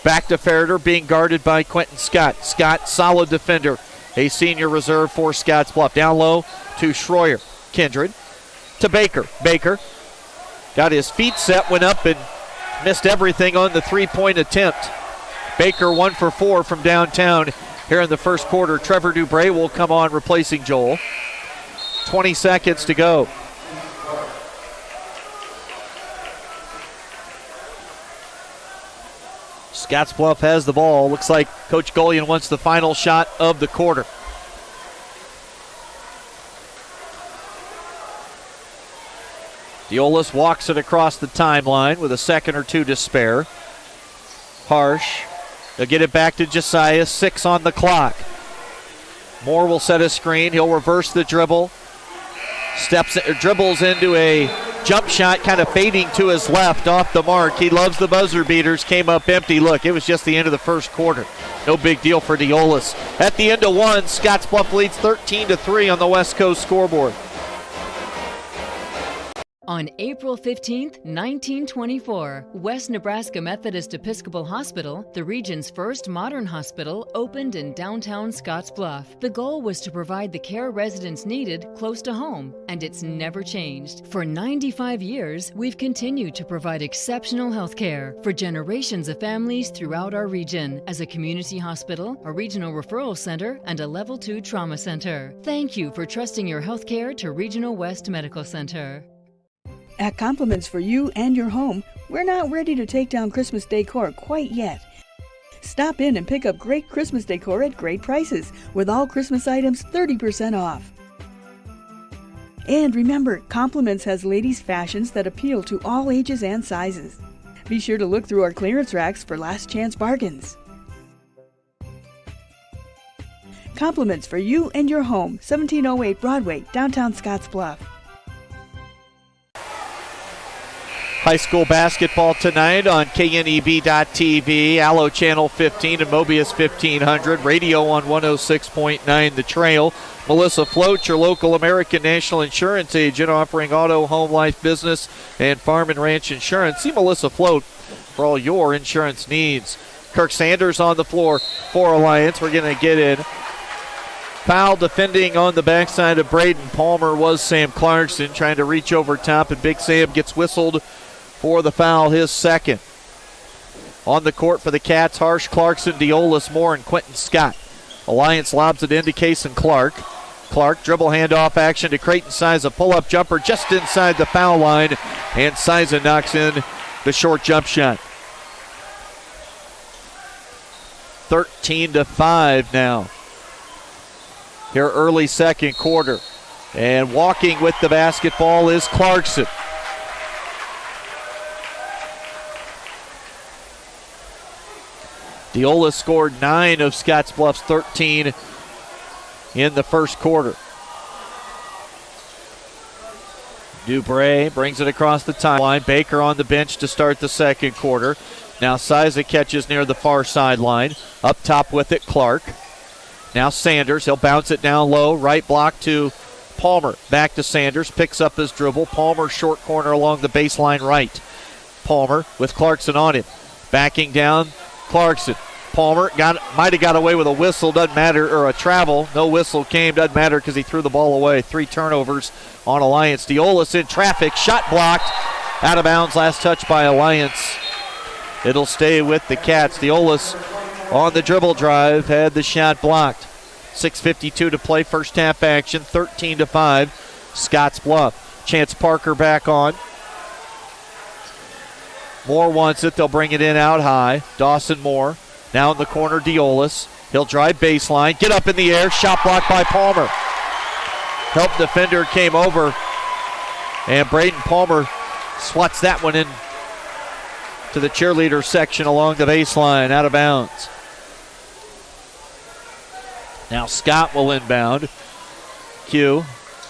Back to Ferreter, being guarded by Quentin Scott. Scott, solid defender. A senior reserve for Scottsbluff. Down low to Schroyer. Kindred to Baker. Baker got his feet set, went up and missed everything on the three-point attempt. Baker 1 for 4 from downtown here in the first quarter. Trevor Dubray will come on replacing Joel. 20 seconds to go. Scottsbluff has the ball. Looks like Coach Golian wants the final shot of the quarter. Diolis walks it across the timeline with a second or two to spare. Harsh. They'll get it back to Josiah. 6 on the clock. Moore will set a screen. He'll reverse the dribble. Dribbles into a jump shot, kind of fading to his left off the mark. He loves the buzzer beaters. Came up empty. Look, it was just the end of the first quarter. No big deal for Diolis. At the end of one, Scottsbluff leads 13-3 on the West Coast scoreboard. On April 15, 1924, West Nebraska Methodist Episcopal Hospital, the region's first modern hospital, opened in downtown Scottsbluff. The goal was to provide the care residents needed close to home, and it's never changed. For 95 years, we've continued to provide exceptional health care for generations of families throughout our region as a community hospital, a regional referral center, and a Level 2 trauma center. Thank you for trusting your health care to Regional West Medical Center. At Compliments for You and Your Home, we're not ready to take down Christmas decor quite yet. Stop in and pick up great Christmas decor at great prices, with all Christmas items 30% off. And remember, Compliments has ladies' fashions that appeal to all ages and sizes. Be sure to look through our clearance racks for last chance bargains. Compliments for You and Your Home, 1708 Broadway, downtown Scottsbluff. High school basketball tonight on KNEB.TV, Allo Channel 15 and Mobius 1500, radio on 106.9 The Trail. Melissa Float, your local American National Insurance agent, offering auto, home, life, business, and farm and ranch insurance. See Melissa Float for all your insurance needs. Kirk Sanders on the floor for Alliance. We're going to get in. Foul defending on the backside of Braden Palmer was Sam Clarkson, trying to reach over top, and Big Sam gets whistled for the foul, his second. On the court for the Cats, Harsh, Clarkson, Diolis, Moore, and Quentin Scott. Alliance lobs it into Kason Clark. Clark, dribble handoff action to Creighton Siza, pull-up jumper just inside the foul line, and Siza knocks in the short jump shot. 13-5 now. Here early second quarter. And walking with the basketball is Clarkson. Diolis scored 9 of Scottsbluff's 13 in the first quarter. Dubray brings it across the timeline. Baker on the bench to start the second quarter. Now Siza catches near the far sideline. Up top with it, Clark. Now Sanders, he'll bounce it down low. Right block to Palmer. Back to Sanders, picks up his dribble. Palmer short corner along the baseline right. Palmer with Clarkson on him. Backing down, Clarkson. Palmer might have got away with a whistle, doesn't matter, or a travel. No whistle came, doesn't matter because he threw the ball away. 3 turnovers on Alliance. Diolis in traffic, shot blocked. Out of bounds, last touch by Alliance. It'll stay with the Cats. Diolis on the dribble drive, had the shot blocked. 6:52 to play, first half action, 13-5. Scottsbluff. Chance Parker back on. Moore wants it, they'll bring it in out high. Dawson Moore. Now in the corner, Diolis. He'll drive baseline, get up in the air, shot blocked by Palmer. Help defender came over, and Braden Palmer swats that one in to the cheerleader section along the baseline, out of bounds. Now Scott will inbound. Q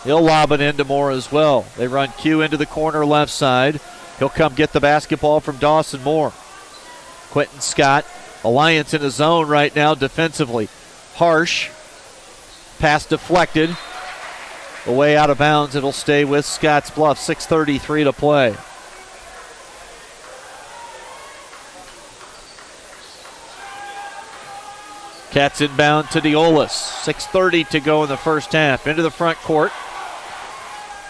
He'll lob it into Moore as well. They run Q into the corner left side. He'll come get the basketball from Dawson Moore. Quentin Scott, Alliance in the zone right now defensively. Harsh, pass deflected. Away out of bounds, it'll stay with Scottsbluff. 6:33 to play. Cats inbound to Diolis. 6:30 to go in the first half. Into the front court.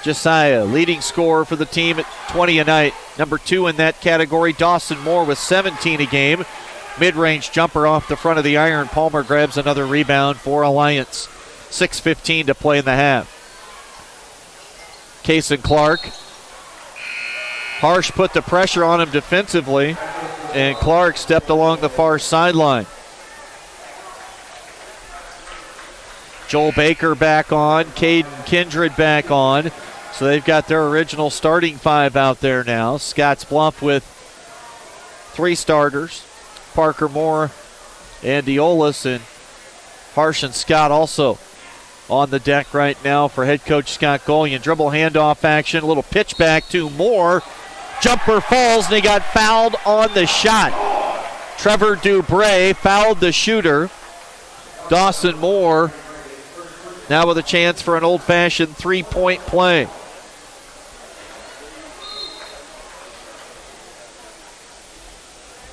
Josiah, leading scorer for the team at 20 a night. Number 2 in that category, Dawson Moore with 17 a game. Mid-range jumper off the front of the iron. Palmer grabs another rebound for Alliance. 6:15 to play in the half. Kason Clark. Harsh put the pressure on him defensively, and Clark stepped along the far sideline. Joel Baker back on, Caden Kindred back on. So they've got their original starting 5 out there now. Scottsbluff with 3 starters. Parker Moore and Diolis, and Harsh and Scott also on the deck right now for head coach Scott Golian. Dribble handoff action, a little pitch back to Moore. Jumper falls, and he got fouled on the shot. Trevor Dubray fouled the shooter. Dawson Moore now with a chance for an old-fashioned 3-point play.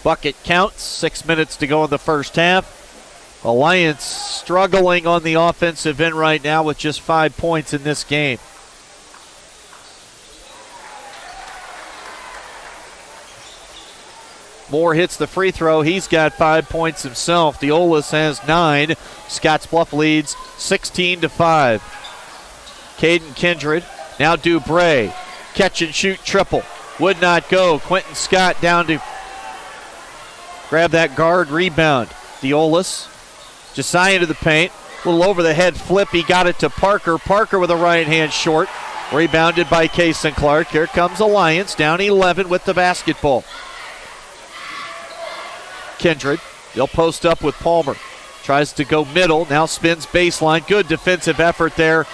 Bucket counts, 6 minutes to go in the first half. Alliance struggling on the offensive end right now with just 5 points in this game. Moore hits the free throw. He's got 5 points himself. Diolis has 9. Scottsbluff leads 16-5. Caden Kindred, now Dubray. Catch and shoot triple. Would not go. Quentin Scott down to grab that guard rebound. Diolis, Josiah into the paint. A little over the head flip. He got it to Parker. Parker with a right hand short. Rebounded by Kason Clark. Here comes Alliance down 11 with the basketball. Kindred, they'll post up with Palmer. Tries to go middle, now spins baseline. Good defensive effort there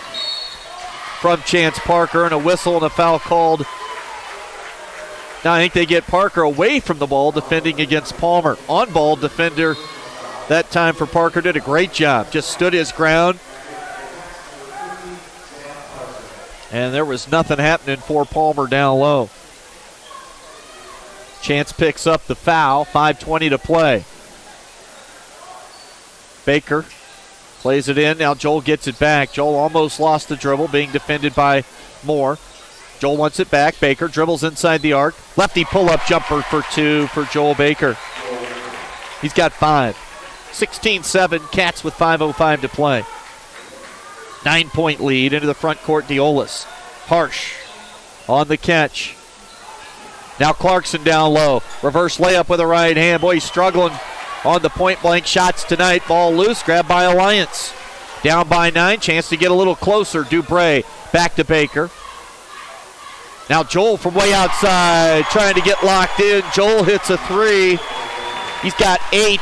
from Chance Parker, and a whistle and a foul called. Now I think they get Parker away from the ball defending against Palmer. On-ball defender that time for Parker did a great job. Just stood his ground. And there was nothing happening for Palmer down low. Chance picks up the foul, 5:20 to play. Baker plays it in, now Joel gets it back. Joel almost lost the dribble, being defended by Moore. Joel wants it back, Baker dribbles inside the arc. Lefty pull-up jumper for 2 for Joel Baker. He's got 5. 16-7, Cats with 5:05 to play. 9-point lead into the front court, Diolis. Harsh on the catch. Now Clarkson down low. Reverse layup with a right hand. Boy, he's struggling on the point-blank shots tonight. Ball loose, grabbed by Alliance. Down by 9, chance to get a little closer. Dubray back to Baker. Now Joel from way outside trying to get locked in. Joel hits a 3. He's got 8.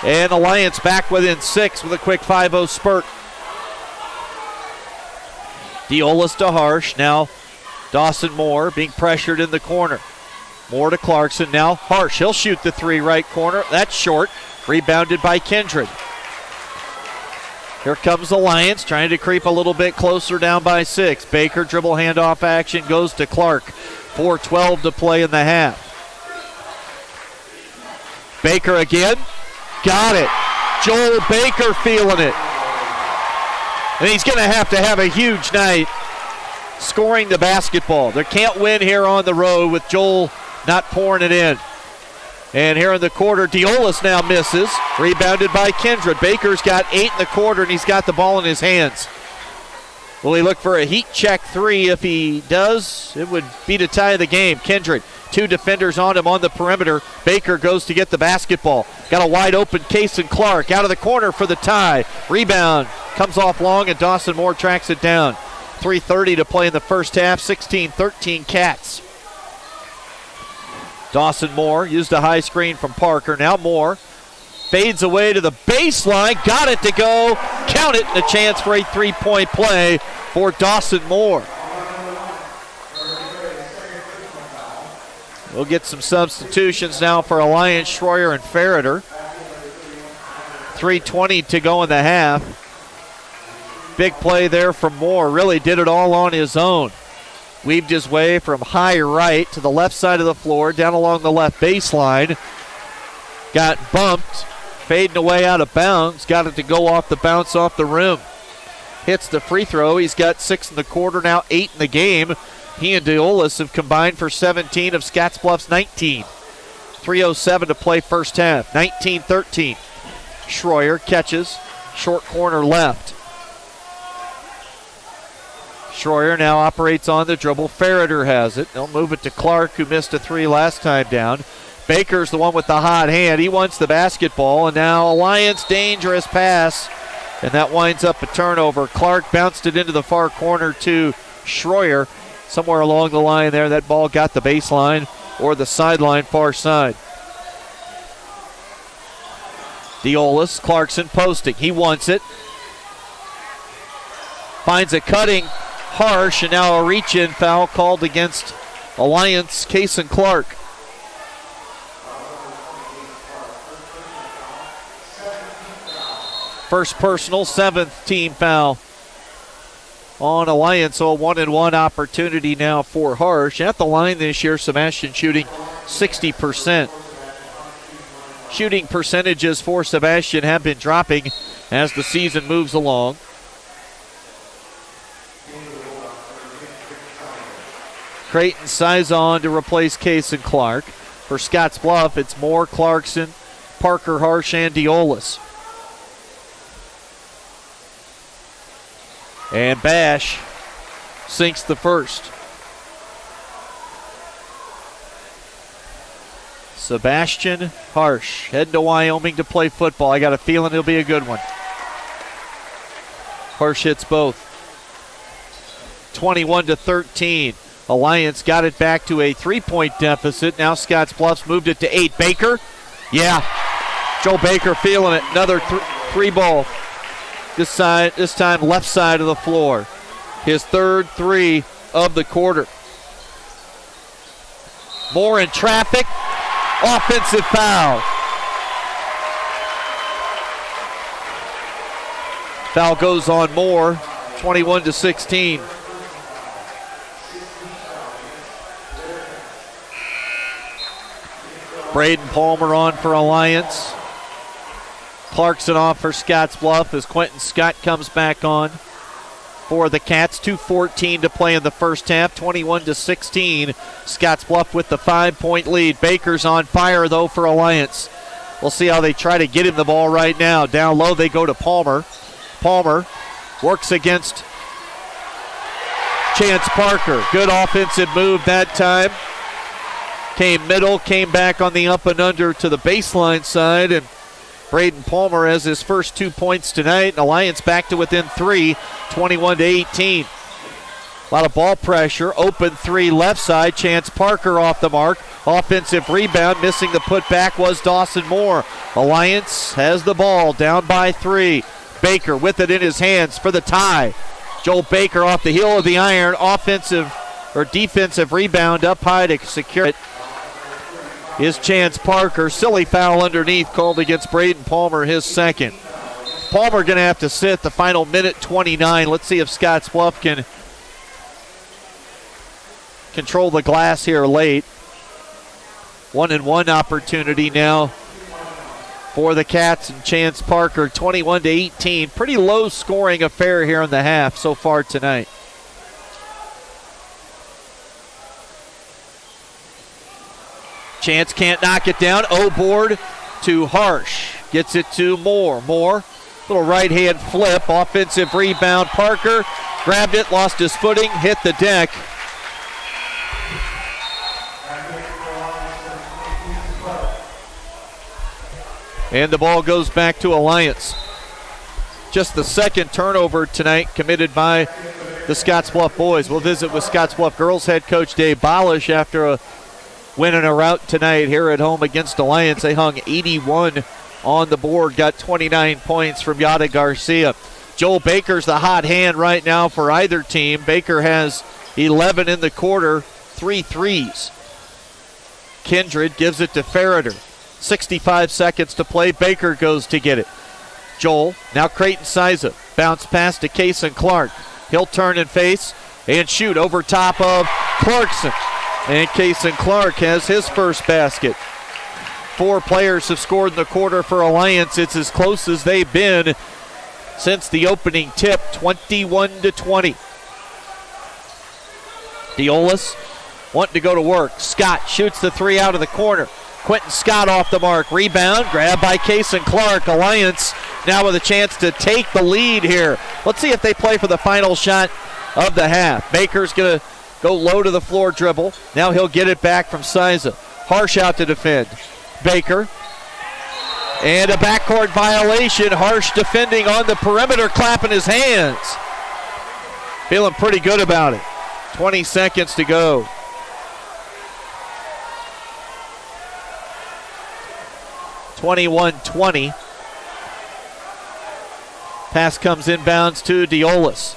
And Alliance back within 6 with a quick 5-0 spurt. Diolis to Harsh. Now Dawson Moore being pressured in the corner. Moore to Clarkson. Now Harsh. He'll shoot the 3 right corner. That's short. Rebounded by Kindred. Here comes Alliance trying to creep a little bit closer down by 6. Baker dribble handoff action goes to Clark. 4:12 to play in the half. Baker again. Got it. Joel Baker feeling it. And he's going to have a huge night scoring the basketball. They can't win here on the road with Joel not pouring it in. And here in the quarter, Diolis now misses. Rebounded by Kindred. Baker's got 8 in the quarter, and he's got the ball in his hands. Will he look for a heat check 3? If he does, it would be to tie the game. Kindred, 2 defenders on him on the perimeter. Baker goes to get the basketball. Got a wide open Kason Clark out of the corner for the tie. Rebound comes off long, and Dawson Moore tracks it down. 3:30 to play in the first half. 16-13 Cats. Dawson Moore used a high screen from Parker. Now Moore fades away to the baseline. Got it to go. Count it. And a chance for a 3-point play for Dawson Moore. We'll get some substitutions now for Alliance, Schroyer and Ferreter. 3:20 to go in the half. Big play there from Moore. Really did it all on his own. Weaved his way from high right to the left side of the floor, down along the left baseline. Got bumped, fading away out of bounds. Got it to go off the bounce off the rim. Hits the free throw. He's got 6 in the quarter, now 8 in the game. He and Deolis have combined for 17 of Scottsbluff's 19. 3:07 to play first half. 19-13. Schroyer catches, short corner left. Schroyer now operates on the dribble. Ferreter has it. They'll move it to Clark, who missed a 3 last time down. Baker's the one with the hot hand. He wants the basketball, and now Alliance dangerous pass, and that winds up a turnover. Clark bounced it into the far corner to Schroyer. Somewhere along the line there, that ball got the baseline or the sideline far side. Deolis, Clarkson posting. He wants it. Finds a cutting Harsh, and now a reach-in foul called against Alliance, Kason Clark. First personal, 7th team foul on Alliance. So a 1-and-1 opportunity now for Harsh. At the line this year, Sebastian shooting 60%. Shooting percentages for Sebastian have been dropping as the season moves along. Creighton Sizon to replace Kason Clark. For Scottsbluff, it's Moore, Clarkson, Parker, Harsh, and Deolis. And Bash sinks the first. Sebastian Harsh heading to Wyoming to play football. I got a feeling it'll be a good one. Harsh hits both. 21-13. Alliance got it back to a 3-point deficit. Now Scottsbluff's moved it to 8. Baker. Yeah. Joel Baker feeling it. Another three ball. This time left side of the floor. His third 3 of the quarter. Moore in traffic. Offensive foul. Foul goes on Moore. 21-16. Braden Palmer on for Alliance. Clarkson off for Scottsbluff as Quentin Scott comes back on for the Cats. 2:14 to play in the first half. 21-16. Scottsbluff with the 5-point lead. Baker's on fire, though, for Alliance. We'll see how they try to get him the ball right now. Down low they go to Palmer. Palmer works against Chance Parker. Good offensive move that time. Came middle, came back on the up and under to the baseline side, and Braden Palmer has his first 2 points tonight. And Alliance back to within 3, 21-18. A lot of ball pressure. Open 3 left side. Chance Parker off the mark. Offensive rebound. Missing the putback was Dawson Moore. Alliance has the ball down by 3. Baker with it in his hands for the tie. Joel Baker off the heel of the iron. Defensive rebound up high to secure it. Is Chance Parker. Silly foul underneath called against Braden Palmer, his second. Palmer going to have to sit the final minute 29. Let's see if Scottsbluff can control the glass here late. 1-and-1 opportunity now for the Cats and Chance Parker. 21-18. Pretty low scoring affair here in the half so far tonight. Chance can't knock it down. O-board to Harsh. Gets it to Moore. Moore, little right-hand flip. Offensive rebound. Parker grabbed it, lost his footing, hit the deck. And the ball goes back to Alliance. Just the second turnover tonight committed by the Scottsbluff boys. We'll visit with Scottsbluff girls head coach Dave Balish after a win and a rout tonight here at home against Alliance. They hung 81 on the board, got 29 points from Yada Garcia. Joel Baker's the hot hand right now for either team. Baker has 11 in the quarter, 3 threes. Kindred gives it to Ferreter. 65 seconds to play. Baker goes to get it. Joel, now Creighton Siza. Bounce pass to Kason Clark. He'll turn and face and shoot over top of Clarkson. And Kason Clark has his first basket. 4 players have scored in the quarter for Alliance. It's as close as they've been since the opening tip, 21-20. Diolis wanting to go to work. Scott shoots the 3 out of the corner. Quentin Scott off the mark. Rebound, grabbed by Kason Clark. Alliance now with a chance to take the lead here. Let's see if they play for the final shot of the half. Baker's going to go low to the floor dribble. Now he'll get it back from Siza. Harsh out to defend. Baker. And a backcourt violation. Harsh defending on the perimeter, clapping his hands. Feeling pretty good about it. 20 seconds to go. (21-20). Pass comes inbounds to Diolis.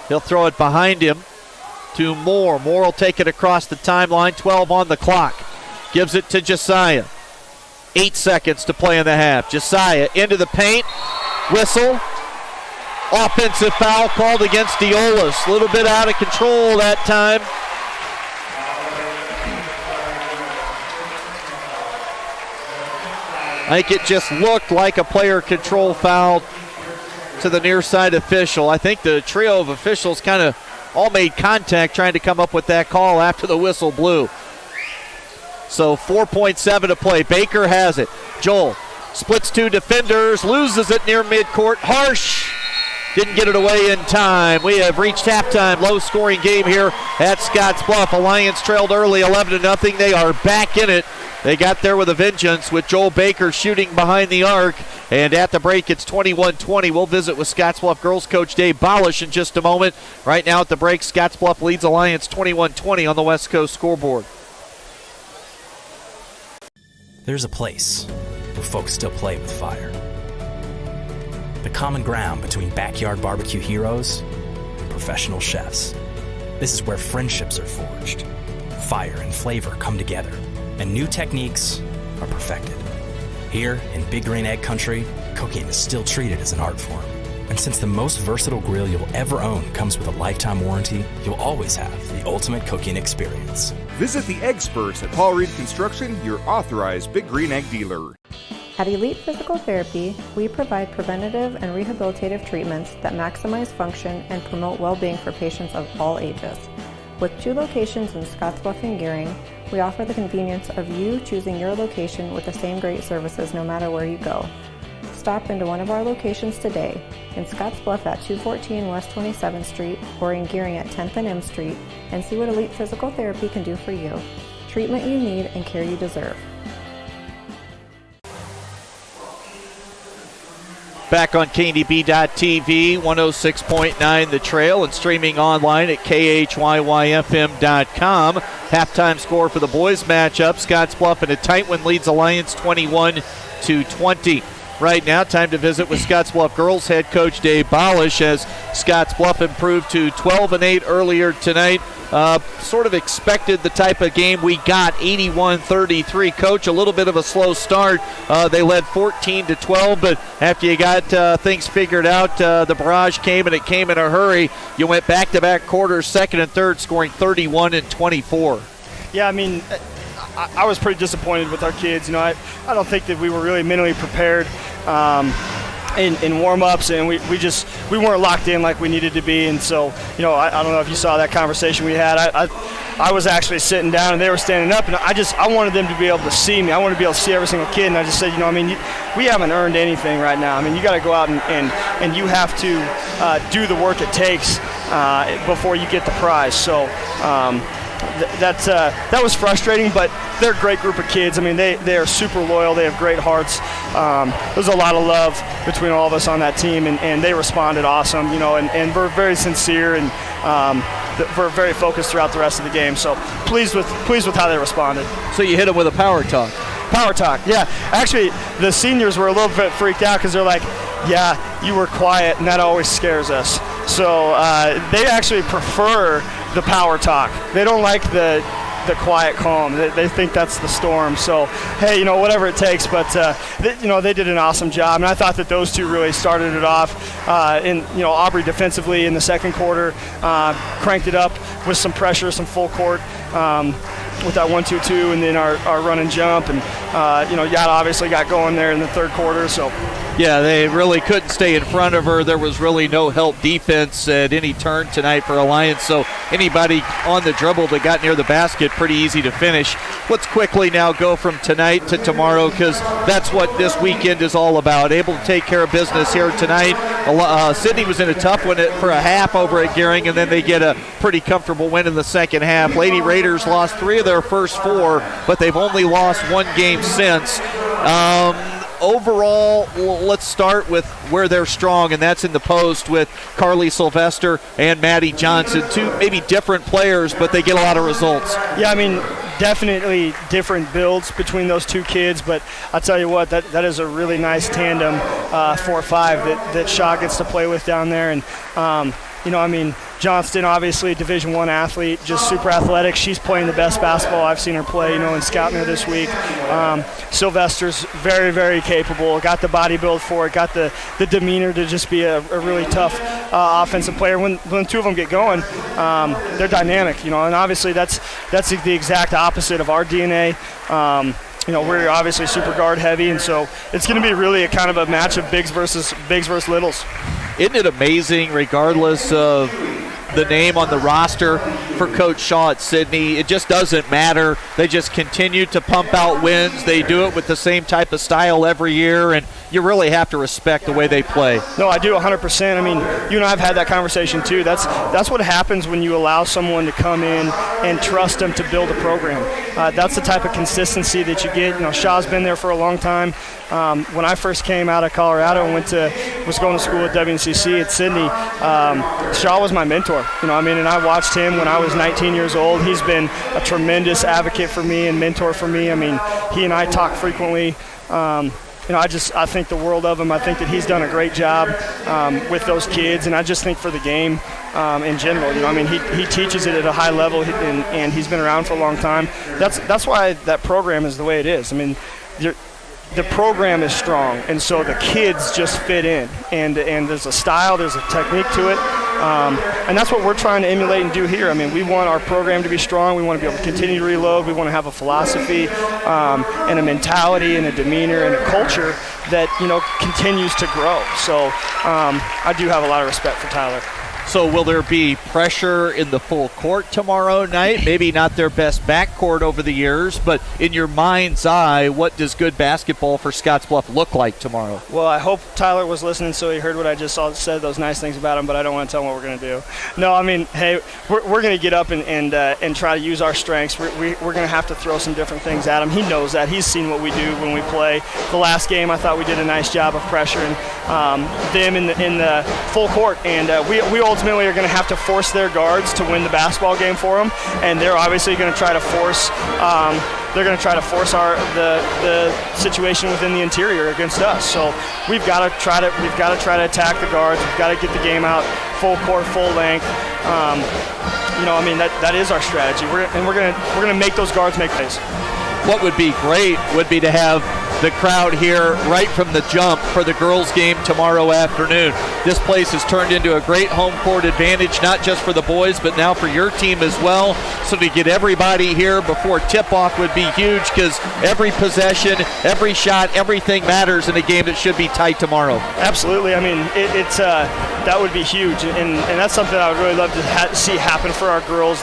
He'll throw it behind him to Moore. Moore will take it across the timeline. 12 on the clock. Gives it to Josiah. 8 seconds to play in the half. Josiah into the paint. Whistle. Offensive foul called against Diolis. A little bit out of control that time. I think it just looked like a player control foul to the near side official. I think the trio of officials kind of all made contact trying to come up with that call after the whistle blew. So 4.7 to play. Baker has it. Joel splits 2 defenders, loses it near midcourt. Harsh didn't get it away in time. We have reached halftime. Low-scoring game here at Scottsbluff. Alliance trailed early 11-0. They are back in it. They got there with a vengeance with Joel Baker shooting behind the arc. And at the break, it's 21-20. We'll visit with Scottsbluff girls coach Dave Bolish in just a moment. Right now at the break, Scottsbluff leads Alliance 21-20 on the West Coast scoreboard. There's a place where folks still play with fire. The common ground between backyard barbecue heroes and professional chefs. This is where friendships are forged, fire and flavor come together, and new techniques are perfected. Here in Big Green Egg Country, cooking is still treated as an art form. And since the most versatile grill you'll ever own comes with a lifetime warranty, you'll always have the ultimate cooking experience. Visit the Experts at Paul Reed Construction, your authorized Big Green Egg dealer. At Elite Physical Therapy, we provide preventative and rehabilitative treatments that maximize function and promote well-being for patients of all ages. With 2 locations in Scottsbluff and Gearing, we offer the convenience of you choosing your location with the same great services no matter where you go. Stop into one of our locations today, in Scottsbluff at 214 West 27th Street or in Gearing at 10th and M Street, and see what Elite Physical Therapy can do for you. Treatment you need and care you deserve. Back on KNEB.TV, 106.9 The Trail, and streaming online at KHYYFM.com. Halftime score for the boys matchup. Scottsbluff in a tight one leads Alliance 21-20. Right now, time to visit with Scottsbluff girls head coach Dave Bolish as Scottsbluff improved to 12-8 earlier tonight. Sort of expected the type of game we got, 81-33. Coach, a little bit of a slow start. They led 14-12, but after you got things figured out, the barrage came, and it came in a hurry. You went back-to-back quarters, second and third, scoring 31 and 24. Yeah, I mean, I was pretty disappointed with our kids. You know, I don't think that we were really mentally prepared in warm-ups, and we weren't locked in like we needed to be. And so, you know, I don't know if you saw that conversation we had. I was actually sitting down and they were standing up, and I wanted them to be able to see me. I wanted to be able to see every single kid, and I just said, you know, I mean, we haven't earned anything right now. I mean, you got to go out and you have to do the work it takes before you get the prize. So that was frustrating, but they're a great group of kids. I mean, they are super loyal. They have great hearts. There's a lot of love between all of us on that team, and they responded awesome, you know, and we're very sincere, and we're very focused throughout the rest of the game. So pleased with how they responded. So you hit them with a power talk. Power talk, yeah. Actually, the seniors were a little bit freaked out because they're like, yeah, you were quiet, and that always scares us. So they actually prefer the power talk. They don't like the quiet calm. They think that's the storm. So, hey, whatever it takes. But, they did an awesome job. And I thought that those two really started it off. Aubrey defensively in the second quarter cranked it up with some pressure, some full court with that 1-2-2, and then our run and jump. And, Yada obviously got going there in the third quarter. So. Yeah, they really couldn't stay in front of her. There was really no help defense at any turn tonight for Alliance, so anybody on the dribble that got near the basket, pretty easy to finish. Let's quickly now go from tonight to tomorrow, because that's what this weekend is all about. Able to take care of business here tonight. Sydney was in a tough one for a half over at Gehring, and then they get a pretty comfortable win in the second half. Lady Raiders lost 3 of their first 4, but they've only lost 1 game since. Overall, let's start with where they're strong, and that's in the post with Carly Sylvester and Maddie Johnson. 2 maybe different players, but they get a lot of results. Yeah, definitely different builds between those 2 kids, but I'll tell you what, that is a really nice tandem 4-5 that Shaw gets to play with down there. And Johnston, obviously a Division I athlete, just super athletic. She's playing the best basketball I've seen her play, in scouting her this week. Sylvester's very, very capable, got the body build for it, got the demeanor to just be a really tough offensive player. When 2 of them get going, they're dynamic, and obviously that's the exact opposite of our DNA. We're obviously super guard heavy, and so it's going to be really a kind of a match of bigs versus littles. Isn't it amazing, regardless of the name on the roster for Coach Shaw at Sydney, it just doesn't matter. They just continue to pump out wins. They do it with the same type of style every year, and you really have to respect the way they play. No, I do 100%. You and I have had that conversation too. That's what happens when you allow someone to come in and trust them to build a program. That's the type of consistency that you get. Shaw's been there for a long time. When I first came out of Colorado and was going to school at WNCC at Sydney, Shaw was my mentor. And I watched him when I was 19 years old. He's been a tremendous advocate for me and mentor for me. He and I talk frequently. I think the world of him. I think that he's done a great job with those kids, and I just think for the game in general. He teaches it at a high level, and he's been around for a long time. That's why that program is the way it is. The program is strong, and so the kids just fit in, and there's a style, there's a technique to it, and that's what we're trying to emulate and do here. We want our program to be strong. We want to be able to continue to reload. We want to have a philosophy and a mentality and a demeanor and a culture that continues to grow. So I do have a lot of respect for Tyler. So will there be pressure in the full court tomorrow night? Maybe not their best backcourt over the years, but in your mind's eye, what does good basketball for Scottsbluff look like tomorrow? Well, I hope Tyler was listening so he heard what I just said, those nice things about him, but I don't want to tell him what we're going to do. No, hey, we're going to get up and try to use our strengths. We're going to have to throw some different things at him. He knows that. He's seen what we do when we play. The last game, I thought we did a nice job of pressuring them in the full court, and we ultimately are going to have to force their guards to win the basketball game for them, and they're obviously going to try to force the situation within the interior against us. So we've got to try to attack the guards. We've got to get the game out full court, full length. That is our strategy. We're going to make those guards make plays. What would be great would be to have the crowd here right from the jump for the girls' game tomorrow afternoon. This place has turned into a great home court advantage, not just for the boys, but now for your team as well. So to get everybody here before tip-off would be huge, because every possession, every shot, everything matters in a game that should be tight tomorrow. Absolutely. That would be huge, and that's something I would really love to see happen for our girls.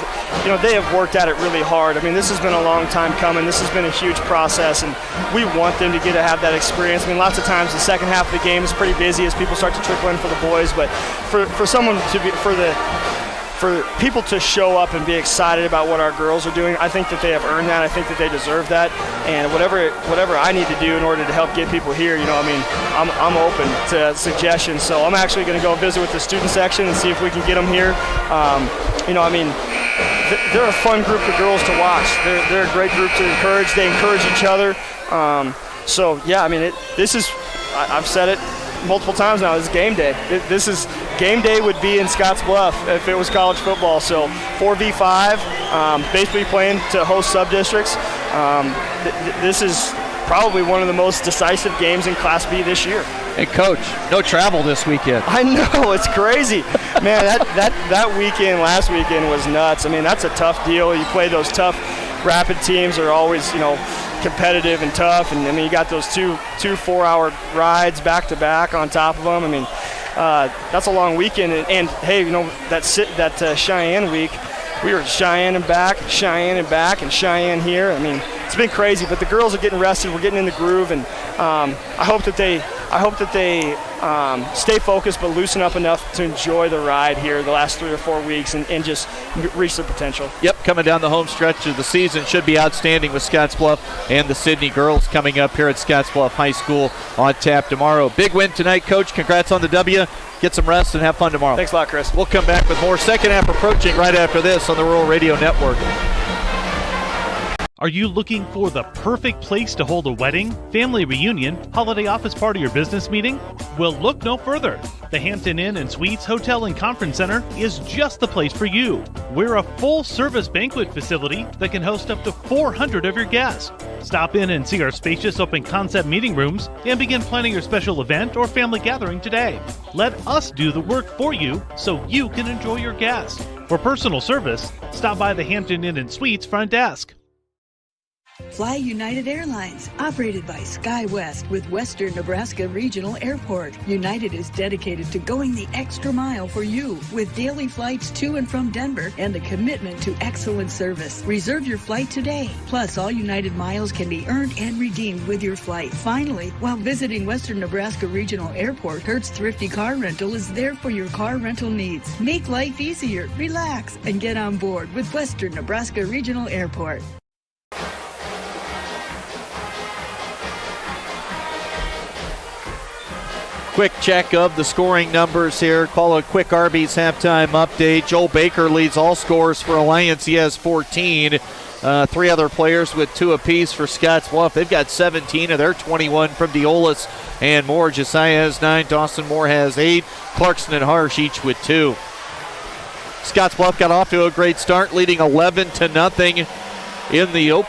They have worked at it really hard. This has been a long time coming. This has been a huge process, and we want them to get to have that experience. Lots of times the second half of the game is pretty busy as people start to trickle in for the boys, but for people to show up and be excited about what our girls are doing, I think that they have earned that. I think that they deserve that, and whatever I need to do in order to help get people here, I'm open to suggestions. So I'm actually going to go visit with the student section and see if we can get them here. They're a fun group of girls to watch. They're a great group to encourage. They encourage each other. I've said it. multiple times now, is game day. This is game day would be in Scottsbluff if it was college football. So 4v5, basically playing to host sub-districts. This is probably one of the most decisive games in Class B this year. Hey, Coach, no travel this weekend. I know, it's crazy. Man, that weekend, last weekend, was nuts. I mean, that's a tough deal. You play those tough Rapid teams are always, competitive and tough. And, I mean, you got those two 4-hour rides back-to-back on top of them. I mean, that's a long weekend. And hey, that Cheyenne week, we were Cheyenne and back, and Cheyenne here. I mean, it's been crazy, but the girls are getting rested. We're getting in the groove, and I hope that they stay focused but loosen up enough to enjoy the ride here the last 3 or 4 weeks and just reach their potential. Yep, coming down the home stretch of the season should be outstanding with Scottsbluff and the Sydney girls coming up here at Scottsbluff High School on tap tomorrow. Big win tonight, Coach. Congrats on the W. Get some rest and have fun tomorrow. Thanks a lot, Chris. We'll come back with more second half approaching right after this on the Rural Radio Network. Are you looking for the perfect place to hold a wedding, family reunion, holiday office party, or business meeting? Well, look no further. The Hampton Inn and Suites Hotel and Conference Center is just the place for you. We're a full-service banquet facility that can host up to 400 of your guests. Stop in and see our spacious open-concept meeting rooms and begin planning your special event or family gathering today. Let us do the work for you so you can enjoy your guests. For personal service, stop by the Hampton Inn and Suites front desk. Fly United Airlines, operated by SkyWest with Western Nebraska Regional Airport. United is dedicated to going the extra mile for you with daily flights to and from Denver and a commitment to excellent service. Reserve your flight today. Plus, all United miles can be earned and redeemed with your flight. Finally, while visiting Western Nebraska Regional Airport, Hertz Thrifty Car Rental is there for your car rental needs. Make life easier, relax, and get on board with Western Nebraska Regional Airport. Quick check of the scoring numbers here. Call a quick Arby's halftime update. Joel Baker leads all scores for Alliance. He has 14. 3 other players with 2 apiece for Scottsbluff. They've got 17 of their 21 from Deolis and Moore. Josiah has 9. Dawson Moore has 8. Clarkson and Harsh each with 2. Scottsbluff got off to a great start, leading 11-0 in the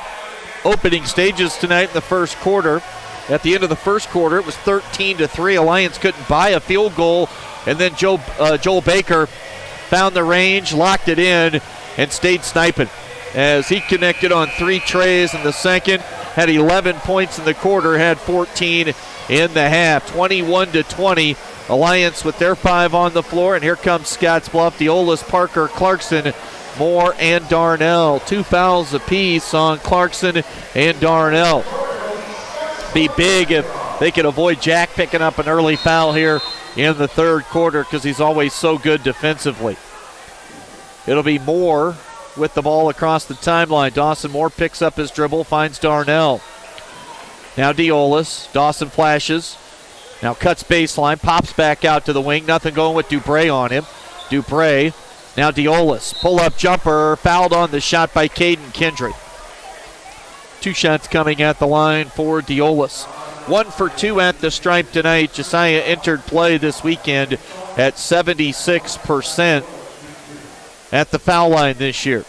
opening stages tonight in the first quarter. At the end of the first quarter, it was 13-3. Alliance couldn't buy a field goal, and then Joel Baker found the range, locked it in, and stayed sniping as he connected on 3 trays in the second, had 11 points in the quarter, had 14 in the half. 21-20. Alliance with their 5 on the floor, and here comes Scottsbluff. Deolis, Parker, Clarkson, Moore, and Darnell. 2 fouls apiece on Clarkson and Darnell. Be big if they could avoid Jack picking up an early foul here in the third quarter because he's always so good defensively. It'll be Moore with the ball across the timeline. Dawson Moore picks up his dribble, finds Darnell. Now Deolis. Dawson flashes. Now cuts baseline, pops back out to the wing. Nothing going with Dupre on him. Dupre. Now Deolis. Pull-up jumper. Fouled on the shot by Caden Kindred. 2 shots coming at the line for Deolis. 1 for 2 at the stripe tonight. Josiah entered play this weekend at 76% at the foul line this year.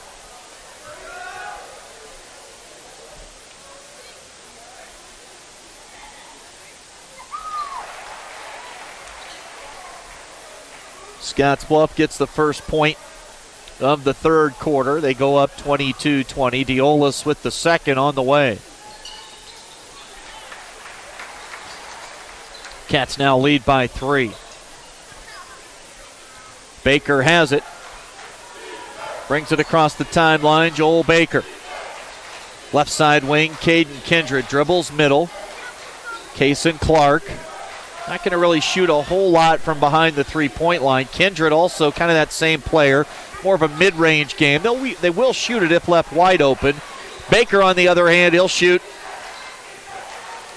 Scottsbluff gets the first point of the third quarter. They go up 22-20. Deolis with the second on the way. Cats now lead by 3. Baker has it. Brings it across the timeline. Joel Baker. Left side wing, Caden Kindred dribbles middle. Kaysen Clark. Not going to really shoot a whole lot from behind the 3-point line. Kindred also kind of that same player. More of a mid-range game. They will shoot it if left wide open. Baker, on the other hand, he'll shoot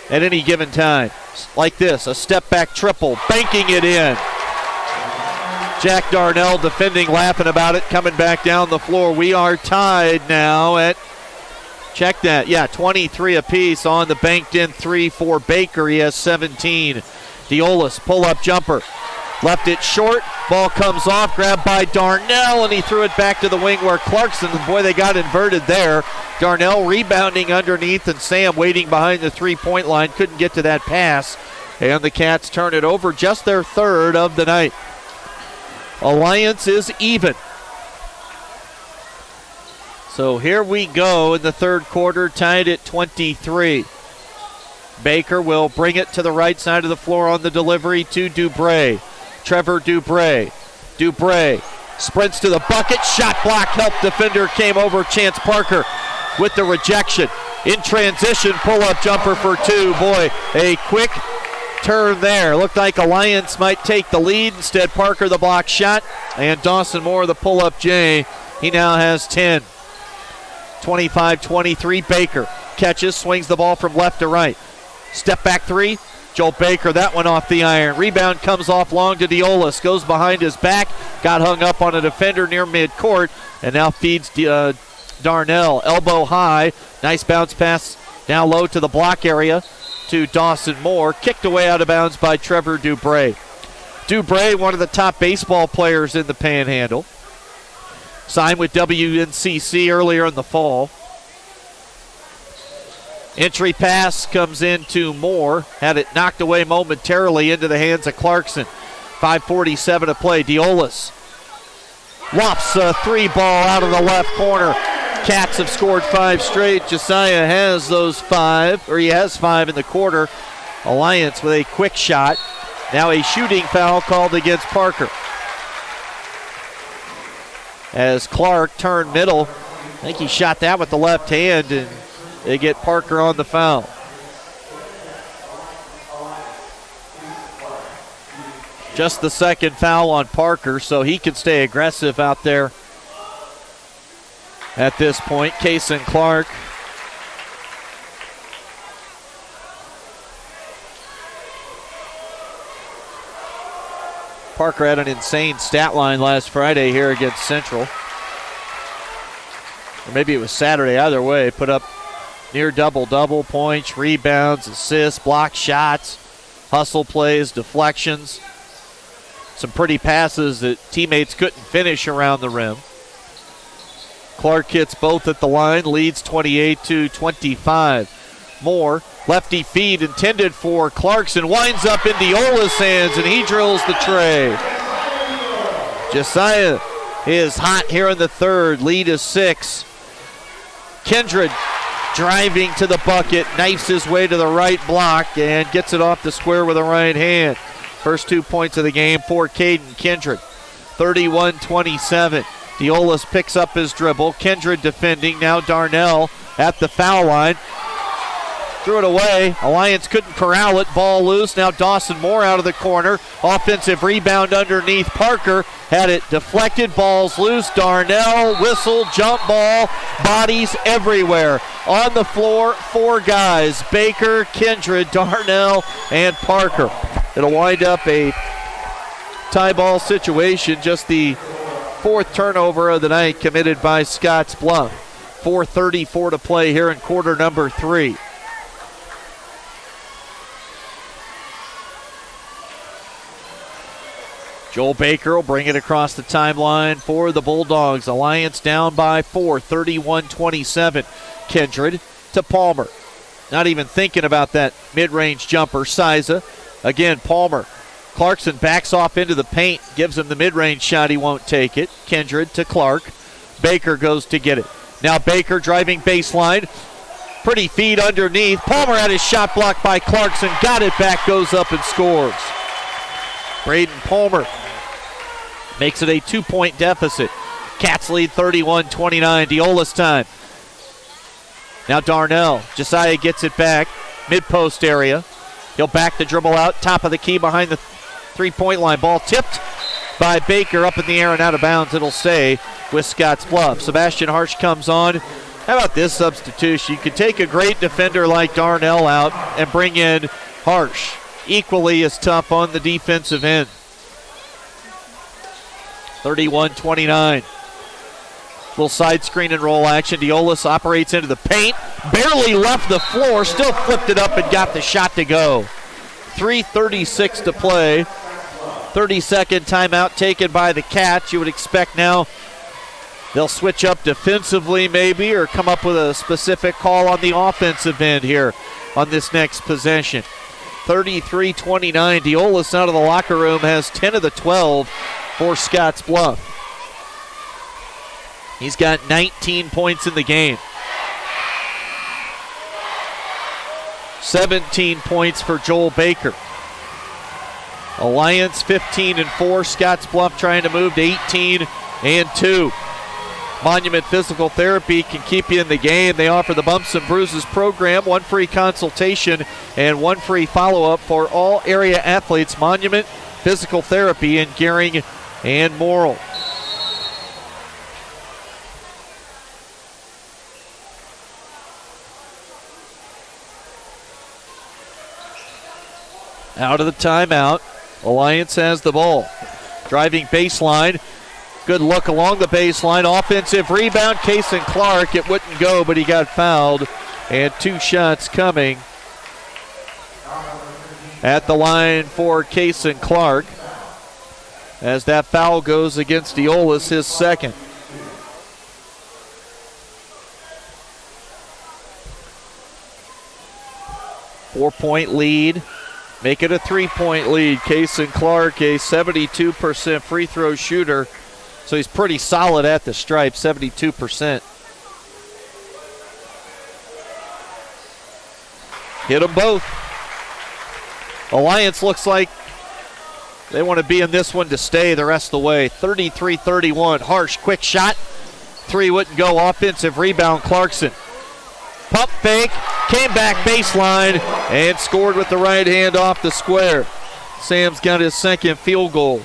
at any given time. Like this, a step-back triple, banking it in. Jack Darnell defending, laughing about it, coming back down the floor. We are tied now at, check that, 23 apiece on the banked-in 3 for Baker. He has 17. Diolis, pull-up jumper. Left it short. Ball comes off, grabbed by Darnell, and he threw it back to the wing where Clarkson, boy, they got inverted there. Darnell rebounding underneath, and Sam waiting behind the three-point line. Couldn't get to that pass, and the Cats turn it over, just their third of the night. Alliance is even. So here we go in the third quarter, tied at 23. Baker will bring it to the right side of the floor on the delivery to Dubray. Trevor Dubray. Dubray sprints to the bucket. Shot block. Help defender came over. Chance Parker with the rejection. In transition, pull-up jumper for two. Boy, a quick turn there. Looked like Alliance might take the lead. Instead, Parker the block shot. And Dawson Moore the pull-up J. He now has 10. 25-23. Baker catches, swings the ball from left to right. Step back three. Joel Baker, that one off the iron. Rebound comes off long to Diolis. Goes behind his back. Got hung up on a defender near midcourt. And now feeds Darnell. Elbow high. Nice bounce pass now low to the block area to Dawson Moore. Kicked away out of bounds by Trevor Dubray. Dubray, one of the top baseball players in the Panhandle. Signed with WNCC earlier in the fall. Entry pass comes into Moore. Had it knocked away momentarily into the hands of Clarkson. 5:47 to play. Diolis lofts a three ball out of the left corner. Cats have scored 5 straight. Josiah has those 5, or he has 5 in the quarter. Alliance with a quick shot. Now a shooting foul called against Parker. As Clark turned middle, I think he shot that with the left hand, and they get Parker on the foul. Just the second foul on Parker, so he can stay aggressive out there at this point. Kaysen Clark. Parker had an insane stat line last Friday here against Central. Or maybe it was Saturday, either way. Put up near double-double, points, rebounds, assists, block shots, hustle plays, deflections. Some pretty passes that teammates couldn't finish around the rim. Clark hits both at the line, leads 28-25. Moore, lefty feed intended for Clarkson, winds up in Diola's hands, and he drills the tray. Josiah is hot here in the third, lead is 6. Kindred driving to the bucket, knifes his way to the right block, and gets it off the square with a right hand. First 2 points of the game for Caden Kindred. 31-27. Diolis picks up his dribble. Kindred defending. Now Darnell at the foul line. Threw it away. Alliance couldn't corral it. Ball loose. Now Dawson Moore out of the corner. Offensive rebound underneath Parker. Had it deflected. Ball's loose. Darnell, whistle, jump ball. Bodies everywhere. On the floor, 4 guys. Baker, Kindred, Darnell, and Parker. It'll wind up a tie ball situation. Just the 4th turnover of the night committed by Scottsbluff. 4:34 to play here in quarter number 3. Joel Baker will bring it across the timeline for the Bulldogs. Alliance down by 4, 31-27. Kindred to Palmer. Not even thinking about that mid-range jumper. Siza. Again, Palmer. Clarkson backs off into the paint, gives him the mid-range shot. He won't take it. Kindred to Clark. Baker goes to get it. Now Baker driving baseline. Pretty feed underneath. Palmer had his shot blocked by Clarkson. Got it back, goes up and scores. Braden Palmer makes it a 2-point deficit. Cats lead 31-29. Diola's time. Now Darnell. Josiah gets it back. Mid-post area. He'll back the dribble out. Top of the key behind the 3-point line. Ball tipped by Baker up in the air and out of bounds. It'll stay with Scottsbluff. Sebastian Harsh comes on. How about this substitution? You could take a great defender like Darnell out and bring in Harsh. Equally as tough on the defensive end. 31-29. Little side screen and roll action. Diolis operates into the paint. Barely left the floor. Still flipped it up and got the shot to go. 3:36 to play. 30-second timeout taken by the Cats. You would expect now they'll switch up defensively maybe, or come up with a specific call on the offensive end here on this next possession. 33-29. Deolis out of the locker room has 10 of the 12 for Scottsbluff. He's got 19 points in the game. 17 points for Joel Baker. Alliance 15-4. Scottsbluff trying to move to 18-2. Monument Physical Therapy can keep you in the game. They offer the Bumps and Bruises program, 1 free consultation and 1 free follow-up for all area athletes. Monument Physical Therapy in Gehring and Morrill. Out of the timeout, Alliance has the ball. Driving baseline. Good look along the baseline. Offensive rebound, Kason Clark. It wouldn't go, but he got fouled. And 2 shots coming at the line for Kason Clark, as that foul goes against Deolis, his second. Four-point lead. Make it a 3-point lead. Kason Clark, a 72% free throw shooter. So he's pretty solid at the stripe, 72%. Hit them both. Alliance looks like they want to be in this one to stay the rest of the way. 33-31. Harsh, quick shot. 3 wouldn't go. Offensive rebound, Clarkson. Pump fake, came back baseline, and scored with the right hand off the square. Sam's got his second field goal.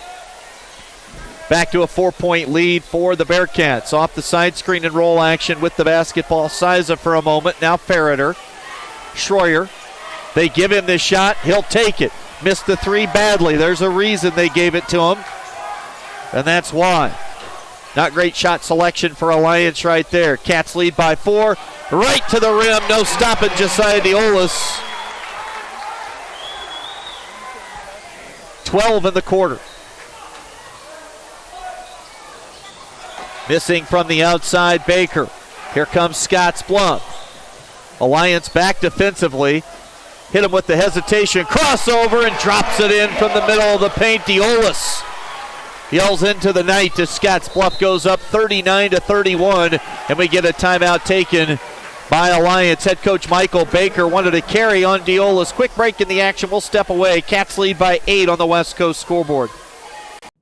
Back to a 4-point lead for the Bearcats. Off the side screen and roll action with the basketball. Siza for a moment. Now Ferreter. Schroyer. They give him this shot. He'll take it. Missed the 3 badly. There's a reason they gave it to him, and that's why. Not great shot selection for Alliance right there. Cats lead by 4. Right to the rim. No stopping Josiah Deolis. 12 in the quarter. Missing from the outside, Baker. Here comes Scottsbluff. Alliance back defensively. Hit him with the hesitation. Crossover and drops it in from the middle of the paint. Deolis yells into the night as Scottsbluff goes up 39-31. And we get a timeout taken by Alliance. Head coach Michael Baker wanted to carry on Deolis. Quick break in the action. We'll step away. Cats lead by 8 on the West Coast scoreboard.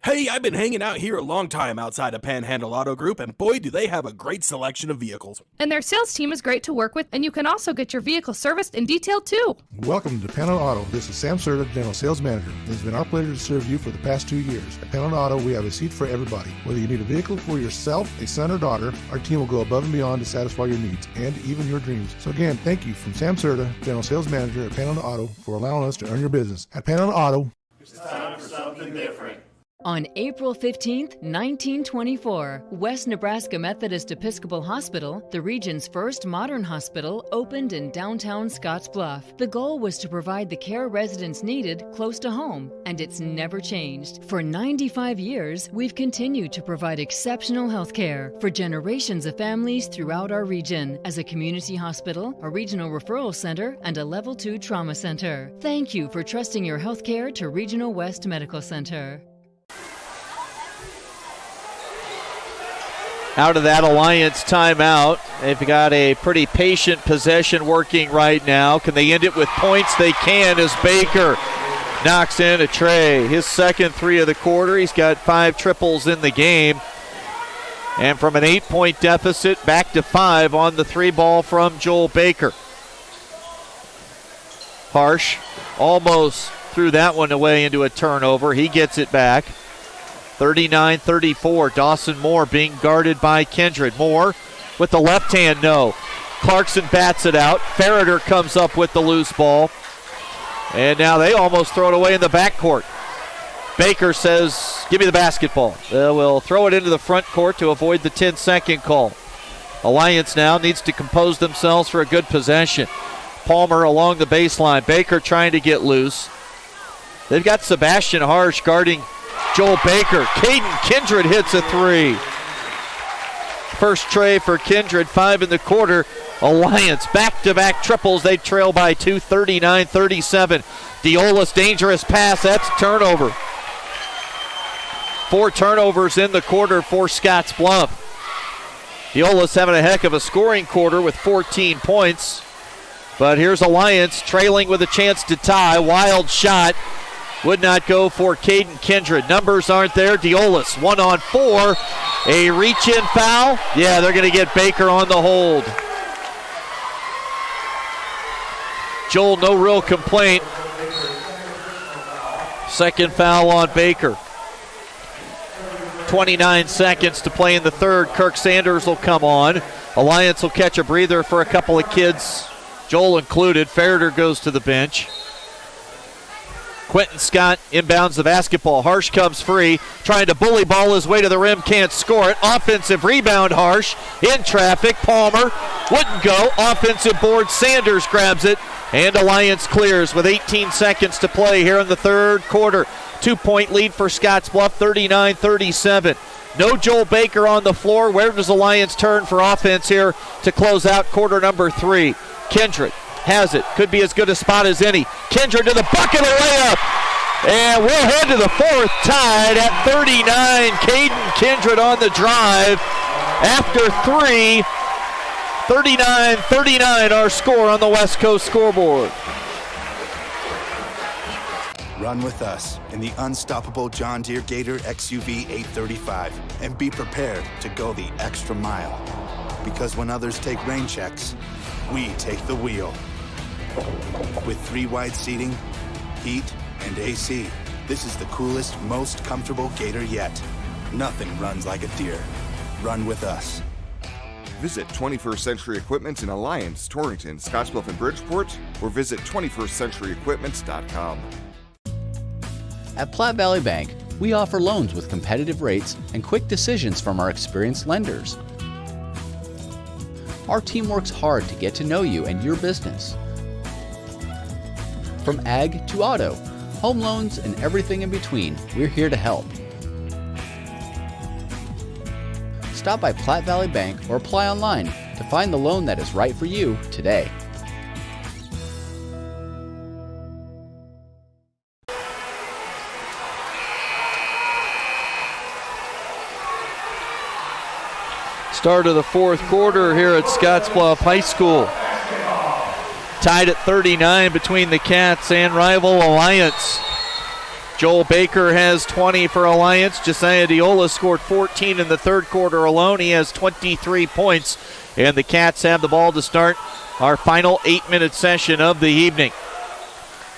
Hey, I've been hanging out here a long time outside of Panhandle Auto Group, and boy, do they have a great selection of vehicles. And their sales team is great to work with, and you can also get your vehicle serviced and detailed too. Welcome to Panhandle Auto. This is Sam Serta, General Sales Manager. It has been our pleasure to serve you for the past 2 years. At Panhandle Auto, we have a seat for everybody. Whether you need a vehicle for yourself, a son, or daughter, our team will go above and beyond to satisfy your needs and even your dreams. So again, thank you from Sam Serta, General Sales Manager at Panhandle Auto, for allowing us to earn your business. At Panhandle Auto, it's time for something different. On April 15, 1924, West Nebraska Methodist Episcopal Hospital, the region's first modern hospital, opened in downtown Scottsbluff. The goal was to provide the care residents needed close to home, and it's never changed. For 95 years, we've continued to provide exceptional health care for generations of families throughout our region as a community hospital, a regional referral center, and a Level 2 trauma center. Thank you for trusting your health care to Regional West Medical Center. Out of that Alliance timeout. They've got a pretty patient possession working right now. Can they end it with points? They can, as Baker knocks in a tray. His second 3 of the quarter. He's got 5 triples in the game. And from an 8-point deficit, back to 5 on the 3 ball from Joel Baker. Harsh almost threw that one away into a turnover. He gets it back. 39-34. Dawson Moore being guarded by Kindred. Moore with the left hand, no. Clarkson bats it out. Ferreter comes up with the loose ball. And now they almost throw it away in the backcourt. Baker says, give me the basketball. We'll throw it into the front court to avoid the 10-second call. Alliance now needs to compose themselves for a good possession. Palmer along the baseline. Baker trying to get loose. They've got Sebastian Harsh guarding Joel Baker. Caden Kindred hits a three. First tray for Kindred, 5 in the quarter. Alliance back-to-back triples. They trail by 2, 39-37. Diolas, dangerous pass. That's a turnover. 4 turnovers in the quarter for Scottsbluff. Diolas having a heck of a scoring quarter with 14 points. But here's Alliance trailing with a chance to tie. Wild shot. Would not go for Caden Kindred. Numbers aren't there. Diolas, 1-on-4. A reach-in foul. Yeah, they're going to get Baker on the hold. Joel, no real complaint. Second foul on Baker. 29 seconds to play in the third. Kirk Sanders will come on. Alliance will catch a breather for a couple of kids, Joel included. Ferreter goes to the bench. Quentin Scott inbounds the basketball. Harsh comes free, trying to bully ball his way to the rim, can't score it. Offensive rebound, Harsh in traffic. Palmer wouldn't go. Offensive board, Sanders grabs it, and Alliance clears with 18 seconds to play here in the third quarter. 2-point lead for Scottsbluff, 39-37. No Joel Baker on the floor. Where does Alliance turn for offense here to close out quarter number 3? Kindred has it. Could be as good a spot as any. Kindred to the bucket, a layup. And we'll head to the fourth, tied at 39. Caden Kindred on the drive after 3. 39-39 our score on the West Coast scoreboard. Run with us in the unstoppable John Deere Gator XUV 835 and be prepared to go the extra mile. Because when others take rain checks, we take the wheel. With 3 wide seating, heat, and AC, this is the coolest, most comfortable Gator yet. Nothing runs like a Deere. Run with us. Visit 21st Century Equipment in Alliance, Torrington, Scottsbluff, and Bridgeport, or visit 21stcenturyequipment.com. At Platte Valley Bank, we offer loans with competitive rates and quick decisions from our experienced lenders. Our team works hard to get to know you and your business. From ag to auto, home loans, and everything in between, we're here to help. Stop by Platte Valley Bank or apply online to find the loan that is right for you today. Start of the fourth quarter here at Scottsbluff High School. Tied at 39 between the Cats and rival Alliance. Joel Baker has 20 for Alliance. Josiah Diola scored 14 in the third quarter alone. He has 23 points. And the Cats have the ball to start our final 8-minute session of the evening.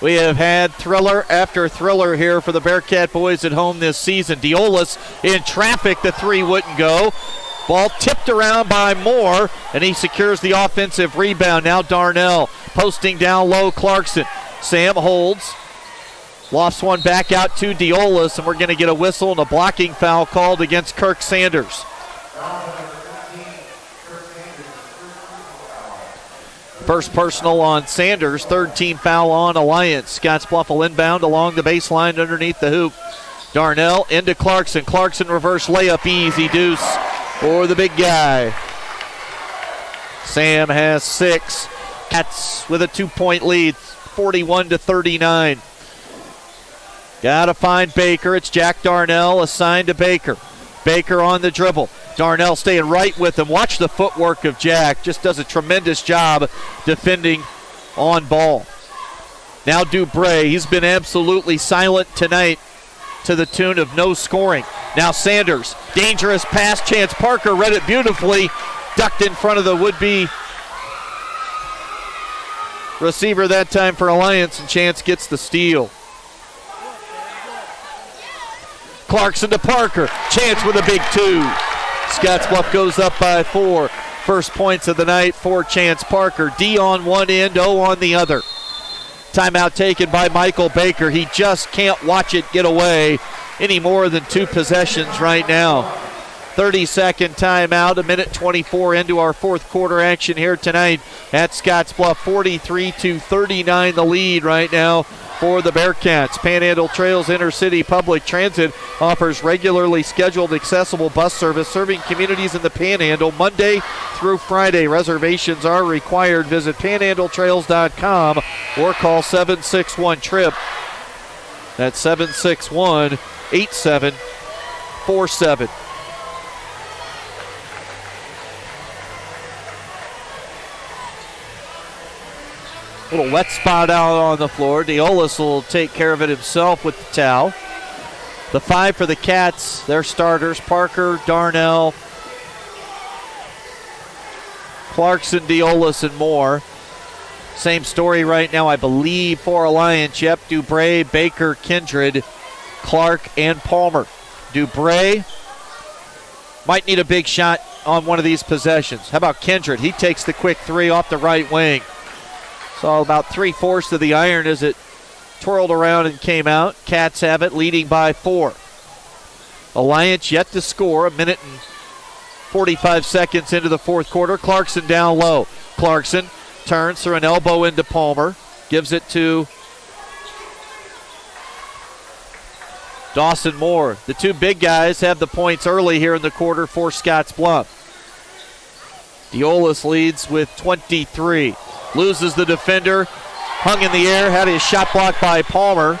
We have had thriller after thriller here for the Bearcat boys at home this season. Diolas in traffic, the 3 wouldn't go. Ball tipped around by Moore, and he secures the offensive rebound. Now Darnell posting down low. Clarkson. Sam holds. Lofts one back out to Diolas, and we're going to get a whistle and a blocking foul called against Kirk Sanders. First personal on Sanders, third team foul on Alliance. Scottsbluff will inbound along the baseline underneath the hoop. Darnell into Clarkson. Clarkson reverse layup, easy deuce for the big guy. Sam has 6. Cats with a 2-point lead, 41-39. Gotta find Baker. It's Jack Darnell assigned to Baker. Baker on the dribble. Darnell staying right with him. Watch the footwork of Jack. Just does a tremendous job defending on ball. Now Dubray. He's been absolutely silent tonight to the tune of no scoring. Now Sanders. Dangerous pass. Chance Parker read it beautifully. Ducked in front of the would-be receiver that time for Alliance, and Chance gets the steal. Clarkson to Parker. Chance with a big 2. Scottsbluff goes up by 4. First points of the night for Chance Parker. D on one end, O on the other. Timeout taken by Michael Baker. He just can't watch it get away any more than 2 possessions right now. 30-second timeout, 1:24 into our fourth quarter action here tonight at Scottsbluff. 43-39 the lead right now for the Bearcats. Panhandle Trails Intercity Public Transit offers regularly scheduled accessible bus service serving communities in the Panhandle Monday through Friday. Reservations are required. Visit panhandletrails.com or call 761-TRIP. That's 761-8747. Little wet spot out on the floor. Deolis will take care of it himself with the towel. The 5 for the Cats, their starters, Parker, Darnell, Clarkson, Deolis, and Moore. Same story right now, I believe, for Alliance. Yep, Dubray, Baker, Kindred, Clark, and Palmer. Dubray might need a big shot on one of these possessions. How about Kindred? He takes the quick 3 off the right wing. Saw about 3/4 of the iron as it twirled around and came out. Cats have it, leading by 4. Alliance yet to score. 1 minute and 45 seconds into the fourth quarter. Clarkson down low. Clarkson turns through an elbow into Palmer. Gives it to Dawson Moore. The two big guys have the points early here in the quarter for Scottsbluff. Deolis leads with 23. Loses the defender. Hung in the air. Had his shot blocked by Palmer.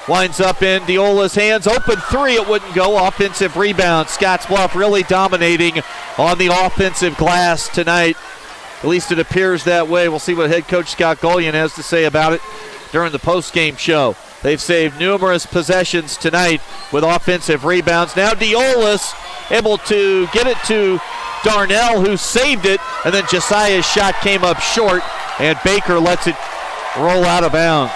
Winds up in Deola's hands. Open 3. It wouldn't go. Offensive rebound. Scottsbluff really dominating on the offensive glass tonight. At least it appears that way. We'll see what head coach Scott Gullion has to say about it during the postgame show. They've saved numerous possessions tonight with offensive rebounds. Now Deolis able to get it to Darnell, who saved it, and then Josiah's shot came up short, and Baker lets it roll out of bounds.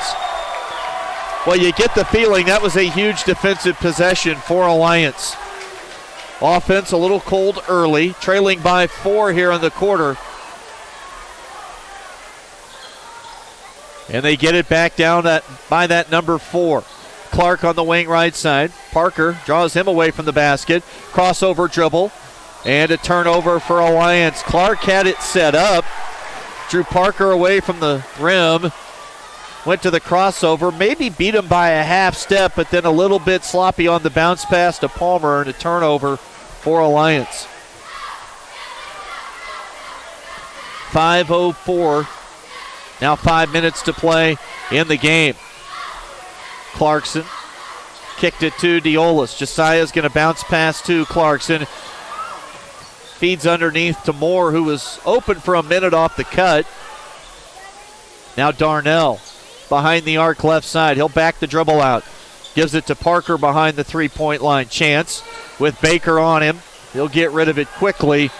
Well, you get the feeling that was a huge defensive possession for Alliance. Offense a little cold early, trailing by 4 here in the quarter. And they get it back down by that number 4. Clark on the wing right side. Parker draws him away from the basket. Crossover dribble. And a turnover for Alliance. Clark had it set up. Drew Parker away from the rim. Went to the crossover. Maybe beat him by a half step, but then a little bit sloppy on the bounce pass to Palmer and a turnover for Alliance. 5:04. Now 5 minutes to play in the game. Clarkson kicked it to Deolis. Josiah's going to bounce pass to Clarkson. Feeds underneath to Moore, who was open for a minute off the cut. Now Darnell behind the arc left side. He'll back the dribble out. Gives it to Parker behind the three-point line. Chance with Baker on him. He'll get rid of it quickly.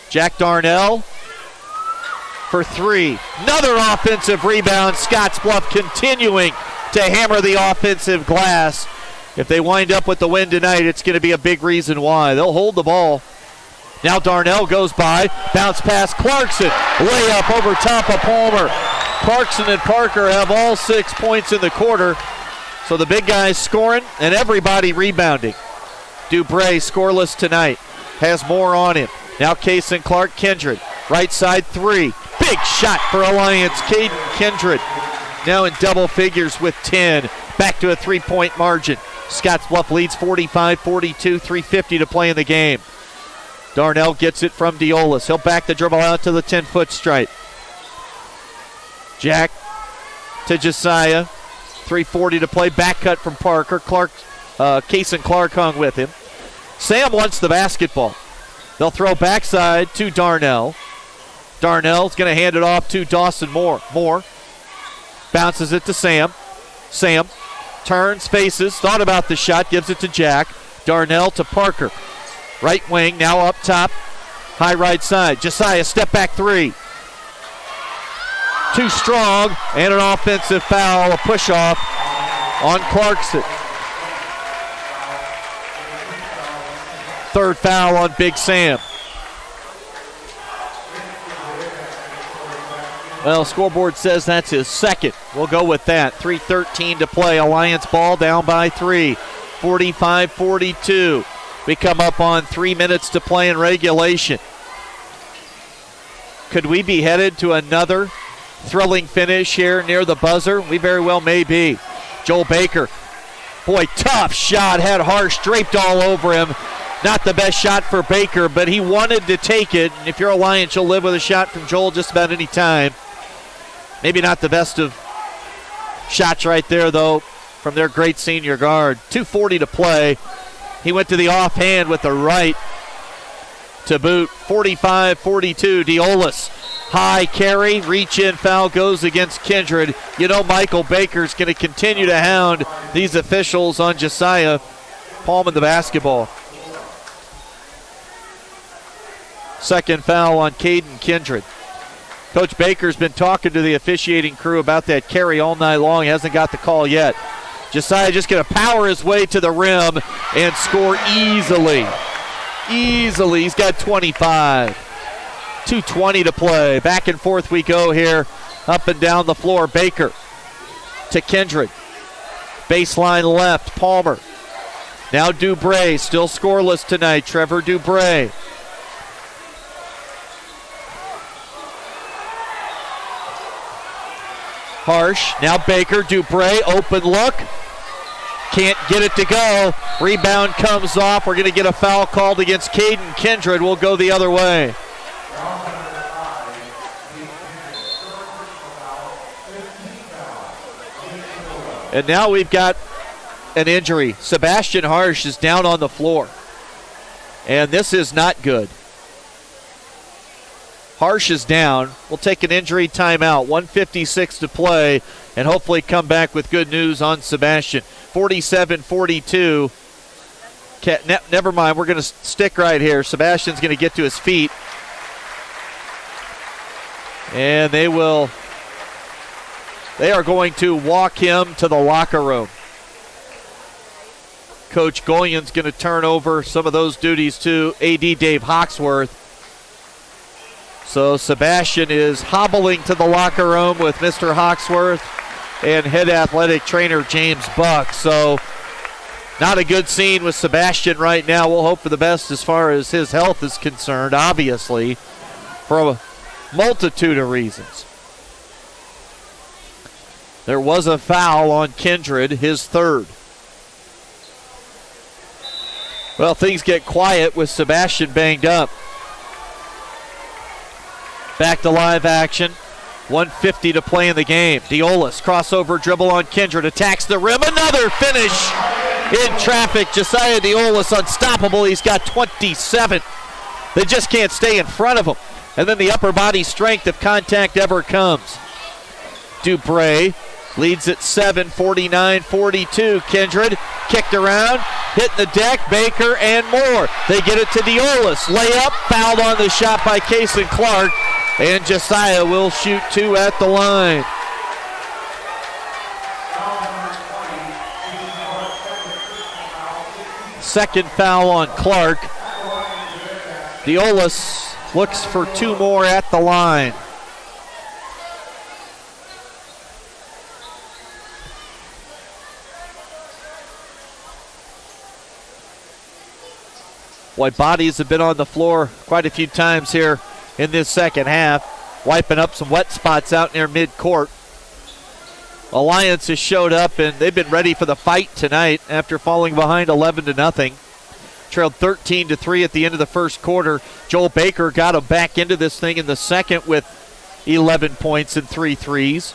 Jack Darnell for 3. Another offensive rebound. Scottsbluff continuing to hammer the offensive glass. If they wind up with the win tonight, it's going to be a big reason why. They'll hold the ball. Now Darnell goes by. Bounce pass Clarkson. Layup over top of Palmer. Clarkson and Parker have all 6 points in the quarter. So the big guys scoring and everybody rebounding. Dubray scoreless tonight. Has more on him. Now Case and Clark Kindred. Right side 3. Big shot for Alliance. Caden Kindred now in double figures with 10. Back to a 3-point margin. Scottsbluff leads 45-42, 3:50 to play in the game. Darnell gets it from Deolis. He'll back the dribble out to the 10-foot stripe. Jack to Josiah. 3:40 to play. Back cut from Parker. Case and Clark hung with him. Sam wants the basketball. They'll throw backside to Darnell. Darnell's going to hand it off to Dawson Moore. Moore bounces it to Sam. Sam turns, faces, thought about the shot, gives it to Jack. Darnell to Parker. Right wing, now up top. High right side. Josiah, step back 3. Too strong, and an offensive foul, a push-off on Clarkson. Third foul on Big Sam. Well, scoreboard says that's his second. We'll go with that. 3:13 to play. Alliance ball down by 3. 45-42. We come up on 3 minutes to play in regulation. Could we be headed to another thrilling finish here near the buzzer? We very well may be. Joel Baker, boy, tough shot, had Harsh draped all over him. Not the best shot for Baker, but he wanted to take it. And if you're a Lions, you'll live with a shot from Joel just about any time. Maybe not the best of shots right there, though, from their great senior guard. 2:40 to play. He went to the offhand with the right to boot. 45-42. Diolis, high carry, reach-in foul goes against Kindred. You know Michael Baker's going to continue to hound these officials on Josiah Palm in the basketball. Second foul on Caden Kindred. Coach Baker's been talking to the officiating crew about that carry all night long. He hasn't got the call yet. Josiah just going to power his way to the rim and score easily. Easily. He's got 25. 2:20 to play. Back and forth we go here, up and down the floor. Baker to Kindred. Baseline left, Palmer. Now Dubray, still scoreless tonight. Trevor Dubray. Harsh, now Baker, Dubray, open look. Can't get it to go. Rebound comes off. We're going to get a foul called against Caden Kindred. We'll go the other way. And now we've got an injury. Sebastian Harsh is down on the floor. And this is not good. Harsh is down. We'll take an injury timeout. 1:56 to play and hopefully come back with good news on Sebastian. 47-42. Never mind. We're going to stick right here. Sebastian's going to get to his feet. And they are going to walk him to the locker room. Coach Goyen's going to turn over some of those duties to AD Dave Hawksworth. So Sebastian is hobbling to the locker room with Mr. Hawksworth and head athletic trainer James Buck. So not a good scene with Sebastian right now. We'll hope for the best as far as his health is concerned, obviously, for a multitude of reasons. There was a foul on Kindred, his third. Well, things get quiet with Sebastian banged up. Back to live action. 1:50 to play in the game. Diolis, crossover dribble on Kindred, attacks the rim. Another finish in traffic. Josiah Diolis unstoppable. He's got 27. They just can't stay in front of him. And then the upper body strength if contact ever comes. Dubray leads at 7, 49-42. Kindred kicked around, hit the deck, Baker and more. They get it to Diolis. Layup, fouled on the shot by Kason Clark. And Josiah will shoot two at the line. Second foul on Clark. Diolis looks for two more at the line. Boy, bodies have been on the floor quite a few times here in this second half, wiping up some wet spots out near midcourt. Alliance has showed up, and they've been ready for the fight tonight after falling behind 11-0. Trailed 13-3 at the end of the first quarter. Joel Baker got them back into this thing in the second with 11 points and 3 threes.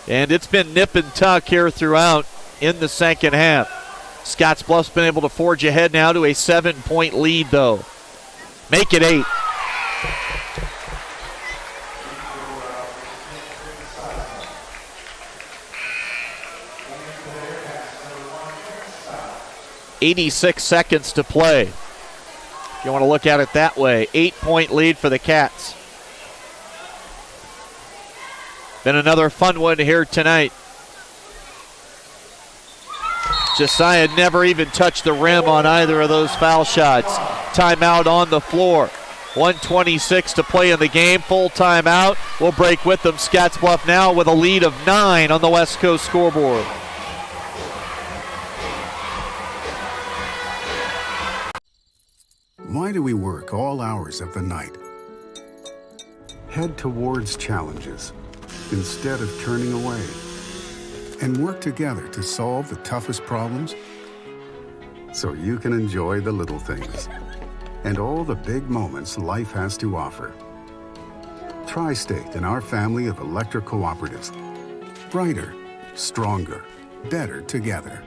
And it's been nip and tuck here throughout in the second half. Scottsbluff's been able to forge ahead now to a 7-point lead, though. Make it 8. .86 seconds to play. If you want to look at it that way. 8-point lead for the Cats. Been another fun one here tonight. Josiah never even touched the rim on either of those foul shots. Timeout on the floor. 1:26 to play in the game. Full timeout. We'll break with them. Scottsbluff now with a lead of 9 on the West Coast scoreboard. Why do we work all hours of the night? Head towards challenges instead of turning away. And work together to solve the toughest problems so you can enjoy the little things and all the big moments life has to offer. Tri-State and our family of electric cooperatives. Brighter, stronger, better together.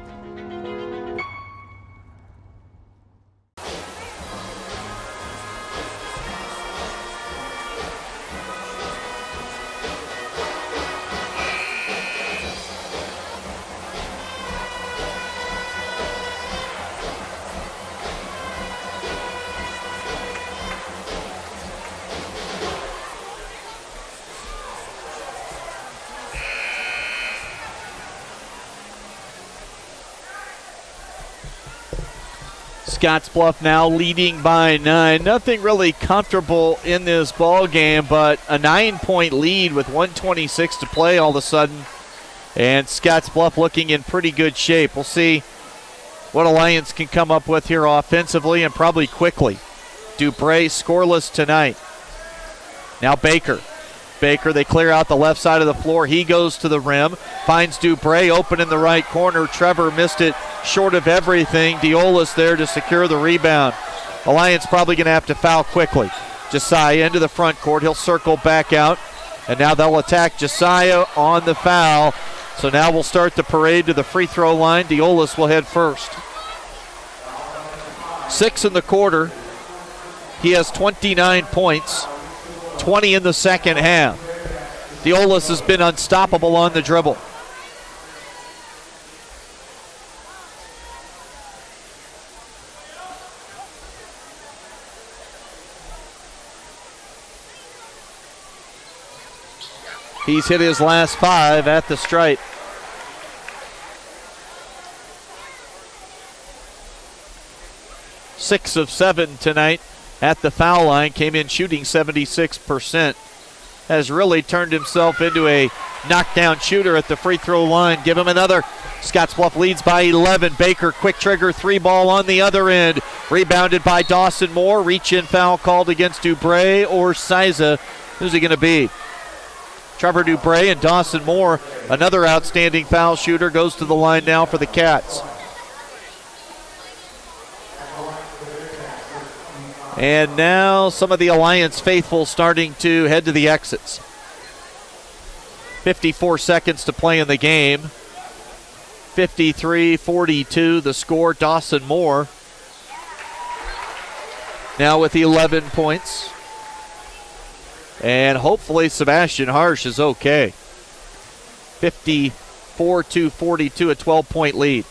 Scottsbluff now leading by 9. Nothing really comfortable in this ball game, but a 9-point lead with 1:26 to play all of a sudden. And Scottsbluff looking in pretty good shape. We'll see what Alliance can come up with here offensively and probably quickly. Dubray scoreless tonight. Now Baker. They clear out the left side of the floor. He goes to the rim, finds Dubray open in the right corner. Trevor missed it short of everything. Diolis there to secure the rebound. Alliance probably going to have to foul quickly. Josiah into the front court. He'll circle back out, and now they'll attack Josiah on the foul. So now we'll start the parade to the free throw line. Diolis will head first. 6 in the quarter. He has 29 points. 20 in the second half. Diolis has been unstoppable on the dribble. He's hit his last 5 at the stripe. Six of 7 tonight at the foul line, came in shooting 76%. Has really turned himself into a knockdown shooter at the free throw line. Give him another. Scottsbluff leads by 11. Baker, quick trigger, 3-ball on the other end. Rebounded by Dawson Moore. Reach-in foul called against Dubray or Siza. Who's it going to be? Trevor Dubray and Dawson Moore, another outstanding foul shooter, goes to the line now for the Cats. And now some of the Alliance faithful starting to head to the exits. 54 seconds to play in the game. 53-42 the score. Dawson Moore now with 11 points. And hopefully Sebastian Harsh is okay. 54-42, a 12-point lead.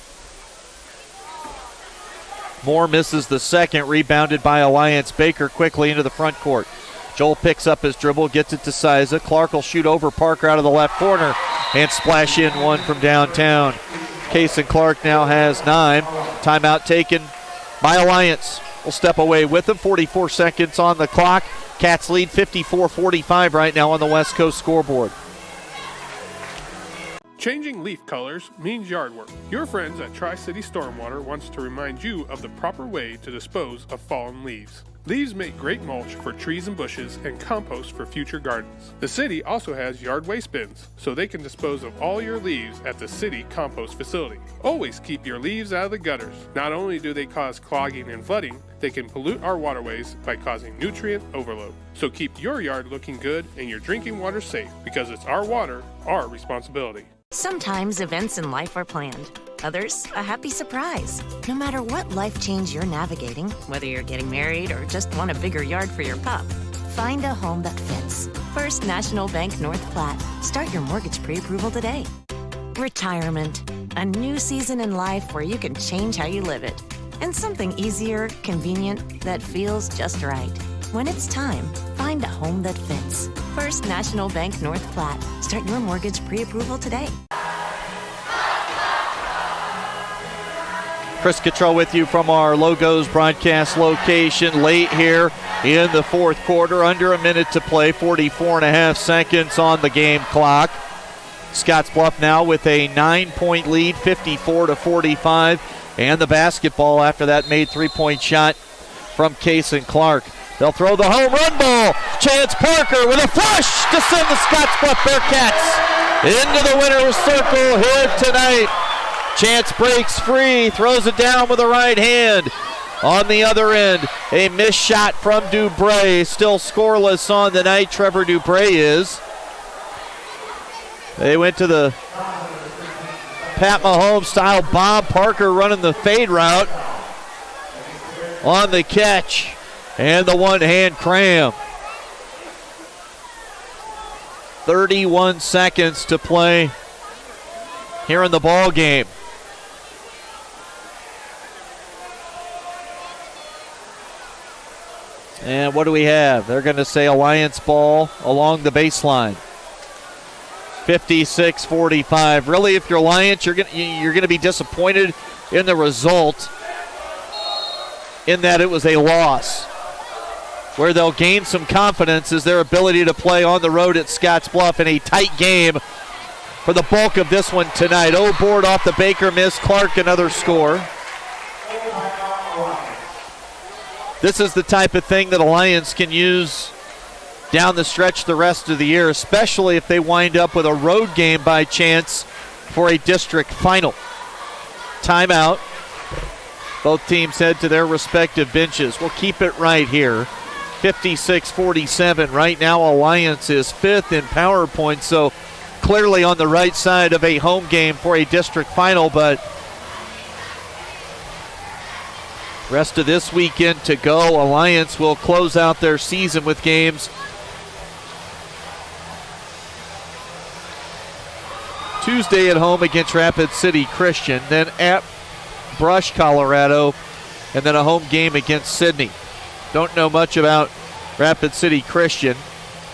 Moore misses the second, rebounded by Alliance. Baker quickly into the front court. Joel picks up his dribble, gets it to Siza. Clark will shoot over Parker out of the left corner and splash in one from downtown. Case and Clark now has 9. Timeout taken by Alliance. We'll step away with them. 44 seconds on the clock. Cats lead 54-45 right now on the West Coast scoreboard. Changing leaf colors means yard work. Your friends at Tri-City Stormwater wants to remind you of the proper way to dispose of fallen leaves. Leaves make great mulch for trees and bushes and compost for future gardens. The city also has yard waste bins, so they can dispose of all your leaves at the city compost facility. Always keep your leaves out of the gutters. Not only do they cause clogging and flooding, they can pollute our waterways by causing nutrient overload. So keep your yard looking good and your drinking water safe, because it's our water, our responsibility. Sometimes events in life are planned. Others, a happy surprise. No matter what life change you're navigating, whether you're getting married or just want a bigger yard for your pup, find a home that fits. First National Bank North Platte. Start your mortgage pre-approval today. Retirement. A new season in life where you can change how you live it. And something easier, convenient, that feels just right. When it's time, find a home that fits. First National Bank North Platte. Start your mortgage pre-approval today. Chris Cottrell with you from our Logos broadcast location late here in the fourth quarter. Under a minute to play, 44.5 seconds on the game clock. Scottsbluff now with a 9-point lead, 54-45. And the basketball after that made three-point shot from Case and Clark. They'll throw the home run ball. Chance Parker with a flush to send the Scottsbluff Bearcats into the winner's circle here tonight. Chance breaks free, throws it down with the right hand. On the other end, a missed shot from Dubray. Still scoreless on the night, Trevor Dubray is. They went to the Pat Mahomes style bomb. Parker running the fade route on the catch. And the one-hand cram. 31 seconds to play here in the ball game. And what do we have? They're going to say Alliance ball along the baseline. 56-45. Really, if you're Alliance, you're going to be disappointed in the result, in that it was a loss. Where they'll gain some confidence is their ability to play on the road at Scottsbluff in a tight game for the bulk of this one tonight. Board off the Baker miss. Clark another score. This is the type of thing that Alliance can use down the stretch the rest of the year, especially if they wind up with a road game by chance for a district final. Timeout. Both teams head to their respective benches. We'll keep it right here. 56-47. Right now, Alliance is 5th in power points, so clearly on the right side of a home game for a district final, but rest of this weekend to go. Alliance will close out their season with games Tuesday at home against Rapid City Christian, then at Brush, Colorado, and then a home game against Sidney. Don't know much about Rapid City Christian.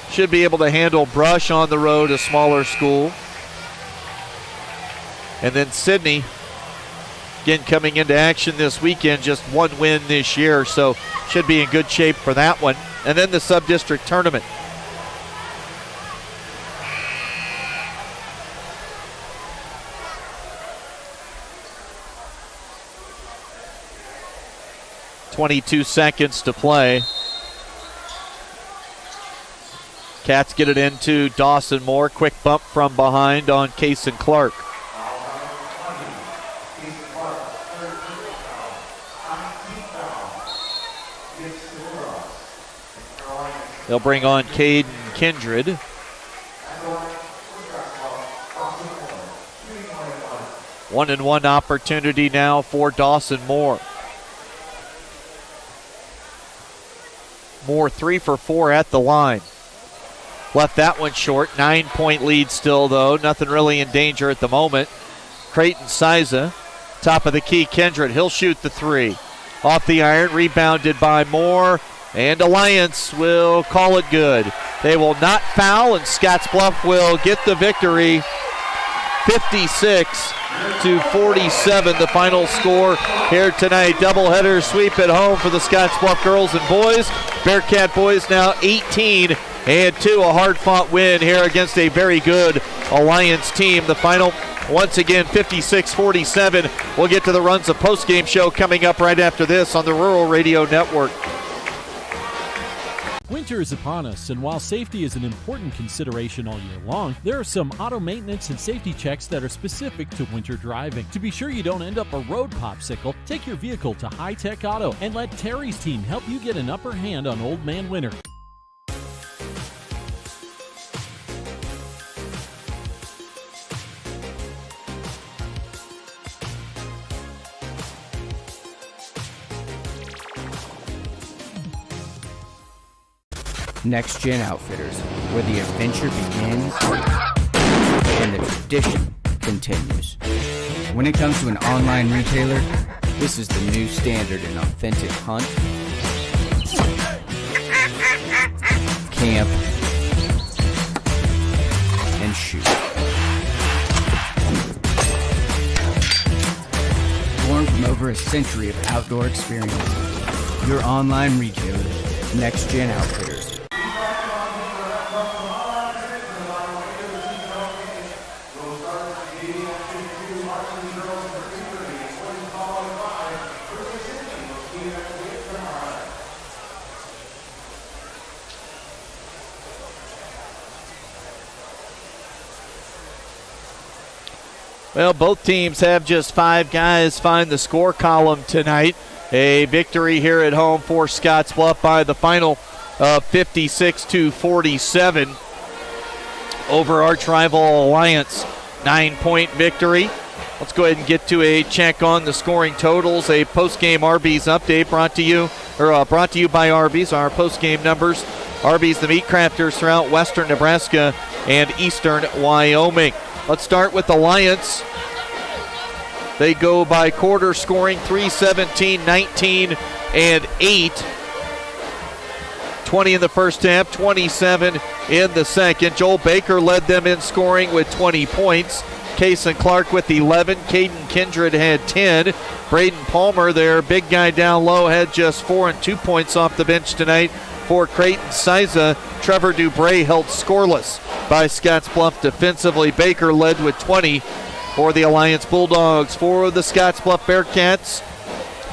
Should be able to handle Brush on the road, a smaller school. And then Sidney, again, coming into action this weekend, just one win this year, so should be in good shape for that one. And then the sub-district tournament. .22 seconds to play. Cats get it into Dawson Moore. Quick bump from behind on Case and Clark. They'll bring on Caden Kindred. One-and-one opportunity now for Dawson Moore. Moore 3 for 4 at the line. Left that one short. 9-point lead still, though. Nothing really in danger at the moment. Creighton Siza, top of the key. Kindred, he'll shoot the 3. Off the iron, rebounded by Moore. And Alliance will call it good. They will not foul, and Scottsbluff will get the victory. 56-47, the final score here tonight. Doubleheader sweep at home for the Scottsbluff girls and boys. Bearcat boys now 18-2, a hard-fought win here against a very good Alliance team. The final, once again, 56-47. We'll get to the Runs of Postgame show coming up right after this on the Rural Radio Network. Winter is upon us, and while safety is an important consideration all year long, there are some auto maintenance and safety checks that are specific to winter driving. To be sure you don't end up a road popsicle, take your vehicle to High Tech Auto and let Terry's team help you get an upper hand on Old Man Winter. Next Gen Outfitters, where the adventure begins and the tradition continues. When it comes to an online retailer, this is the new standard in authentic hunt, camp, and shoot. Born from over a century of outdoor experience, your online retailer, Next Gen Outfitters. Well, both teams have just 5 guys find the score column tonight. A victory here at home for Scottsbluff by the final of 56-47 over arch rival Alliance. 9-point victory. Let's go ahead and get to a check on the scoring totals. A post-game Arby's update brought to you by Arby's. Our post-game numbers: Arby's, the meat crafters throughout western Nebraska and eastern Wyoming. Let's start with Alliance. They go by quarter, scoring 3-17, 19, and 8. 20 in the first half, 27 in the second. Joel Baker led them in scoring with 20 points. Kason Clark with 11. Caden Kindred had 10. Braden Palmer, their big guy down low, had just 4 and 2 points off the bench tonight for Creighton Siza. Trevor Dubray held scoreless by Scottsbluff defensively. Baker led with 20 for the Alliance Bulldogs. For the Scottsbluff Bearcats,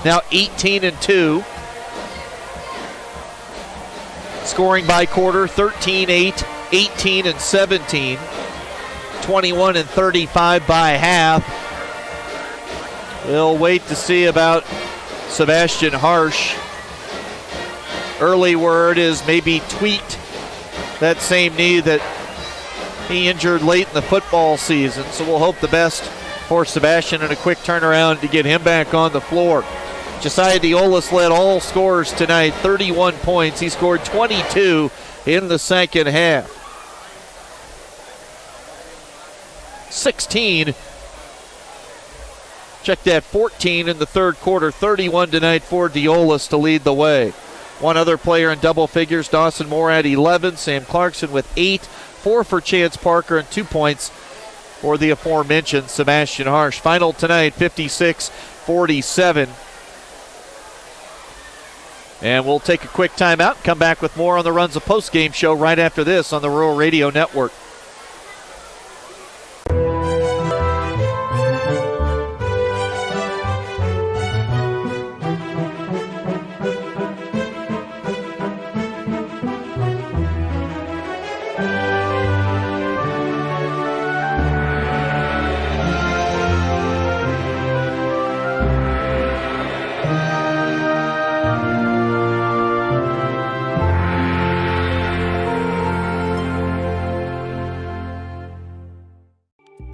now 18 and 2. Scoring by quarter, 13-8, 18 and 17. 21 and 35 by half. We'll wait to see about Sebastian Harsh. Early word is maybe tweaked that same knee that he injured late in the football season. So we'll hope the best for Sebastian and a quick turnaround to get him back on the floor. Josiah Diolis led all scorers tonight, 31 points. He scored 22 in the second half. 16. Check that, 14 in the third quarter. 31 tonight for Diolis to lead the way. One other player in double figures, Dawson Moore at 11. Sam Clarkson with 8. 4 for Chance Parker and 2 points for the aforementioned Sebastian Harsh. Final tonight, 56-47. And we'll take a quick timeout and come back with more on the Runs of Postgame show right after this on the Rural Radio Network.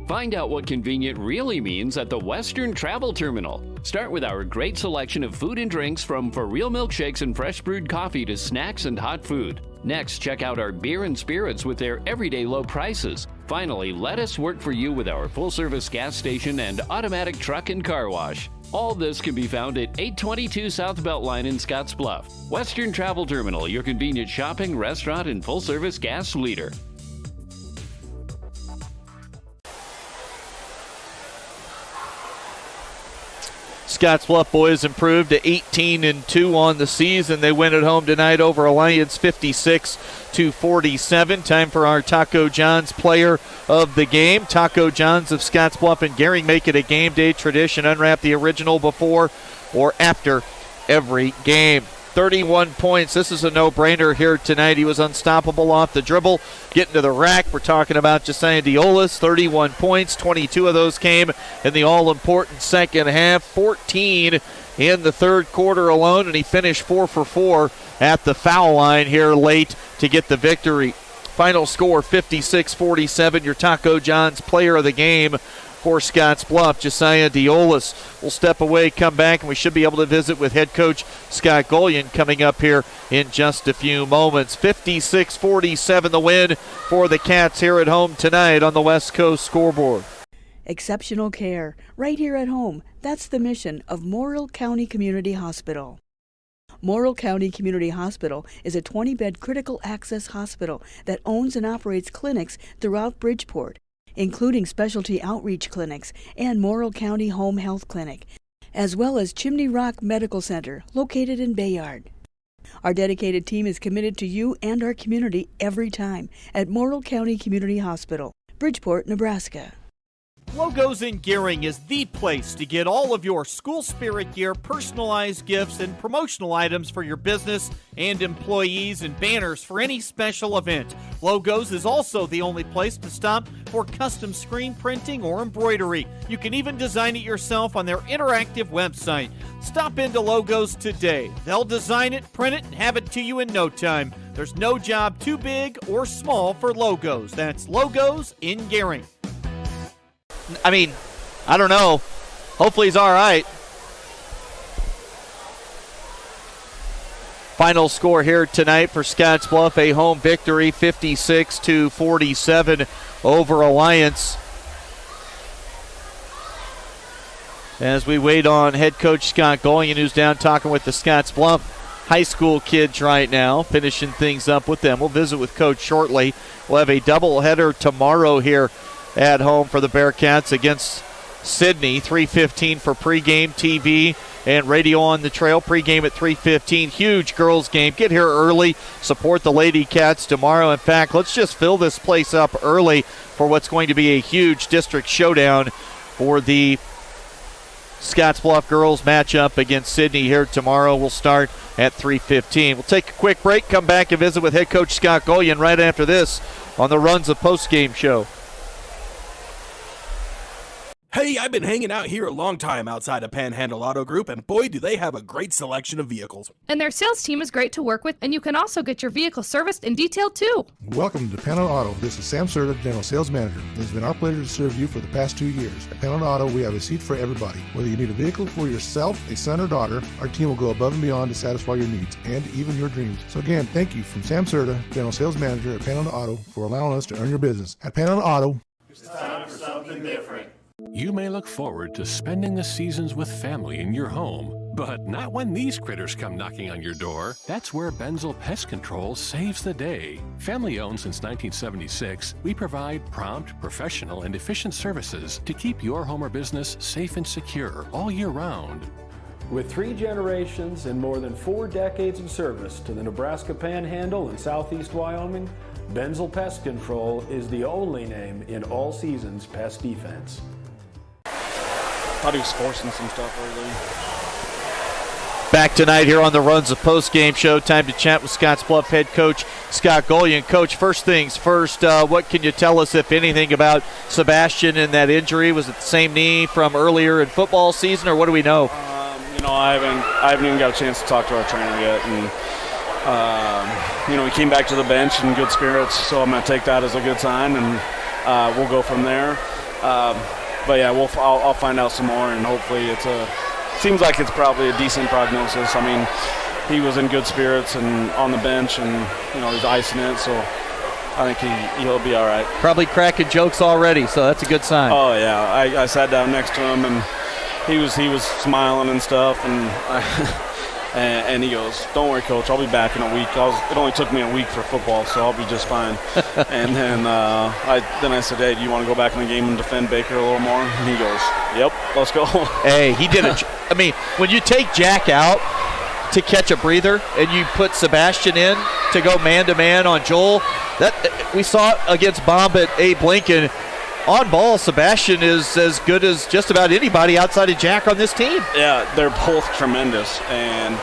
Find out what convenient really means at the Western Travel Terminal. Start with our great selection of food and drinks, from for real milkshakes and fresh brewed coffee to snacks and hot food. Next, check out our beer and spirits with their everyday low prices. Finally, let us work for you with our full-service gas station and automatic truck and car wash. All this can be found at 822 South Beltline in Scottsbluff. Western Travel Terminal, your convenient shopping, restaurant, and full-service gas leader. Scottsbluff boys improved to 18 and 2 on the season. They win at home tonight over Alliance, 56-47. Time for our Taco John's player of the game. Taco John's of Scottsbluff and Gehring make it a game day tradition. Unwrap the original before or after every game. 31 points. This is a no-brainer here tonight. He was unstoppable off the dribble, getting to the rack. We're talking about Josiah Diolis, 31 points. 22 of those came in the all-important second half. 14 in the third quarter alone, and he finished 4 for 4 at the foul line here late to get the victory. Final score, 56-47. Your Taco John's player of the game for Scottsbluff, Josiah Diolis. We'll step away, come back, and we should be able to visit with head coach Scott Golian coming up here in just a few moments. 56-47 the win for the Cats here at home tonight on the West Coast scoreboard. Exceptional care, right here at home. That's the mission of Morrill County Community Hospital. Morrill County Community Hospital is a 20-bed critical access hospital that owns and operates clinics throughout Bridgeport, including specialty outreach clinics and Morrill County Home Health Clinic, as well as Chimney Rock Medical Center, located in Bayard. Our dedicated team is committed to you and our community every time at Morrill County Community Hospital, Bridgeport, Nebraska. Logos in Gearing is the place to get all of your school spirit gear, personalized gifts, and promotional items for your business and employees and banners for any special event. Logos is also the only place to stop for custom screen printing or embroidery. You can even design it yourself on their interactive website. Stop into Logos today. They'll design it, print it, and have it to you in no time. There's no job too big or small for Logos. That's Logos in Gearing. I mean, I don't know. Hopefully he's all right. Final score here tonight for Scottsbluff, a home victory, 56-47 over Alliance. As we wait on head coach Scott Golian, who's down talking with the Scottsbluff high school kids right now, finishing things up with them. We'll visit with Coach shortly. We'll have a doubleheader tomorrow here at home for the Bearcats against Sidney. 3:15 for pregame, TV, and radio on the trail. Pregame at 3:15. Huge girls game. Get here early. Support the Lady Cats tomorrow. In fact, let's just fill this place up early for what's going to be a huge district showdown for the Scottsbluff girls matchup against Sidney here tomorrow. We'll start at 3:15. We'll take a quick break, come back and visit with head coach Scott Golian right after this on the Runs of Postgame show. Hey, I've been hanging out here a long time outside of Panhandle Auto Group, and boy, do they have a great selection of vehicles. And their sales team is great to work with, and you can also get your vehicle serviced and detailed too. Welcome to Panhandle Auto. This is Sam Serta, General Sales Manager. It has been our pleasure to serve you for the past 2 years. At Panhandle Auto, we have a seat for everybody. Whether you need a vehicle for yourself, a son, or daughter, our team will go above and beyond to satisfy your needs and even your dreams. So again, thank you from Sam Serta, General Sales Manager at Panhandle Auto, for allowing us to earn your business. At Panhandle Auto, It's time for something different. You may look forward to spending the seasons with family in your home, but not when these critters come knocking on your door. That's where Benzel Pest Control saves the day. Family owned since 1976, we provide prompt, professional, and efficient services to keep your home or business safe and secure all year round. With 3 generations and more than 4 decades of service to the Nebraska Panhandle and Southeast Wyoming, Benzel Pest Control is the only name in all seasons pest defense. Thought he was forcing some stuff early. Back tonight here on the Runs of Postgame show. Time to chat with Scottsbluff head coach Scott Golian. Coach, first things first, what can you tell us, if anything, about Sebastian and that injury? Was it the same knee from earlier in football season, or what do we know? I haven't even got a chance to talk to our trainer yet, and he came back to the bench in good spirits, so I'm going to take that as a good sign, and we'll go from there. But yeah, I'll find out some more, and hopefully seems like it's probably a decent prognosis. I mean, he was in good spirits and on the bench, and he's icing it, so I think he'll be all right. Probably cracking jokes already, so that's a good sign. Oh yeah, I sat down next to him, and he was smiling and stuff, and and he goes, "Don't worry, Coach, I'll be back in a week." It only took me a week for football, so I'll be just fine. And then I said, "Hey, do you want to go back in the game and defend Baker a little more?" And he goes, "Yep, let's go." Hey, he did it. I mean, when you take Jack out to catch a breather and you put Sebastian in to go man-to-man on Joel, that we saw it against Bomb at Abe Lincoln. On ball, Sebastian is as good as just about anybody outside of Jack on this team. Yeah, they're both tremendous, and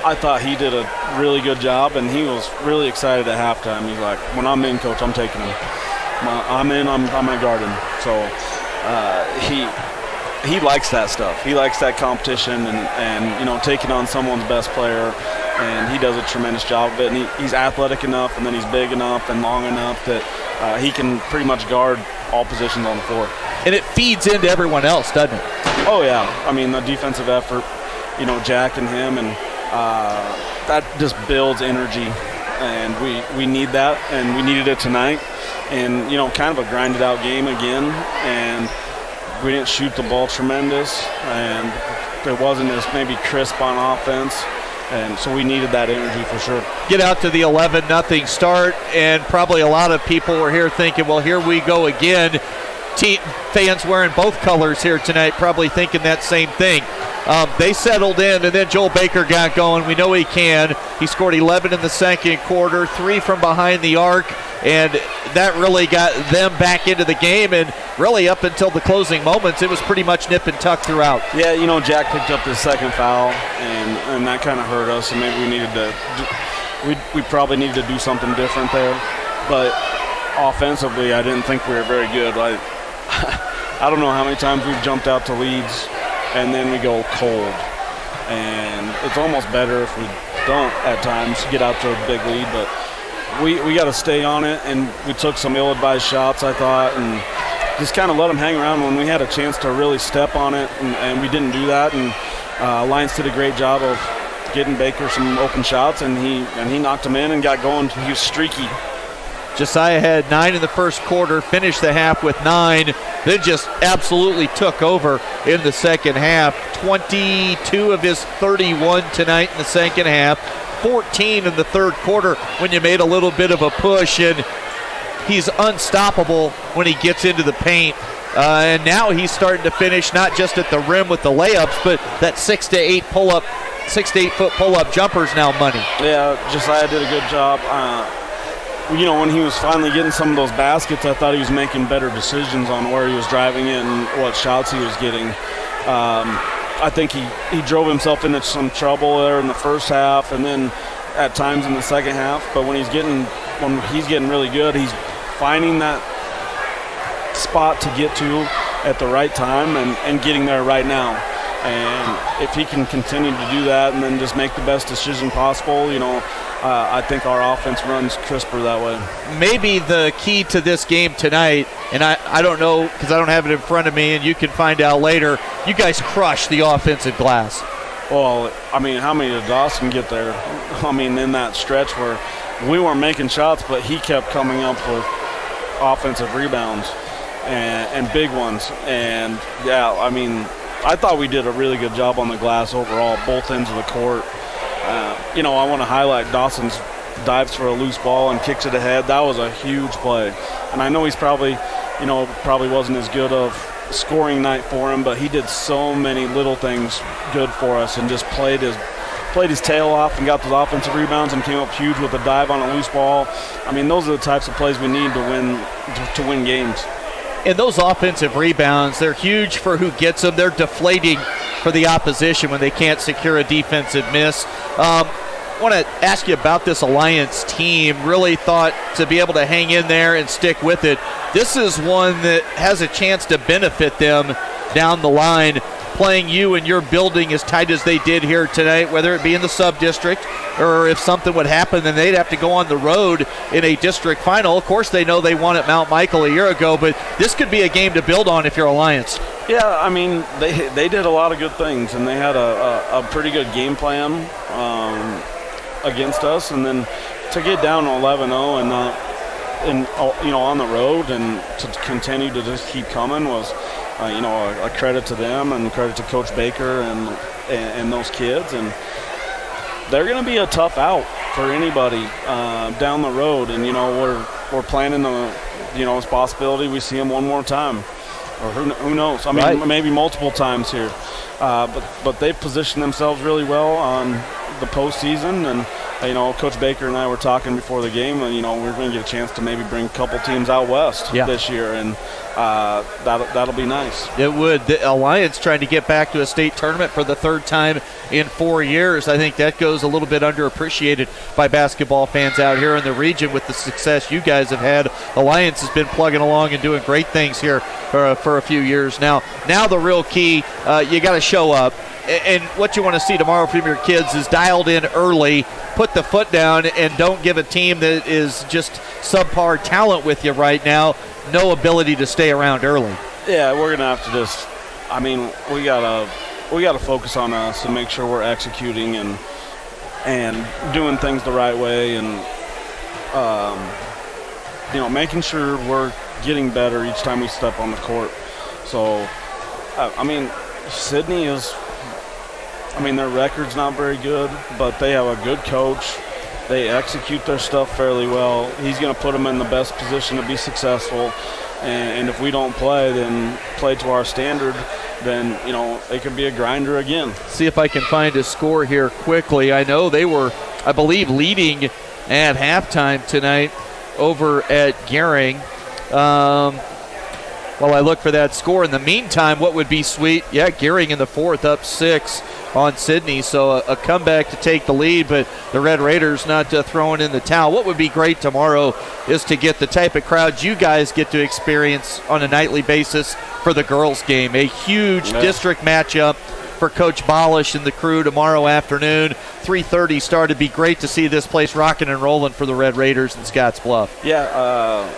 I thought he did a really good job, and he was really excited at halftime. He's like, "When I'm in, Coach, I'm taking him. I'm in, I'm going to guard him." So he likes that stuff. He likes that competition and taking on someone's best player, and he does a tremendous job of it. And he's athletic enough, and then he's big enough and long enough that he can pretty much guard all positions on the floor. And it feeds into everyone else, doesn't it? Oh, yeah. I mean, the defensive effort, Jack and him, and that just builds energy. And we need that, and we needed it tonight. And, kind of a grinded-out game again. And we didn't shoot the ball tremendous, and it wasn't as maybe crisp on offense. And so we needed that energy for sure. Get out to the 11-0 start, and probably a lot of people were here thinking, well, here we go again. Fans wearing both colors here tonight probably thinking that same thing. They settled in, and then Joel Baker got going. We know he can. He scored 11 in the second quarter, 3 from behind the arc, and that really got them back into the game. And really up until the closing moments, it was pretty much nip and tuck throughout. Yeah, Jack picked up the second foul, and that kind of hurt us, and maybe we needed to we probably needed to do something different there. But offensively, I didn't think we were very good. I don't know how many times we've jumped out to leads, and then we go cold. And it's almost better if we don't at times get out to a big lead, but we got to stay on it, and we took some ill-advised shots, I thought, and just kind of let them hang around when we had a chance to really step on it, and we didn't do that. And Alliance did a great job of getting Baker some open shots, and he knocked them in and got going. He was streaky. Josiah had 9 in the first quarter, finished the half with 9, then just absolutely took over in the second half. 22 of his 31 tonight in the second half, 14 in the third quarter when you made a little bit of a push, and he's unstoppable when he gets into the paint. And now he's starting to finish not just at the rim with the layups, but that 6 to 8 foot pull-up jumper's now money. Yeah, Josiah did a good job. When he was finally getting some of those baskets, I thought he was making better decisions on where he was driving it and what shots he was getting. I think he drove himself into some trouble there in the first half, and then at times in the second half. But when he's getting really good, he's finding that spot to get to at the right time and getting there right now. And if he can continue to do that and then just make the best decision possible, I think our offense runs crisper that way. Maybe the key to this game tonight, and I don't know because I don't have it in front of me, and you can find out later, you guys crushed the offensive glass. Well, how many did Dawson get there? In that stretch where we weren't making shots, but he kept coming up with offensive rebounds and big ones. And, yeah, I thought we did a really good job on the glass overall, both ends of the court. I want to highlight Dawson's dives for a loose ball and kicks it ahead. That was a huge play. And I know he's probably wasn't as good of scoring night for him, but he did so many little things good for us and just played his tail off and got those offensive rebounds and came up huge with a dive on a loose ball. Those are the types of plays we need to win games. And those offensive rebounds, they're huge for who gets them. They're deflating for the opposition when they can't secure a defensive miss. I want to ask you about this Alliance team. Really thought to be able to hang in there and stick with it. This is one that has a chance to benefit them down the line, playing you and your building as tight as they did here tonight, whether it be in the sub-district or if something would happen, then they'd have to go on the road in a district final. Of course, they know they won at Mount Michael a year ago, but this could be a game to build on if you're Alliance. Yeah, they did a lot of good things, and they had a pretty good game plan against us, and then to get down 11-0 and on the road and to continue to just keep coming was a credit to them and credit to Coach Baker and those kids. And they're going to be a tough out for anybody down the road. And, we're planning a possibility we see them one more time. Or who knows? Maybe multiple times here. But they've positioned themselves really well on the postseason. And, Coach Baker and I were talking before the game, and, we're going to get a chance to maybe bring a couple teams out west this year. And that'll be nice. It would. The Alliance trying to get back to a state tournament for the third time in 4 years. I think that goes a little bit underappreciated by basketball fans out here in the region with the success you guys have had. Alliance has been plugging along and doing great things here for a few years now. Now the real key, you got to show up. And what you want to see tomorrow from your kids is dialed in early, put the foot down, and don't give a team that is just subpar talent with you right now no ability to stay around early. Yeah, we're going to have to just – we got to focus on us and make sure we're executing and doing things the right way and, making sure we're getting better each time we step on the court. So, Sydney is – their record's not very good, but they have a good coach. They execute their stuff fairly well. He's going to put them in the best position to be successful. And if we don't play to our standard, then, it could be a grinder again. See if I can find a score here quickly. I know they were, I believe, leading at halftime tonight over at Gehring. while I look for that score. In the meantime, what would be sweet? Yeah, Gearing in the fourth, up 6 on Sydney. So a comeback to take the lead, but the Red Raiders not throwing in the towel. What would be great tomorrow is to get the type of crowds you guys get to experience on a nightly basis for the girls' game. A huge district matchup for Coach Bolish and the crew tomorrow afternoon. 3:30 start. It'd be great to see this place rocking and rolling for the Red Raiders in Scottsbluff. Yeah,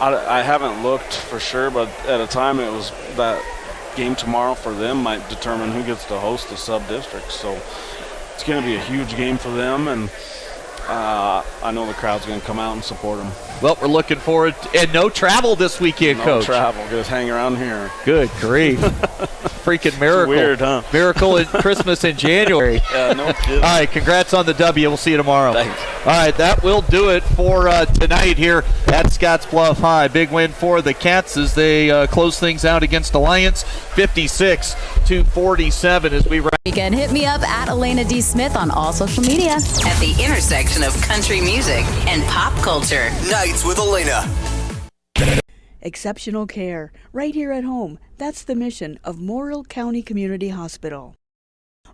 I haven't looked for sure, but at a time it was that game tomorrow for them might determine who gets to host the sub-district. So it's going to be a huge game for them, and I know the crowd's going to come out and support them. Well, we're looking forward and no travel this weekend, Coach. No travel. Just hang around here. Good grief. Freaking miracle. It's weird, huh? Miracle in Christmas in January. Yeah, no kidding. All right, congrats on the W. We'll see you tomorrow. Thanks. All right, that will do it for tonight here at Scottsbluff High. Big win for the Cats as they close things out against Alliance, 56-47 as we wrap. You can hit me up at Elena D. Smith on all social media. At the intersection of country music and pop culture. Nights with Elena. Exceptional care, right here at home. That's the mission of Morrill County Community Hospital.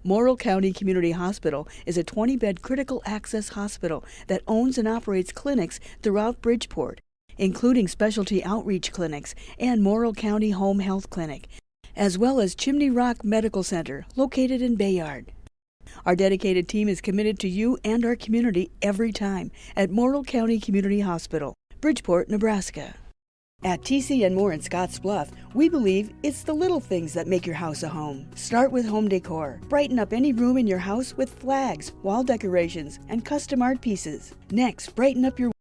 Morrill County Community Hospital is a 20-bed critical access hospital that owns and operates clinics throughout Bridgeport, including specialty outreach clinics and Morrill County Home Health Clinic, as well as Chimney Rock Medical Center, located in Bayard. Our dedicated team is committed to you and our community every time at Morrill County Community Hospital, Bridgeport, Nebraska. At TC & More in Scottsbluff, we believe it's the little things that make your house a home. Start with home decor. Brighten up any room in your house with flags, wall decorations, and custom art pieces. Next, brighten up your